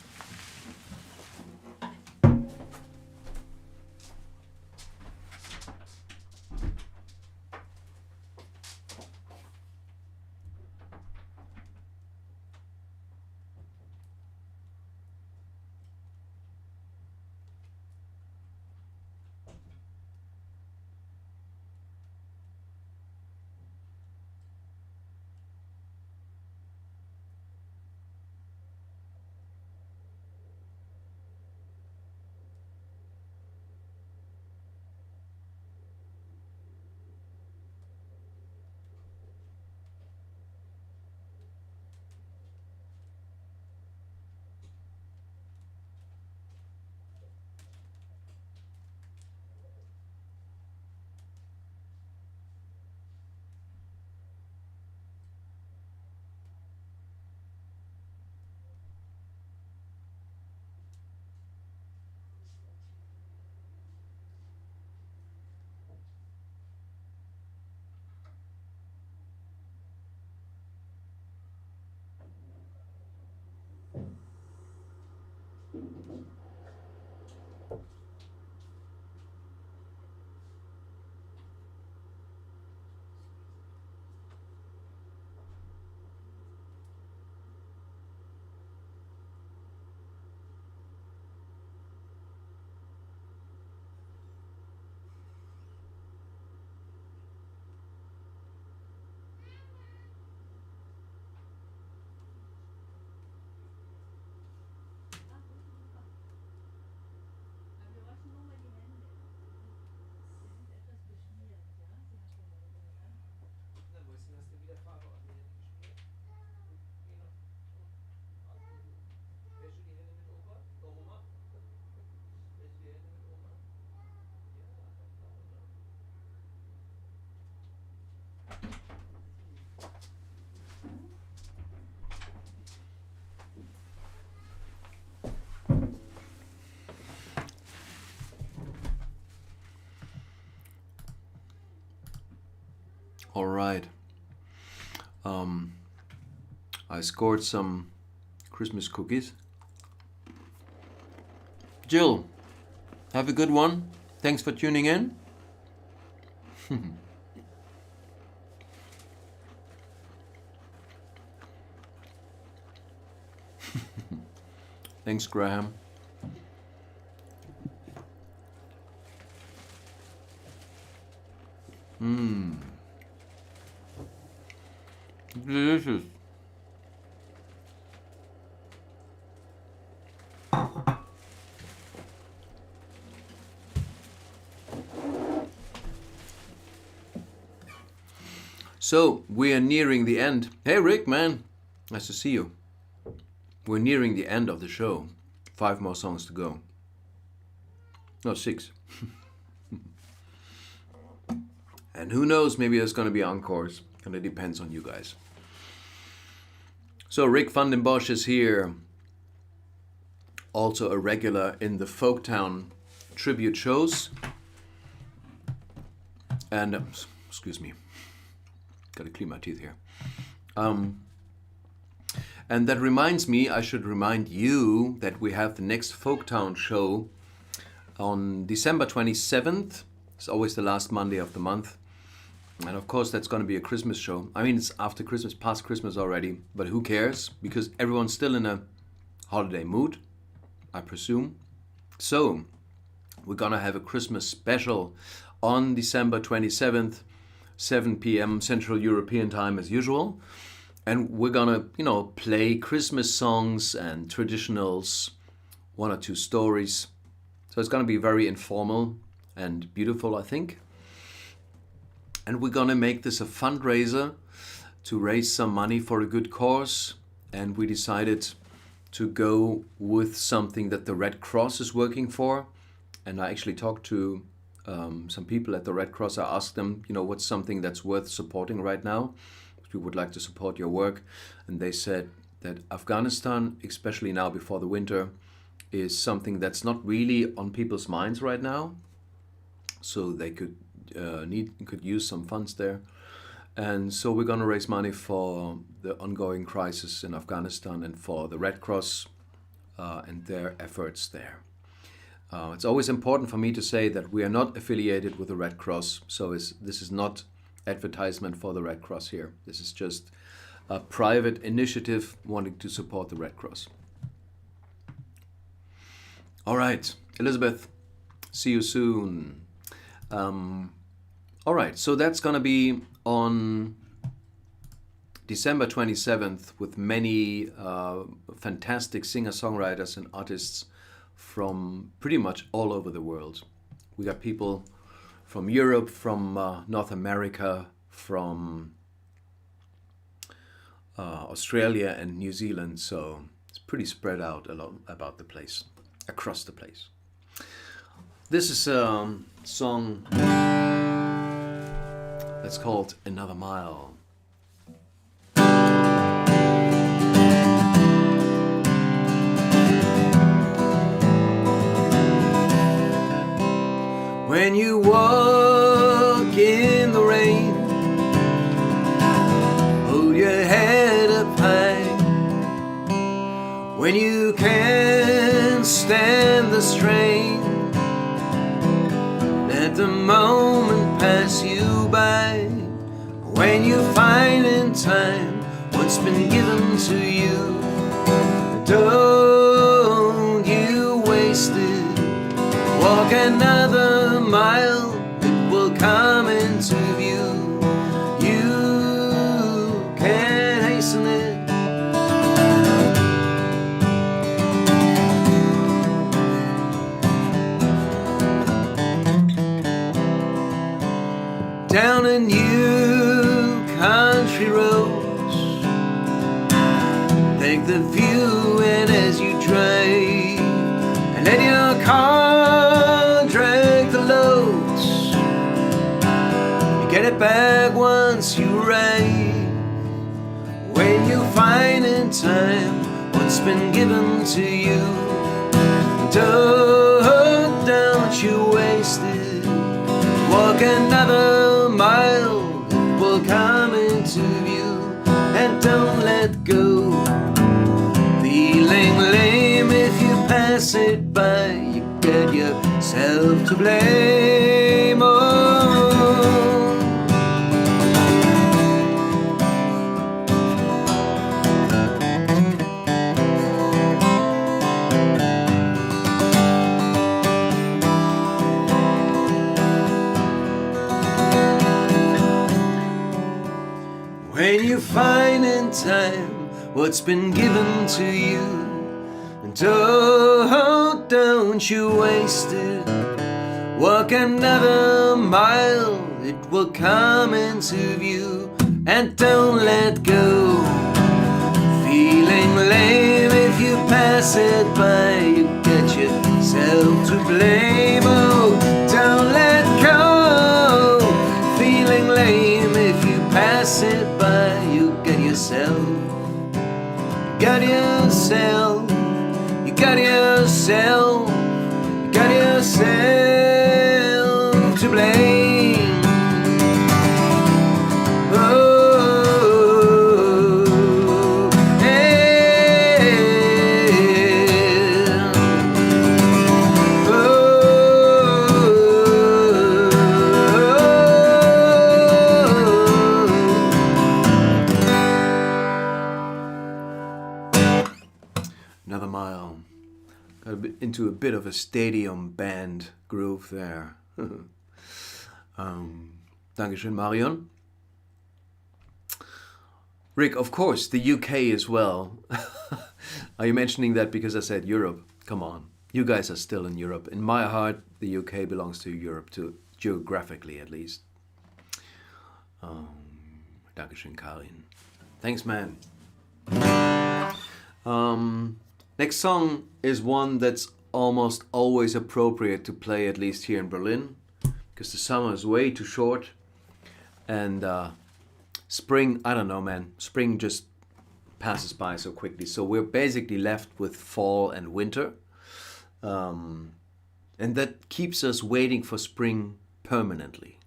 All right. I scored some Christmas cookies. Jill, have a good one. Thanks for tuning in. Thanks, Graham. Delicious. So, we are nearing the end. Hey Rick, man, nice to see you. We're nearing the end of the show. 5 more songs to go. No, 6. And who knows, maybe there's going to be encores. And it depends on you guys. So Rick van den Bosch is here. Also a regular in the Folktown tribute shows. And, excuse me. Gotta clean my teeth here. And that reminds me, I should remind you that we have the next Folktown show on December 27th. It's always the last Monday of the month. And of course, that's going to be a Christmas show. I mean, it's after Christmas, past Christmas already. But who cares? Because everyone's still in a holiday mood, I presume. So, We're gonna have a Christmas special on December 27th, 7 p.m. Central European time as usual. And we're gonna, play Christmas songs and traditionals, one or two stories. So it's gonna be very informal and beautiful, I think. And we're gonna make this a fundraiser to raise some money for a good cause. And we decided to go with something that the Red Cross is working for. And I actually talked to some people at the Red Cross. I asked them, what's something that's worth supporting right now? We would like to support your work. And they said that Afghanistan, especially now before the winter, is something that's not really on people's minds right now. So they could use some funds there. And so we're going to raise money for the ongoing crisis in Afghanistan and for the Red Cross and their efforts there. It's always important for me to say that we are not affiliated with the Red Cross, so this is not advertisement for the Red Cross here. This is just a private initiative wanting to support the Red Cross. All right, Elizabeth, see you soon. All right, so that's going to be on December 27th with many fantastic singer-songwriters and artists from pretty much all over the world. We got people from Europe, from North America, from Australia and New Zealand. So it's pretty spread out about the place, across the place. This is a song that's called Another Mile. When you walk in the rain, hold your head up high. When you can't stand the strain, let the moment pass you by. When you find in time what's been given to you, don't you waste it. Walk another mile, it will come into view. You can hasten it. Down a new country roads, take the view in as you drive, and let your car drag the loads. You get it back once you arrive. When you find in time what's been given to you, don't you waste it. Walk another mile, it will come into view, and don't let go. Feeling lame if you pass it by, you get yourself to blame. When you find in time what's been given to you, and don't you waste it. Walk another mile, it will come into view, and don't let go. Feeling lame if you pass it by, you get yourself to blame. Oh, don't let go. Feeling lame if you pass it by, you get yourself. You got yourself. You got yourself. You got yourself to blame. into a bit of a stadium band groove there. Dankeschön, Marion. Rick, of course, the UK as well. Are you mentioning that because I said Europe? Come on. You guys are still in Europe. In my heart, the UK belongs to Europe, geographically at least. Dankeschön, Karin. Thanks, man. Next song is one that's almost always appropriate to play, at least here in Berlin, because the summer is way too short. And spring, I don't know, man. Spring just passes by so quickly. So we're basically left with fall and winter. And that keeps us waiting for spring permanently.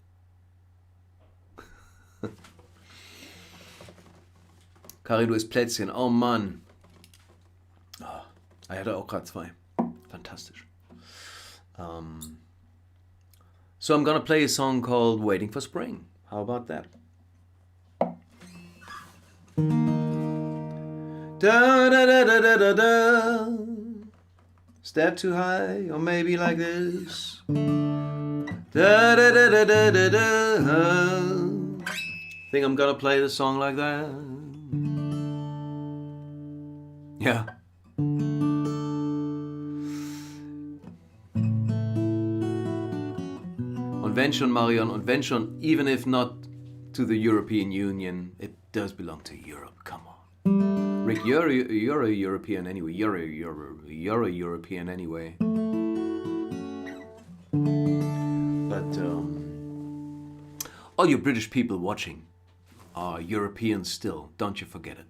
Karin, du isst Plätzchen. Oh Mann. Oh, ich hatte auch gerade 2. Fantastisch. So I'm gonna play a song called Waiting for Spring. How about that? Da da da da da da da. Is that too high? Or maybe like this? Da da da da da da da. Think I'm gonna play the song like that? Yeah. Und wenn schon, Marion, und wenn schon, even if not to the European Union, it does belong to Europe. Come on. Rick, you're a European anyway. You're a European anyway. But all you British people watching are Europeans still. Don't you forget it.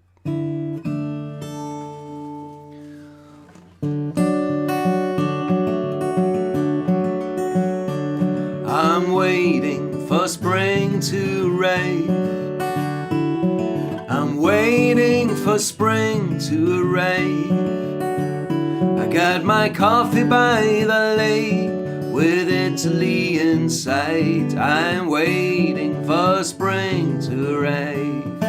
I'm waiting for spring to rave. I'm waiting for spring to arrive. I got my coffee by the lake with Italy in sight. I'm waiting for spring to arrive.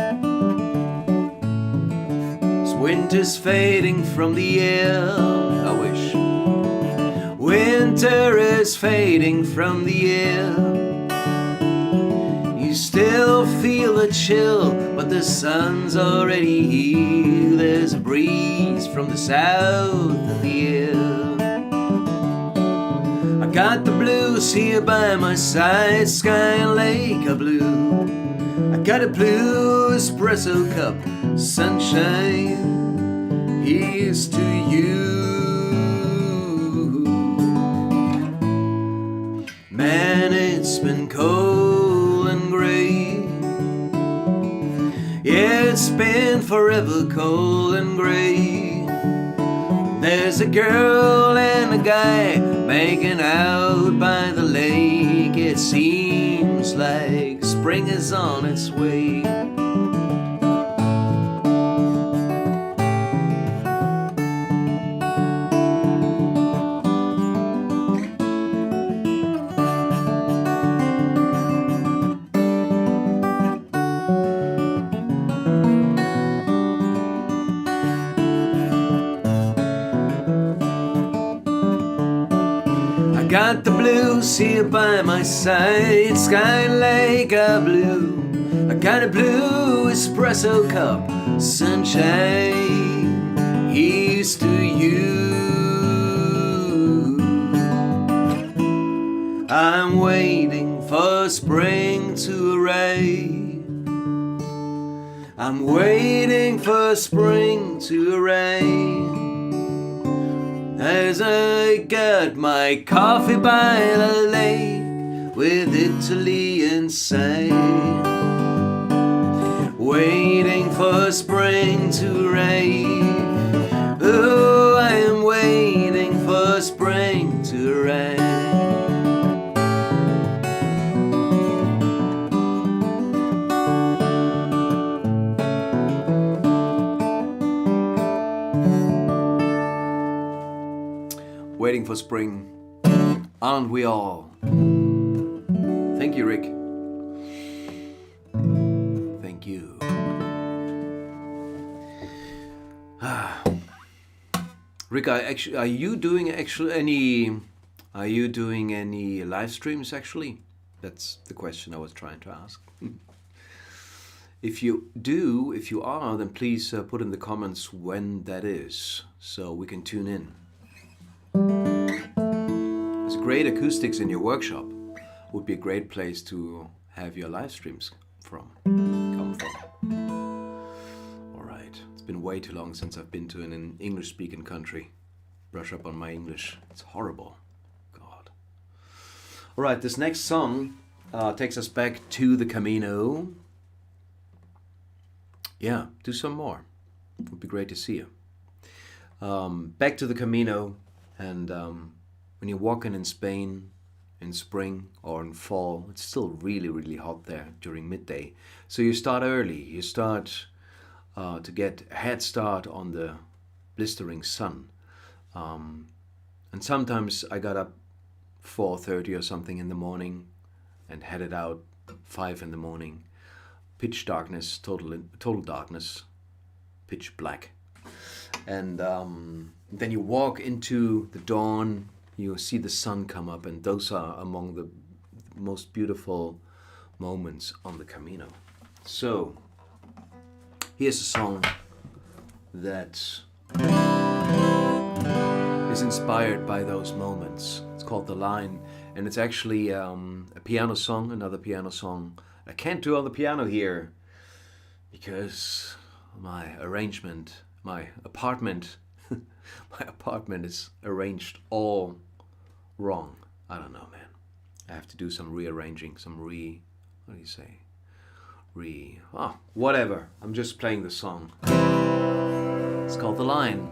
As winter's fading from the air, I wish winter is fading from the air. You still feel the chill, but the sun's already here. There's a breeze from the south in the air. I got the blues here by my side, sky and lake are blue. I got a blue espresso cup, sunshine, here's to you. Man, it's been cold and gray. Yeah, it's been forever cold and gray. There's a girl and a guy making out by the lake. It seems like spring is on its way. Got the blues here by my side, sky and lake are blue. I got a blue espresso cup, sunshine, here's to you. I'm waiting for spring to arrive. I'm waiting for spring to arrive. As I got my coffee by the lake with Italy in sight, waiting for spring to arrive. Oh, I am waiting for spring to arrive. Waiting for spring, aren't we all? Thank you, Rick. Thank you. Rick, are you doing are you doing any live streams actually? That's the question I was trying to ask. If you are, then please put in the comments when that is, so we can tune in. There's great acoustics in your workshop. Would be a great place to have your live streams come from. All right, it's been way too long since I've been to an English-speaking country. Brush up on my English. It's horrible. God. All right, this next song takes us back to the Camino. Yeah, do some more. It would be great to see you. Back to the Camino, and when you're walking in Spain in spring or in fall, it's still really, really hot there during midday. So you start early. You start to get a head start on the blistering sun. And sometimes I got up 4:30 or something in the morning and headed out 5 in the morning. Pitch darkness, total darkness, pitch black. And then you walk into the dawn, you see the sun come up, and those are among the most beautiful moments on the Camino. So, here's a song that is inspired by those moments. It's called The Line, and it's actually a piano song, another piano song. I can't do on the piano here because my apartment is arranged all wrong. I don't know, man. I have to do some rearranging, what do you say? Whatever. I'm just playing the song. It's called The Line.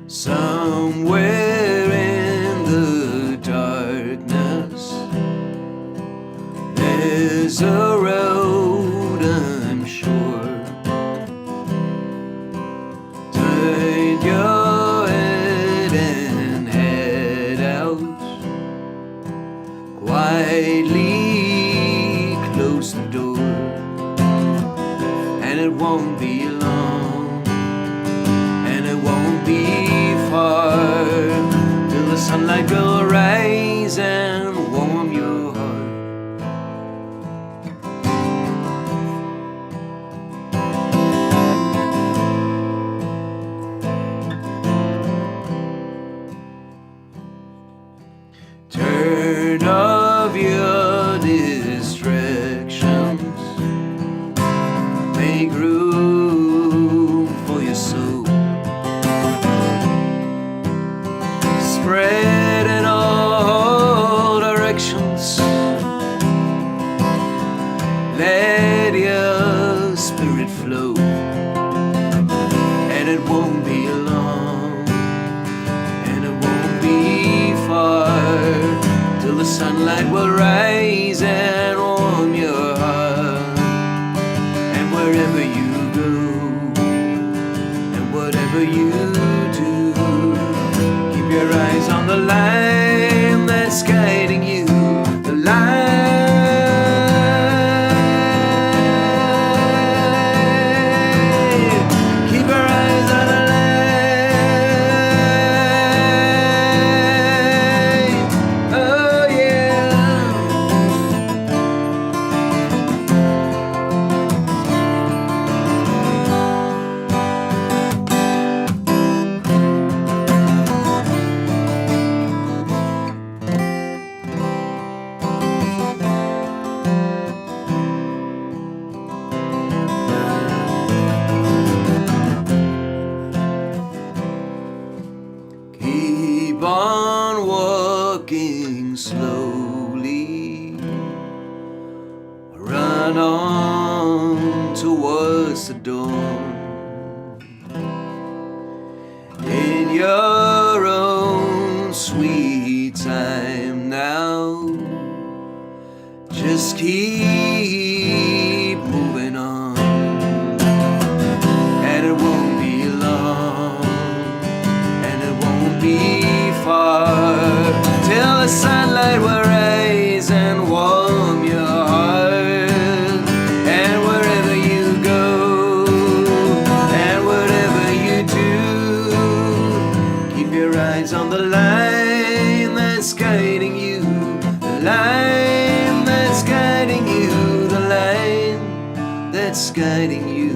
Somewhere in the darkness, there's a road, I'm sure. Turn your head and head out. Quietly close the door, and it won't be long, and it won't be far till the sunlight will rise and warm your heart. Turn off your distractions, make room for your soul. Spread in all directions. Let your spirit flow, and it won't be long, and it won't be far till the sunlight will rise and warm your heart. And wherever you go, and whatever you do, keep your eyes on the line that's guiding you, the line. Keep your eyes on the line. Oh yeah. Keep on walking slowly, run on towards the dawn. In your own sweet time now, just keep moving on, and it won't be eyes on the line that's guiding you, the line that's guiding you, the line that's guiding you.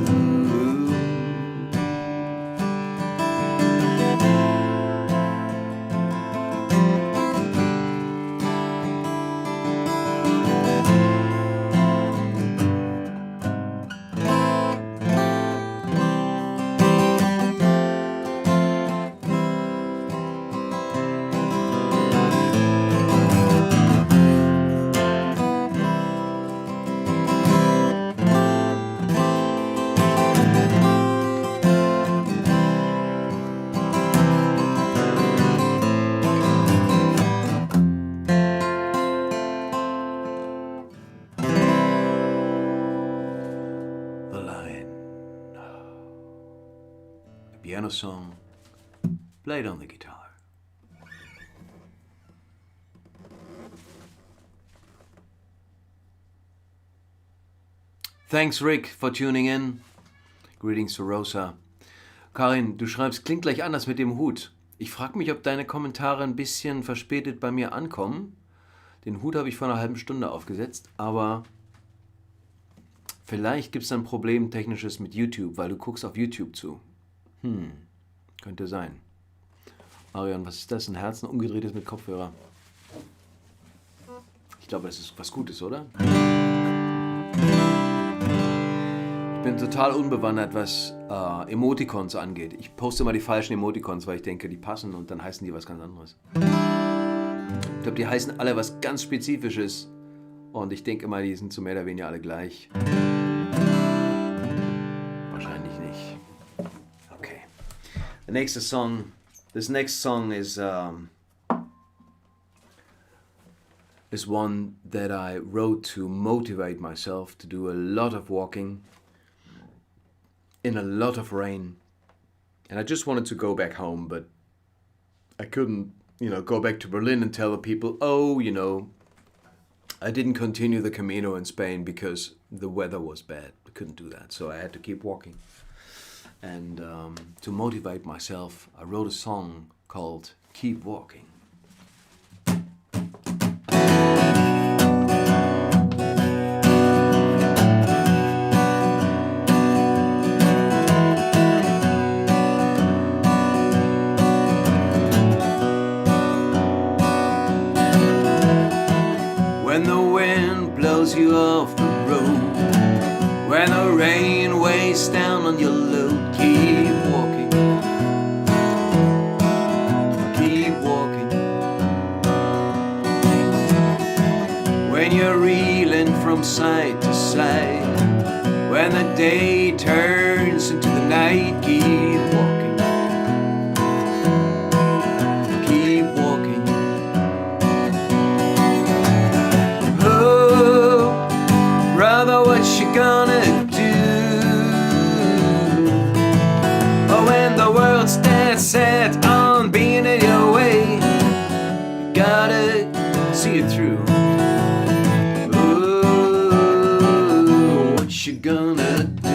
Piano song played on the guitar. Thanks Rick for tuning in. Greetings to Rosa. Karin, du schreibst, klingt gleich anders mit dem Hut. Ich frage mich, ob deine Kommentare ein bisschen verspätet bei mir ankommen. Den Hut habe ich vor einer halben Stunde aufgesetzt, aber vielleicht gibt es ein Problem technisches mit YouTube, weil du guckst auf YouTube zu. Könnte sein. Arion, was ist das? Ein Herz, ein umgedrehtes mit Kopfhörer. Ich glaube, das ist was Gutes, oder? Ich bin total unbewandert, was Emoticons angeht. Ich poste immer die falschen Emoticons, weil ich denke, die passen und dann heißen die was ganz anderes. Ich glaube, die heißen alle was ganz Spezifisches und ich denke immer, die sind so mehr oder weniger alle gleich. Wahrscheinlich nicht. Okay. This next song is one that I wrote to motivate myself to do a lot of walking in a lot of rain. And I just wanted to go back home, but I couldn't, go back to Berlin and tell the people, I didn't continue the Camino in Spain because the weather was bad. I couldn't do that, so I had to keep walking. And to motivate myself, I wrote a song called Keep Walking. When the wind blows you off the road, when the rain weighs down on your load, keep walking, keep walking. When you're reeling from side to side, when the day turns into the night, keep walking, keep walking. Oh, brother, what you gonna do? Oh, when the world's dead set on being in your way, you gotta see it through. Oh, what you gonna do?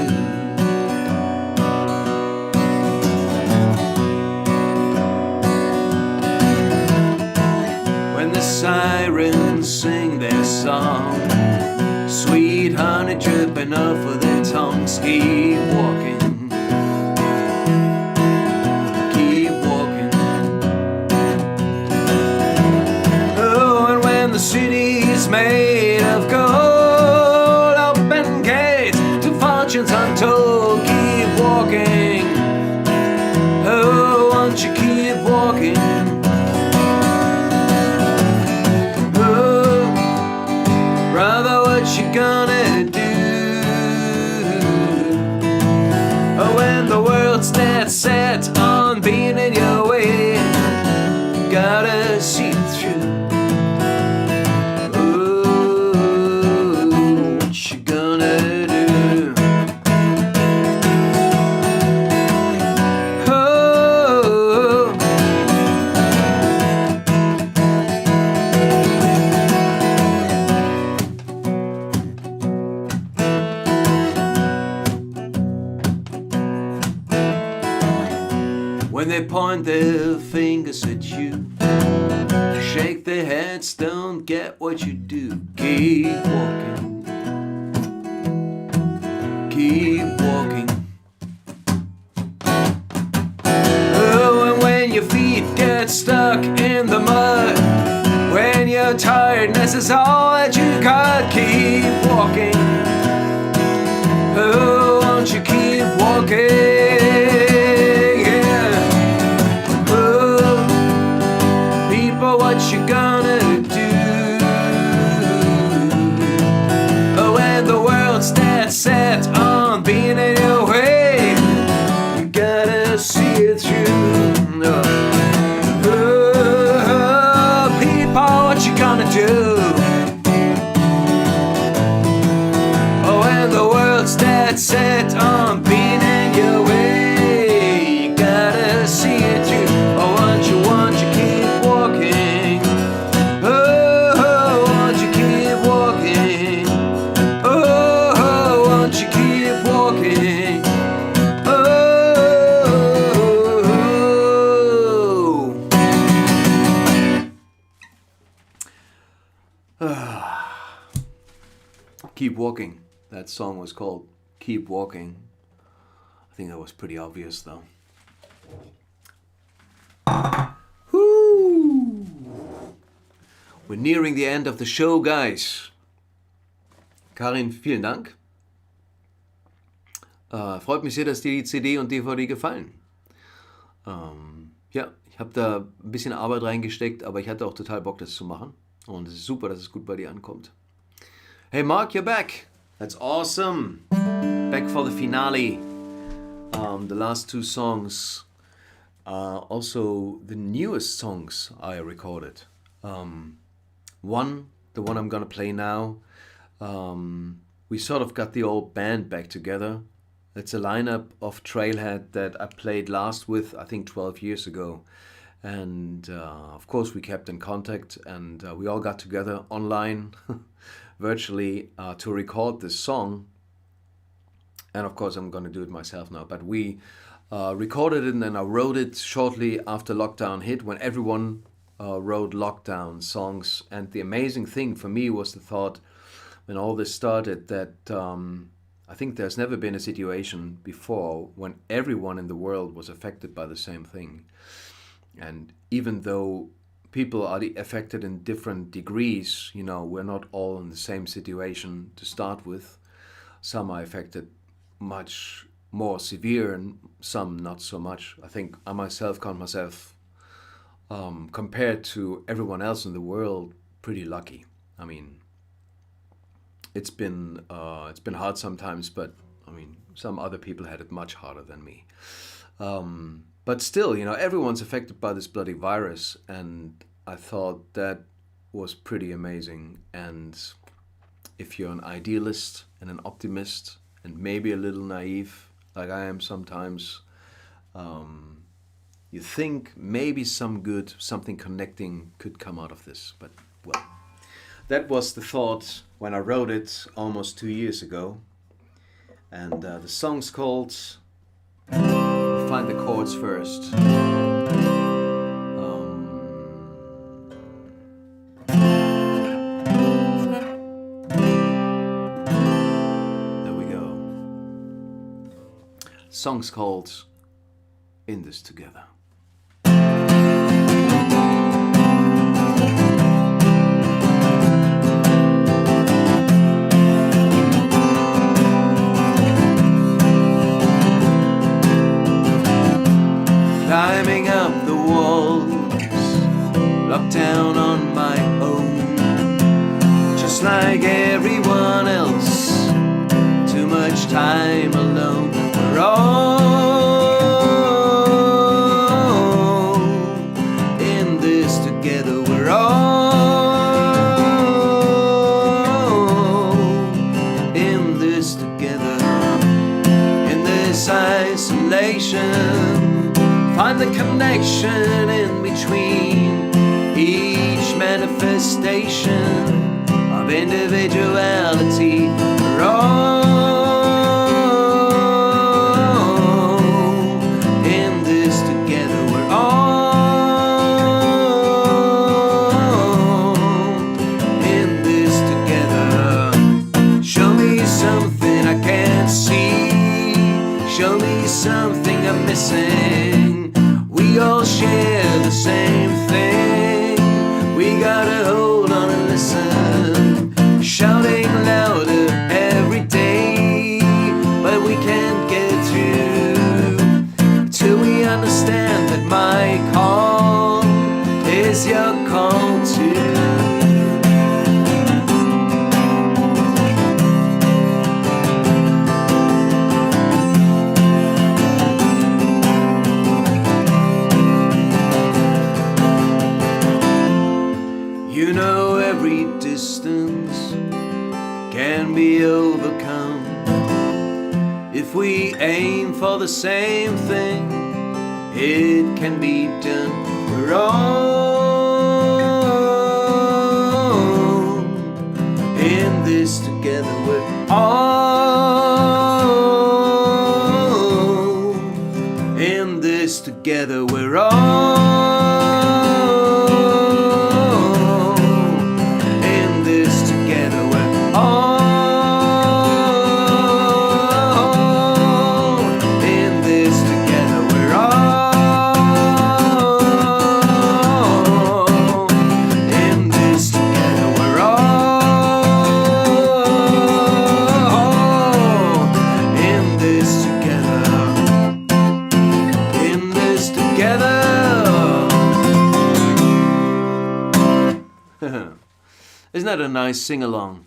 When the sirens sing their song, sweet honey dripping off of their tongues, keep walking, keep walking. Oh, and when the city's made of gold, open gates to fortunes untold, keep walking. Oh, won't you keep walking? Oh, brother, what you gonna do? Oh, when the world's dead set on being in your way, you gotta see it through. Oh, what you gonna do? Oh, they point their fingers at you, shake their heads, don't get what you do. Keep walking, keep walking. Oh, and when your feet get stuck in the mud, when your tiredness is all that you got, keep walking. Oh, won't you keep walking? Yeah. Oh, people, what you gonna do? Oh, when the world's dead set on being in your way, you gotta see it through. Oh, people, what you gonna do? Dead set on being in your way, you gotta see it through. Oh, won't you keep walking? Oh, won't you keep walking? Oh, won't you keep walking? Oh. Keep walking. That song was called Keep Walking. I think that was pretty obvious though. Woo! We're nearing the end of the show, guys. Karin, vielen Dank. Freut mich sehr, dass dir die CD und DVD gefallen. Ja, ich habe da ein bisschen Arbeit reingesteckt, aber ich hatte auch total Bock, das zu machen. Und es ist super, dass es gut bei dir ankommt. Hey Mark, you're back. That's awesome. Back for the finale. The last two songs are also the newest songs I recorded. The one I'm gonna play now, we sort of got the old band back together. It's a lineup of Trailhead that I played last with, I think 12 years ago. And of course we kept in contact, and we all got together online virtually to record this song. And of course I'm going to do it myself now, but we recorded it and then I wrote it shortly after lockdown hit, when everyone wrote lockdown songs. And the amazing thing for me was the thought when all this started that I think there's never been a situation before when everyone in the world was affected by the same thing. And even though people are affected in different degrees, you know, we're not all in the same situation to start with. Some are affected much more severe and some not so much. I think I myself count myself, compared to everyone else in the world, pretty lucky. I mean, it's been hard sometimes, but I mean, some other people had it much harder than me. But still, you know, everyone's affected by this bloody virus, and I thought that was pretty amazing. And if you're an idealist and an optimist and maybe a little naive, like I am sometimes, you think maybe something connecting could come out of this. But, well, that was the thought when I wrote it almost 2 years ago. And the song's called... Find the chords first. There we go. Song's called In This Together. Climbing up the walls, locked down on my own, just like everyone else, too much time alone. We're all in this together, we're all in this together, in this isolation. Find the connection in between each manifestation of individuality. We're all in this together. all share the same thing. We gotta hold on and listen, shouting louder every day, but we can't get through till we understand that my call is your call too. You know every distance can be overcome if we aim for the same thing. It can be done. We're all in this together. We're all in this together. We're all Isn't that a nice sing-along?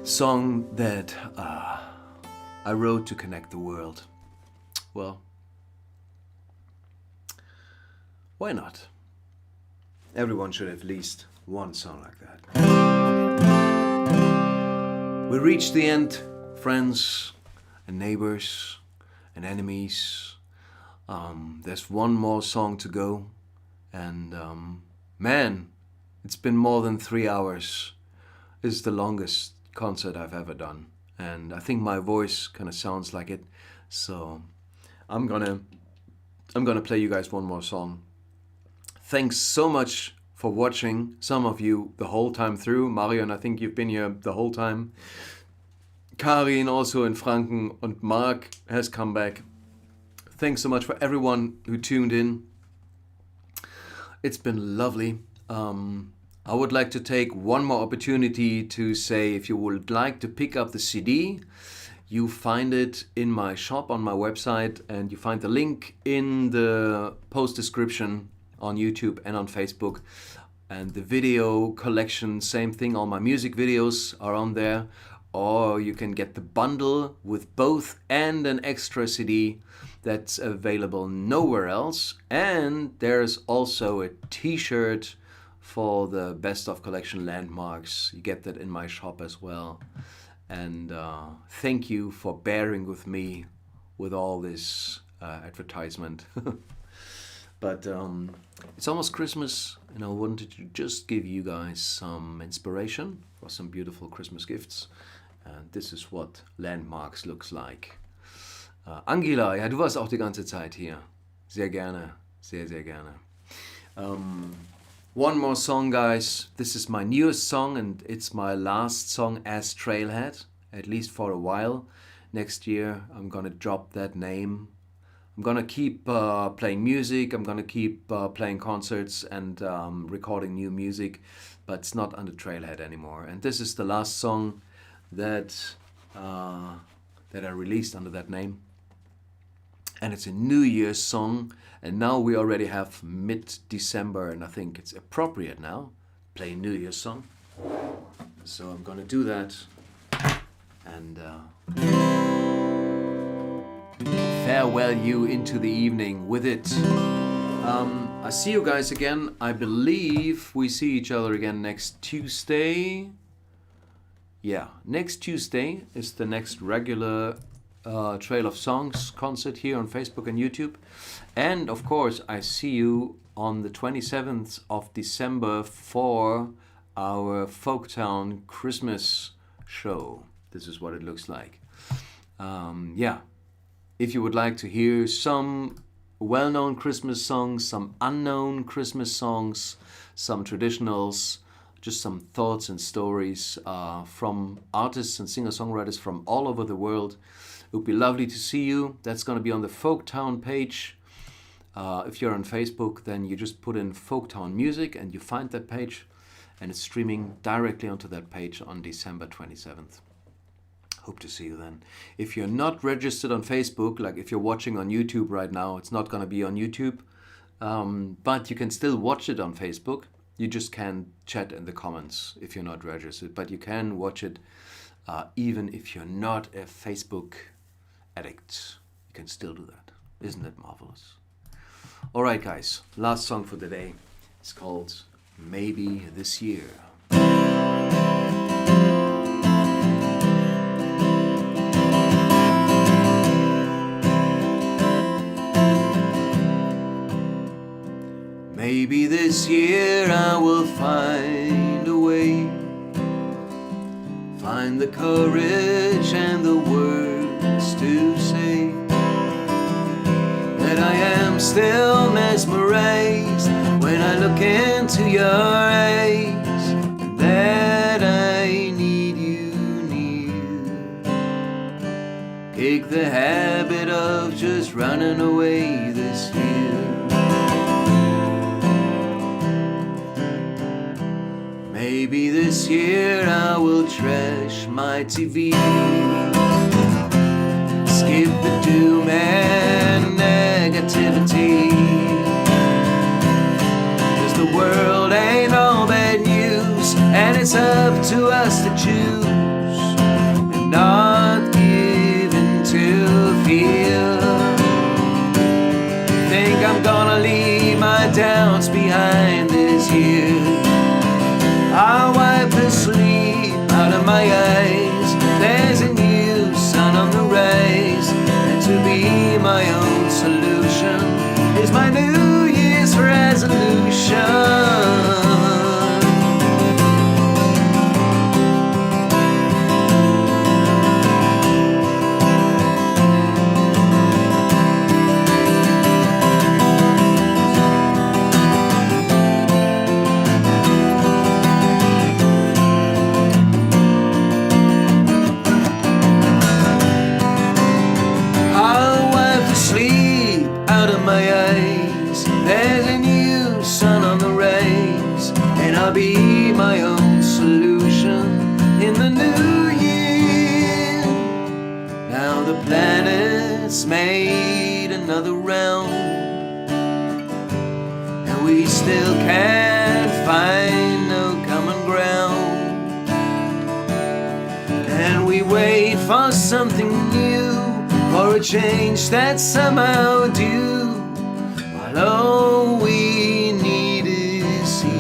Song that I wrote to connect the world. Well, why not? Everyone should have at least one song like that. We reached the end, friends and neighbors and enemies. There's one more song to go. And man, it's been more than 3 hours. This is the longest concert I've ever done. And I think my voice kind of sounds like it. So I'm gonna play you guys one more song. Thanks so much for watching. Some of you the whole time through. Marion, I think you've been here the whole time. Karin also in Franken, and Mark has come back. Thanks so much for everyone who tuned in. It's been lovely. I would like to take one more opportunity to say, if you would like to pick up the CD, you find it in my shop on my website, and you find the link in the post description on YouTube and on Facebook. And the video collection, same thing, all my music videos are on there. Or you can get the bundle with both and an extra CD that's available nowhere else. And there's also a t-shirt for the Best of Collection landmarks. You get that in my shop as well. And thank you for bearing with me with all this advertisement. But it's almost Christmas, and I wanted to just give you guys some inspiration for some beautiful Christmas gifts. And this is what Landmarks looks like. Angela, ja, du warst auch die ganze Zeit hier. Sehr gerne, sehr, sehr gerne. One more song, guys. This is my newest song, and it's my last song as Trailhead, at least for a while. Next year, I'm gonna drop that name. I'm gonna keep playing music. I'm gonna keep playing concerts and recording new music, but it's not under Trailhead anymore. And this is the last song that I released under that name. And it's a New Year's song. And now we already have mid-December, and I think it's appropriate now play a New Year's song. So I'm gonna do that and farewell you into the evening with it. I see you guys again. I believe we see each other again next Tuesday. Yeah, next Tuesday is the next regular Trail of Songs concert here on Facebook and YouTube. And of course, I see you on the 27th of December for our Folktown Christmas show. This is what it looks like. Yeah, if you would like to hear some well-known Christmas songs, some unknown Christmas songs, some traditionals, just some thoughts and stories from artists and singer-songwriters from all over the world, It would be lovely to see you. That's going to be on the Folktown page. If you're on Facebook, then you just put in Folktown Music and you find that page, and it's streaming directly onto that page on December 27th. Hope to see you then. If you're not registered on Facebook, like if you're watching on YouTube right now, it's not going to be on YouTube, but you can still watch it on Facebook. You just can't chat in the comments if you're not registered, but you can watch it even if you're not a Facebook addict. You can still do that. Isn't it marvelous? All right, guys, last song for the day. It's called Maybe This Year. Maybe this year I will find a way, find the courage and the words to say that I am still mesmerized when I look into your eyes, and that I need you near. Kick the habit of just running away this year. Maybe this year I will trash my TV, skip the doom and negativity, 'cause the world ain't all bad news, and it's up to us to choose and not give in to fear. Think I'm gonna leave my doubts behind this year. I'll wipe the sleep out of my eyes. There's a new sun on the rise, and to be my own solution is my New Year's resolution. I'll be my own solution in the new year. Now the planet's made another round, and we still can't find no common ground. And we wait for something new, for a change that's somehow due, while all we need is you.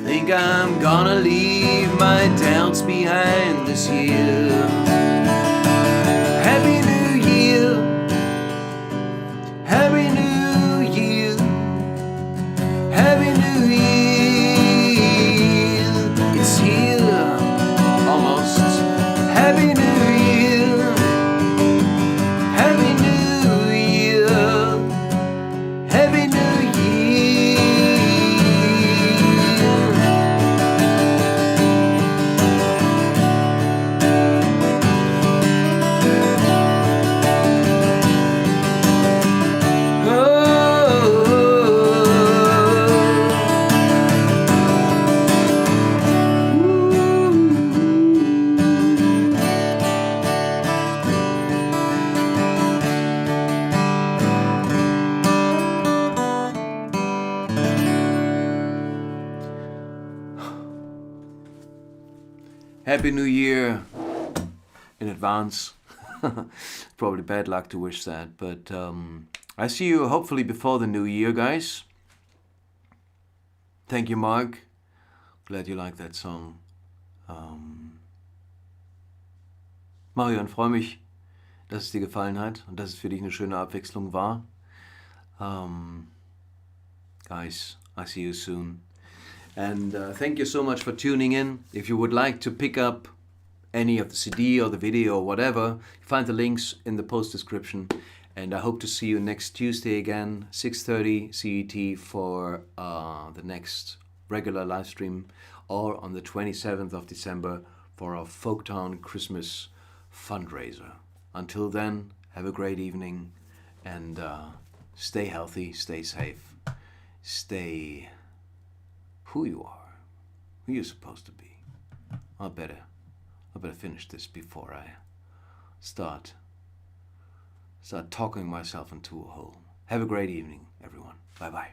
Think I'm gonna leave my doubts behind this year. Happy New Year, Happy New Year, Happy New Year. It's here, almost. Happy New Year, Happy New Year, Happy New Year. Happy New Year in advance. Probably bad luck to wish that, but I see you hopefully before the new year, guys. Thank you, Mark. Glad you like that song. Marion, freue mich, dass es dir gefallen hat und dass es für dich eine schöne Abwechslung war. Guys, I see you soon. And thank you so much for tuning in. If you would like to pick up any of the CD or the video or whatever, find the links in the post description. And I hope to see you next Tuesday again, 6:30 CET for the next regular live stream, or on the 27th of December for our Folktown Christmas fundraiser. Until then, have a great evening and stay healthy, stay safe, stay who you are, who you're supposed to be. I better finish this before I start talking myself into a hole. Have a great evening, everyone. Bye-bye.